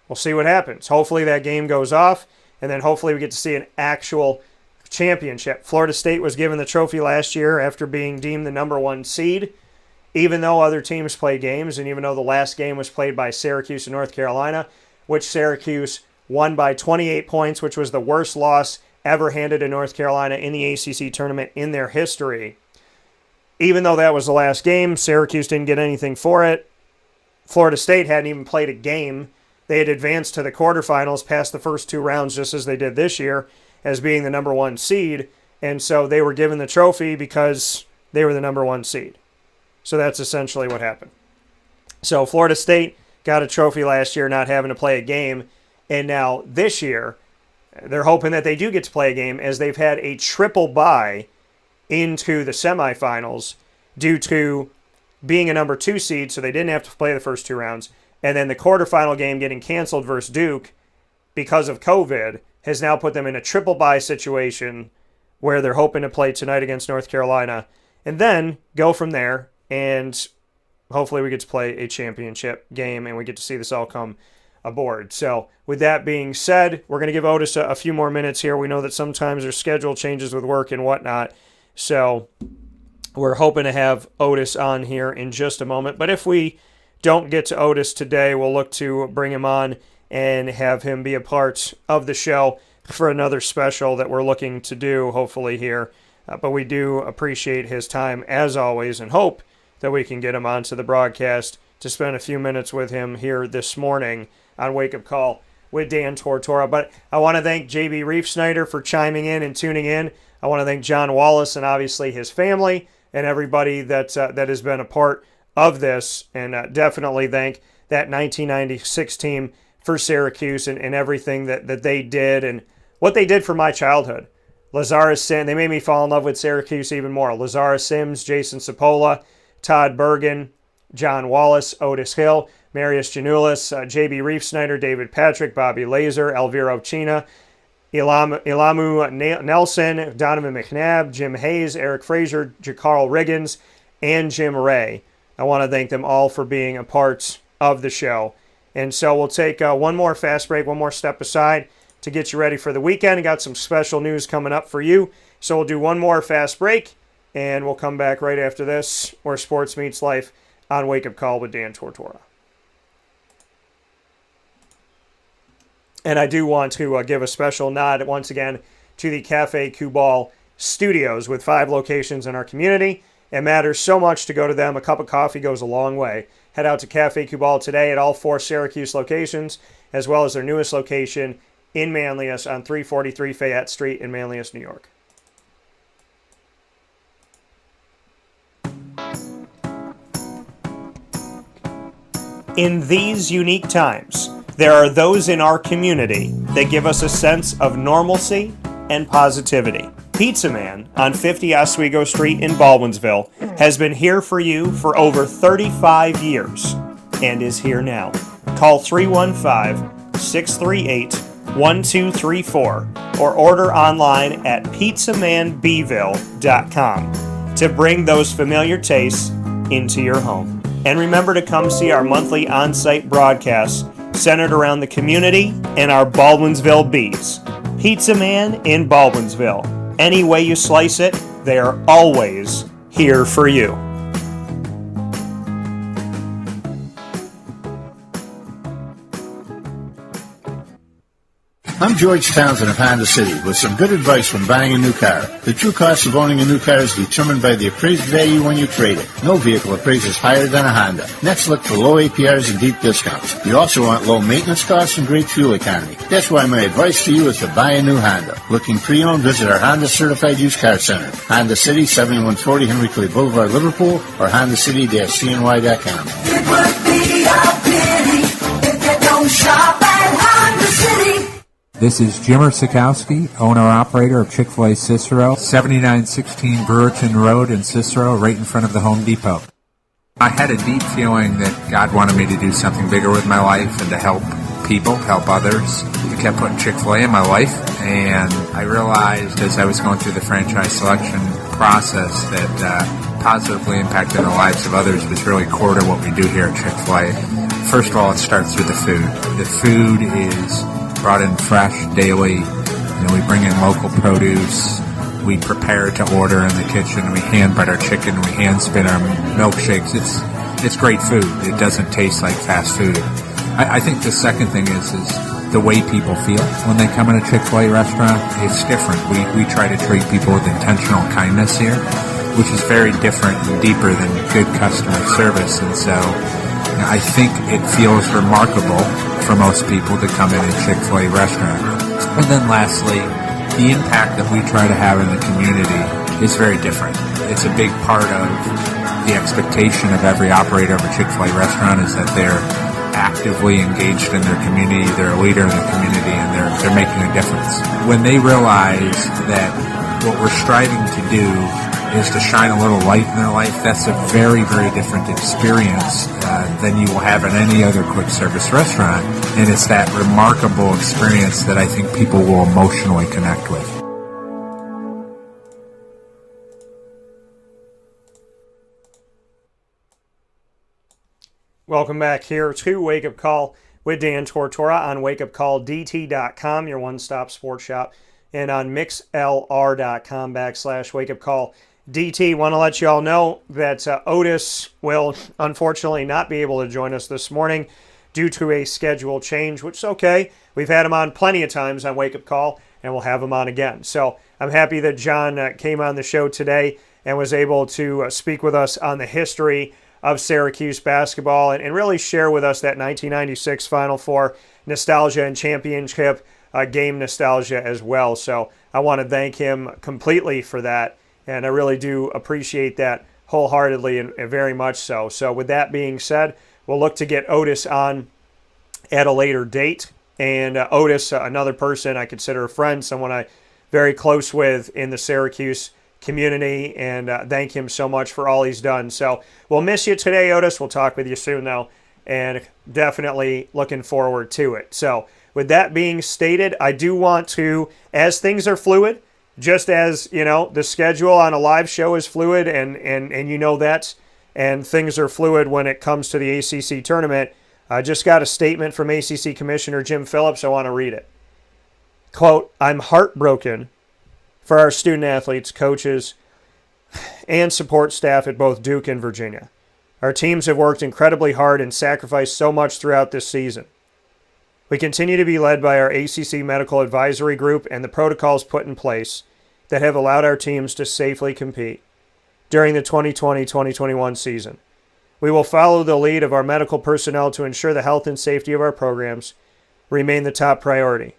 we'll see what happens. Hopefully that game goes off. And then hopefully we get to see an actual championship. Florida State was given the trophy last year after being deemed the number one seed, even though other teams play games, and even though the last game was played by Syracuse and North Carolina, which Syracuse won by 28 points, which was the worst loss ever handed to North Carolina in the ACC tournament in their history. Even though that was the last game, Syracuse didn't get anything for it. Florida State hadn't even played a game. They had advanced to the quarterfinals past the first two rounds just as they did this year, as being the number one seed, and so they were given the trophy because they were the number one seed. So that's essentially what happened. So Florida State got a trophy last year not having to play a game, and now this year they're hoping that they do get to play a game, as they've had a triple bye into the semifinals due to being a number two seed, so they didn't have to play the first two rounds, and then the quarterfinal game getting canceled versus Duke because of COVID has now put them in a triple bye situation where they're hoping to play tonight against North Carolina and then go from there, and hopefully we get to play a championship game and we get to see this all come aboard. So with that being said, we're going to give Otis a few more minutes here. We know that sometimes there's schedule changes with work and whatnot, so we're hoping to have Otis on here in just a moment. But if we don't get to Otis today, we'll look to bring him on and have him be a part of the show for another special that we're looking to do, hopefully here. But we do appreciate his time, as always, and hope that we can get him onto the broadcast to spend a few minutes with him here this morning on Wake Up Call with Dan Tortora. But I want to thank JB Reefsnyder for chiming in and tuning in. I want to thank John Wallace and obviously his family and everybody that has been a part of this, and definitely thank that 1996 team for Syracuse and everything that they did and what they did for my childhood. Lazarus Sims, they made me fall in love with Syracuse even more. Lazarus Sims, Jason Cipolla, Todd Bergen, John Wallace, Otis Hill, Marius Janulis, J.B. Reefsnyder, David Patrick, Bobby Laser, Elviro China, Ilamu Nelson, Donovan McNabb, Jim Hayes, Eric Frazier, Jacarl Riggins, and Jim Ray. I want to thank them all for being a part of the show. And so we'll take one more fast break, one more step aside to get you ready for the weekend. I got some special news coming up for you. So we'll do one more fast break, and we'll come back right after this, where sports meets life on Wake Up Call with Dan Tortora. And I do want to give a special nod once again to the Cafe Cubal Studios with 5 locations in our community. It matters so much to go to them. A cup of coffee goes a long way. Head out to Cafe Cubal today at all 4 Syracuse locations, as well as their newest location in Manlius on 343 Fayette Street in Manlius, New York. In these unique times, there are those in our community that give us a sense of normalcy and positivity. Pizza Man on 50 Oswego Street in Baldwinsville has been here for you for over 35 years and is here now. Call 315-638-1234 or order online at pizzamanbville.com to bring those familiar tastes into your home. And remember to come see our monthly on-site broadcasts centered around the community and our Baldwinsville Bees. Pizza Man in Baldwinsville. Any way you slice it, they are always here for you. I'm George Townsend of Honda City with some good advice when buying a new car. The true cost of owning a new car is determined by the appraised value when you trade it. No vehicle appraises higher than a Honda. Next, look for low APRs and deep discounts. You also want low maintenance costs and great fuel economy. That's why my advice to you is to buy a new Honda. Looking pre-owned, visit our Honda Certified Used Car Center. Honda City, 7140 Henry Clay Boulevard, Liverpool, or HondaCity-CNY.com. It would be a pity if you don't shop at Honda City. This is Jimmer Sikowski, owner-operator of Chick-fil-A Cicero, 7916 Brewerton Road in Cicero, right in front of the Home Depot. I had a deep feeling that God wanted me to do something bigger with my life and to help people, help others. He kept putting Chick-fil-A in my life, and I realized as I was going through the franchise selection process that positively impacting the lives of others was really core to what we do here at Chick-fil-A. First of all, it starts with the food. The food is brought in fresh daily. We bring in local produce. We prepare to order in the kitchen. We hand bread our chicken. We hand spin our milkshakes. It's great food. It doesn't taste like fast food. I think the second thing is the way people feel when they come in a Chick-fil-A restaurant. It's different. We try to treat people with intentional kindness here, which is very different and deeper than good customer service. And so I think it feels remarkable for most people to come in a Chick-fil-A restaurant. And then lastly, the impact that we try to have in the community is very different. It's a big part of the expectation of every operator of a Chick-fil-A restaurant is that they're actively engaged in their community, they're a leader in the community, and they're making a difference. When they realize that what we're striving to do is to shine a little light in their life, that's a very, very different experience than you will have in any other quick service restaurant. And it's that remarkable experience that I think people will emotionally connect with. Welcome back here to Wake Up Call with Dan Tortora on wakeupcalldt.com, your one-stop sports shop, and on mixlr.com/wakeupcall. DT, want to let you all know that Otis will unfortunately not be able to join us this morning due to a schedule change, which is okay. We've had him on plenty of times on Wake Up Call, and we'll have him on again. So I'm happy that John came on the show today and was able to speak with us on the history of Syracuse basketball and really share with us that 1996 Final Four nostalgia and championship game nostalgia as well. So I want to thank him completely for that, and I really do appreciate that wholeheartedly and very much so. So with that being said, we'll look to get Otis on at a later date. And Otis, another person I consider a friend, someone I'm very close with in the Syracuse community, and thank him so much for all he's done. So we'll miss you today, Otis. We'll talk with you soon, though, and definitely looking forward to it. So with that being stated, I do want to, as things are fluid, just as, you know, the schedule on a live show is fluid, and you know that, and things are fluid when it comes to the ACC tournament, I just got a statement from ACC Commissioner Jim Phillips. I want to read it. Quote, "I'm heartbroken for our student-athletes, coaches, and support staff at both Duke and Virginia. Our teams have worked incredibly hard and sacrificed so much throughout this season. We continue to be led by our ACC Medical Advisory Group and the protocols put in place that have allowed our teams to safely compete during the 2020-2021 season. We will follow the lead of our medical personnel to ensure the health and safety of our programs remain the top priority.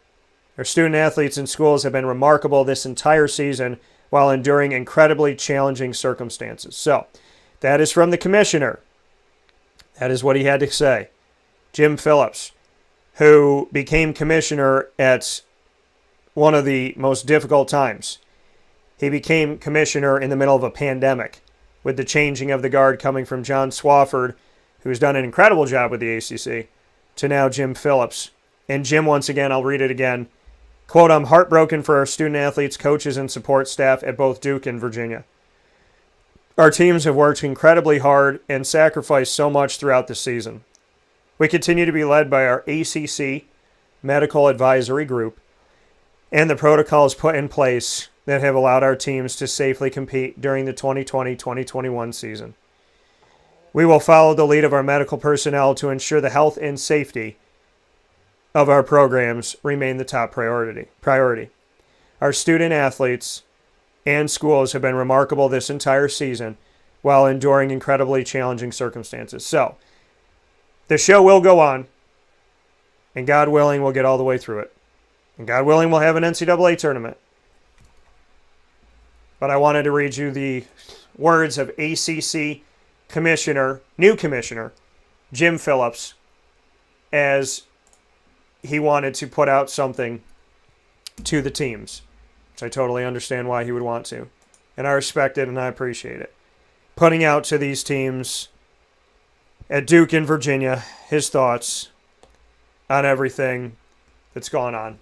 Our student-athletes and schools have been remarkable this entire season while enduring incredibly challenging circumstances." So, that is from the commissioner. That is what he had to say. Jim Phillips, who became commissioner at one of the most difficult times. He became commissioner in the middle of a pandemic, with the changing of the guard coming from John Swafford, who's done an incredible job with the ACC, to now Jim Phillips. And Jim, once again, I'll read it again. Quote, "I'm heartbroken for our student-athletes, coaches, and support staff at both Duke and Virginia. Our teams have worked incredibly hard and sacrificed so much throughout the season. We continue to be led by our ACC Medical Advisory Group and the protocols put in place that have allowed our teams to safely compete during the 2020-2021 season. We will follow the lead of our medical personnel to ensure the health and safety of our programs remain the top priority. Our student-athletes and schools have been remarkable this entire season while enduring incredibly challenging circumstances." So, the show will go on, and God willing, we'll get all the way through it. And God willing, we'll have an NCAA tournament. But I wanted to read you the words of ACC Commissioner, new Commissioner, Jim Phillips, as he wanted to put out something to the teams, which I totally understand why he would want to. And I respect it and I appreciate it. Putting out to these teams at Duke and Virginia his thoughts on everything that's gone on,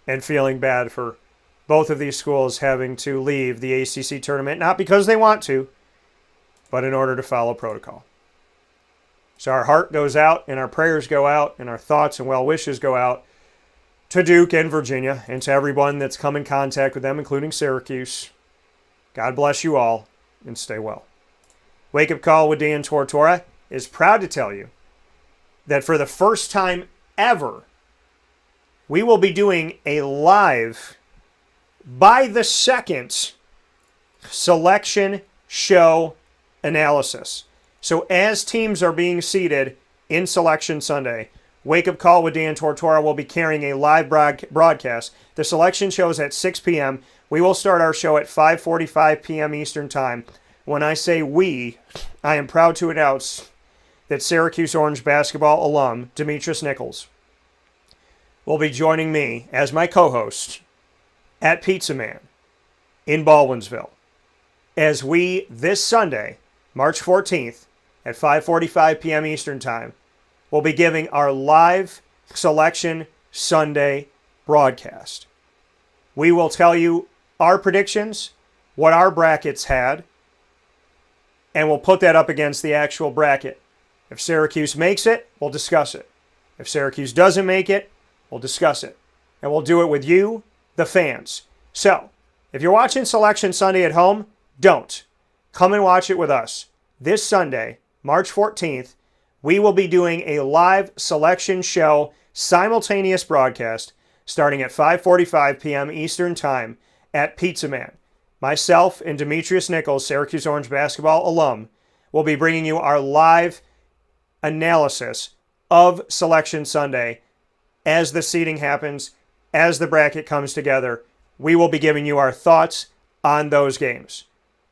and feeling bad for both of these schools having to leave the ACC tournament, not because they want to, but in order to follow protocol. So our heart goes out, and our prayers go out, and our thoughts and well wishes go out to Duke and Virginia, and to everyone that's come in contact with them, including Syracuse. God bless you all, and stay well. Wake Up Call with Dan Tortora is proud to tell you that for the first time ever, we will be doing a live, by the second, selection show analysis. So as teams are being seeded in Selection Sunday, Wake Up Call with Dan Tortora will be carrying a live broadcast. The selection show is at 6 p.m. We will start our show at 5:45 p.m. Eastern Time. When I say we, I am proud to announce that Syracuse Orange basketball alum Demetrius Nichols will be joining me as my co-host at Pizza Man in Baldwinsville as we, this Sunday, March 14th, at 5:45 p.m. Eastern Time, will be giving our live Selection Sunday broadcast. We will tell you our predictions, what our brackets had, and we'll put that up against the actual bracket. If Syracuse makes it, we'll discuss it. If Syracuse doesn't make it, we'll discuss it. And we'll do it with you, the fans. So, if you're watching Selection Sunday at home, don't. Come and watch it with us. This Sunday, March 14th, we will be doing a live selection show, simultaneous broadcast, starting at 5:45 p.m. Eastern Time at Pizza Man. Myself and Demetrius Nichols, Syracuse Orange basketball alum, we'll be bringing you our live analysis of Selection Sunday as the seating happens, as the bracket comes together. We will be giving you our thoughts on those games.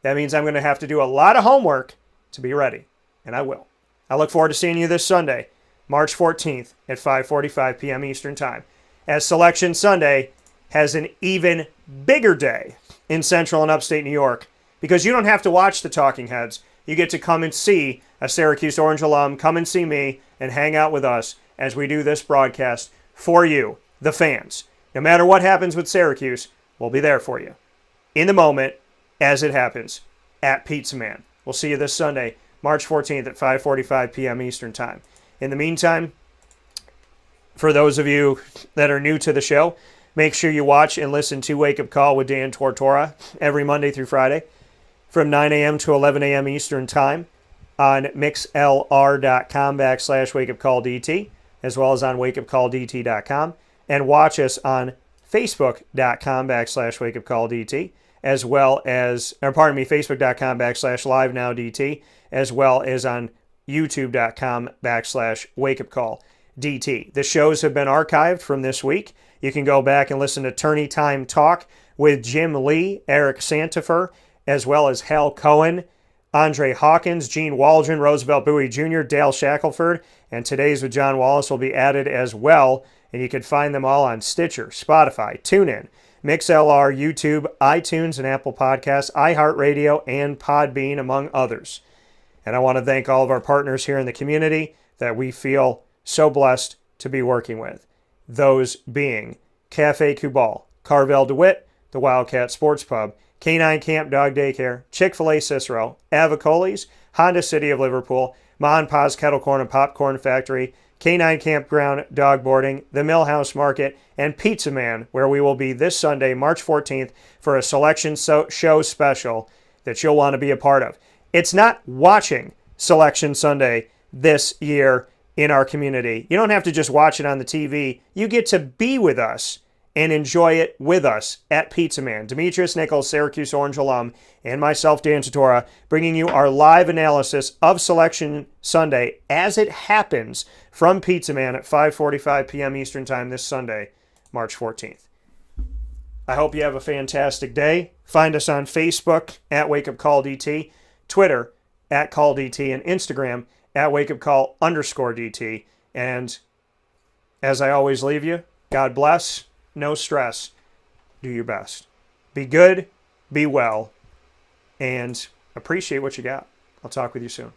That means I'm going to have to do a lot of homework to be ready, and I will. I look forward to seeing you this Sunday, March 14th at 5:45 p.m. Eastern Time, as Selection Sunday has an even bigger day in Central and Upstate New York, because you don't have to watch the Talking Heads. You get to come and see a Syracuse Orange alum, come and see me, and hang out with us as we do this broadcast for you, the fans. No matter what happens with Syracuse, we'll be there for you in the moment as it happens at Pizza Man. We'll see you this Sunday, March 14th at 5:45 p.m. Eastern Time. In the meantime, for those of you that are new to the show, make sure you watch and listen to Wake Up Call with Dan Tortora every Monday through Friday from 9 a.m. to 11 a.m. Eastern Time on mixlr.com/wakeupcalldt, as well as on wakeupcalldt.com, and watch us on facebook.com/wakeupcalldt, as well as, facebook.com/livenowdt, as well as on youtube.com/wakeupcalldt. The shows have been archived from this week. You can go back and listen to Tourney Time Talk with Jim Lee, Eric Santifer, as well as Hal Cohen, Andre Hawkins, Gene Waldron, Roosevelt Bowie Jr., Dale Shackelford, and today's with John Wallace will be added as well. And you can find them all on Stitcher, Spotify, TuneIn, MixLR, YouTube, iTunes, and Apple Podcasts, iHeartRadio, and Podbean, among others. And I want to thank all of our partners here in the community that we feel so blessed to be working with. Those being Cafe Cubal, Carvel DeWitt, the Wildcat Sports Pub, Canine Camp Dog Daycare, Chick-fil-A Cicero, Avicoli's, Honda City of Liverpool, Ma and Pa's Kettle Corn and Popcorn Factory, Canine Kampground Dog Boarding, the Millhouse Market, and Pizza Man, where we will be this Sunday, March 14th, for a Selection Show special that you'll want to be a part of. It's not watching Selection Sunday this year in our community. You don't have to just watch it on the TV. You get to be with us and enjoy it with us at Pizza Man. Demetrius Nichols, Syracuse Orange alum, and myself, Dan Tortora, bringing you our live analysis of Selection Sunday as it happens from Pizza Man at 5:45 p.m. Eastern Time this Sunday, March 14th. I hope you have a fantastic day. Find us on Facebook at Wake Up Call DT, Twitter at Call DT, and Instagram at WakeUpCall_DT. And as I always leave you, God bless. No stress. Do your best. Be good, be well, and appreciate what you got. I'll talk with you soon.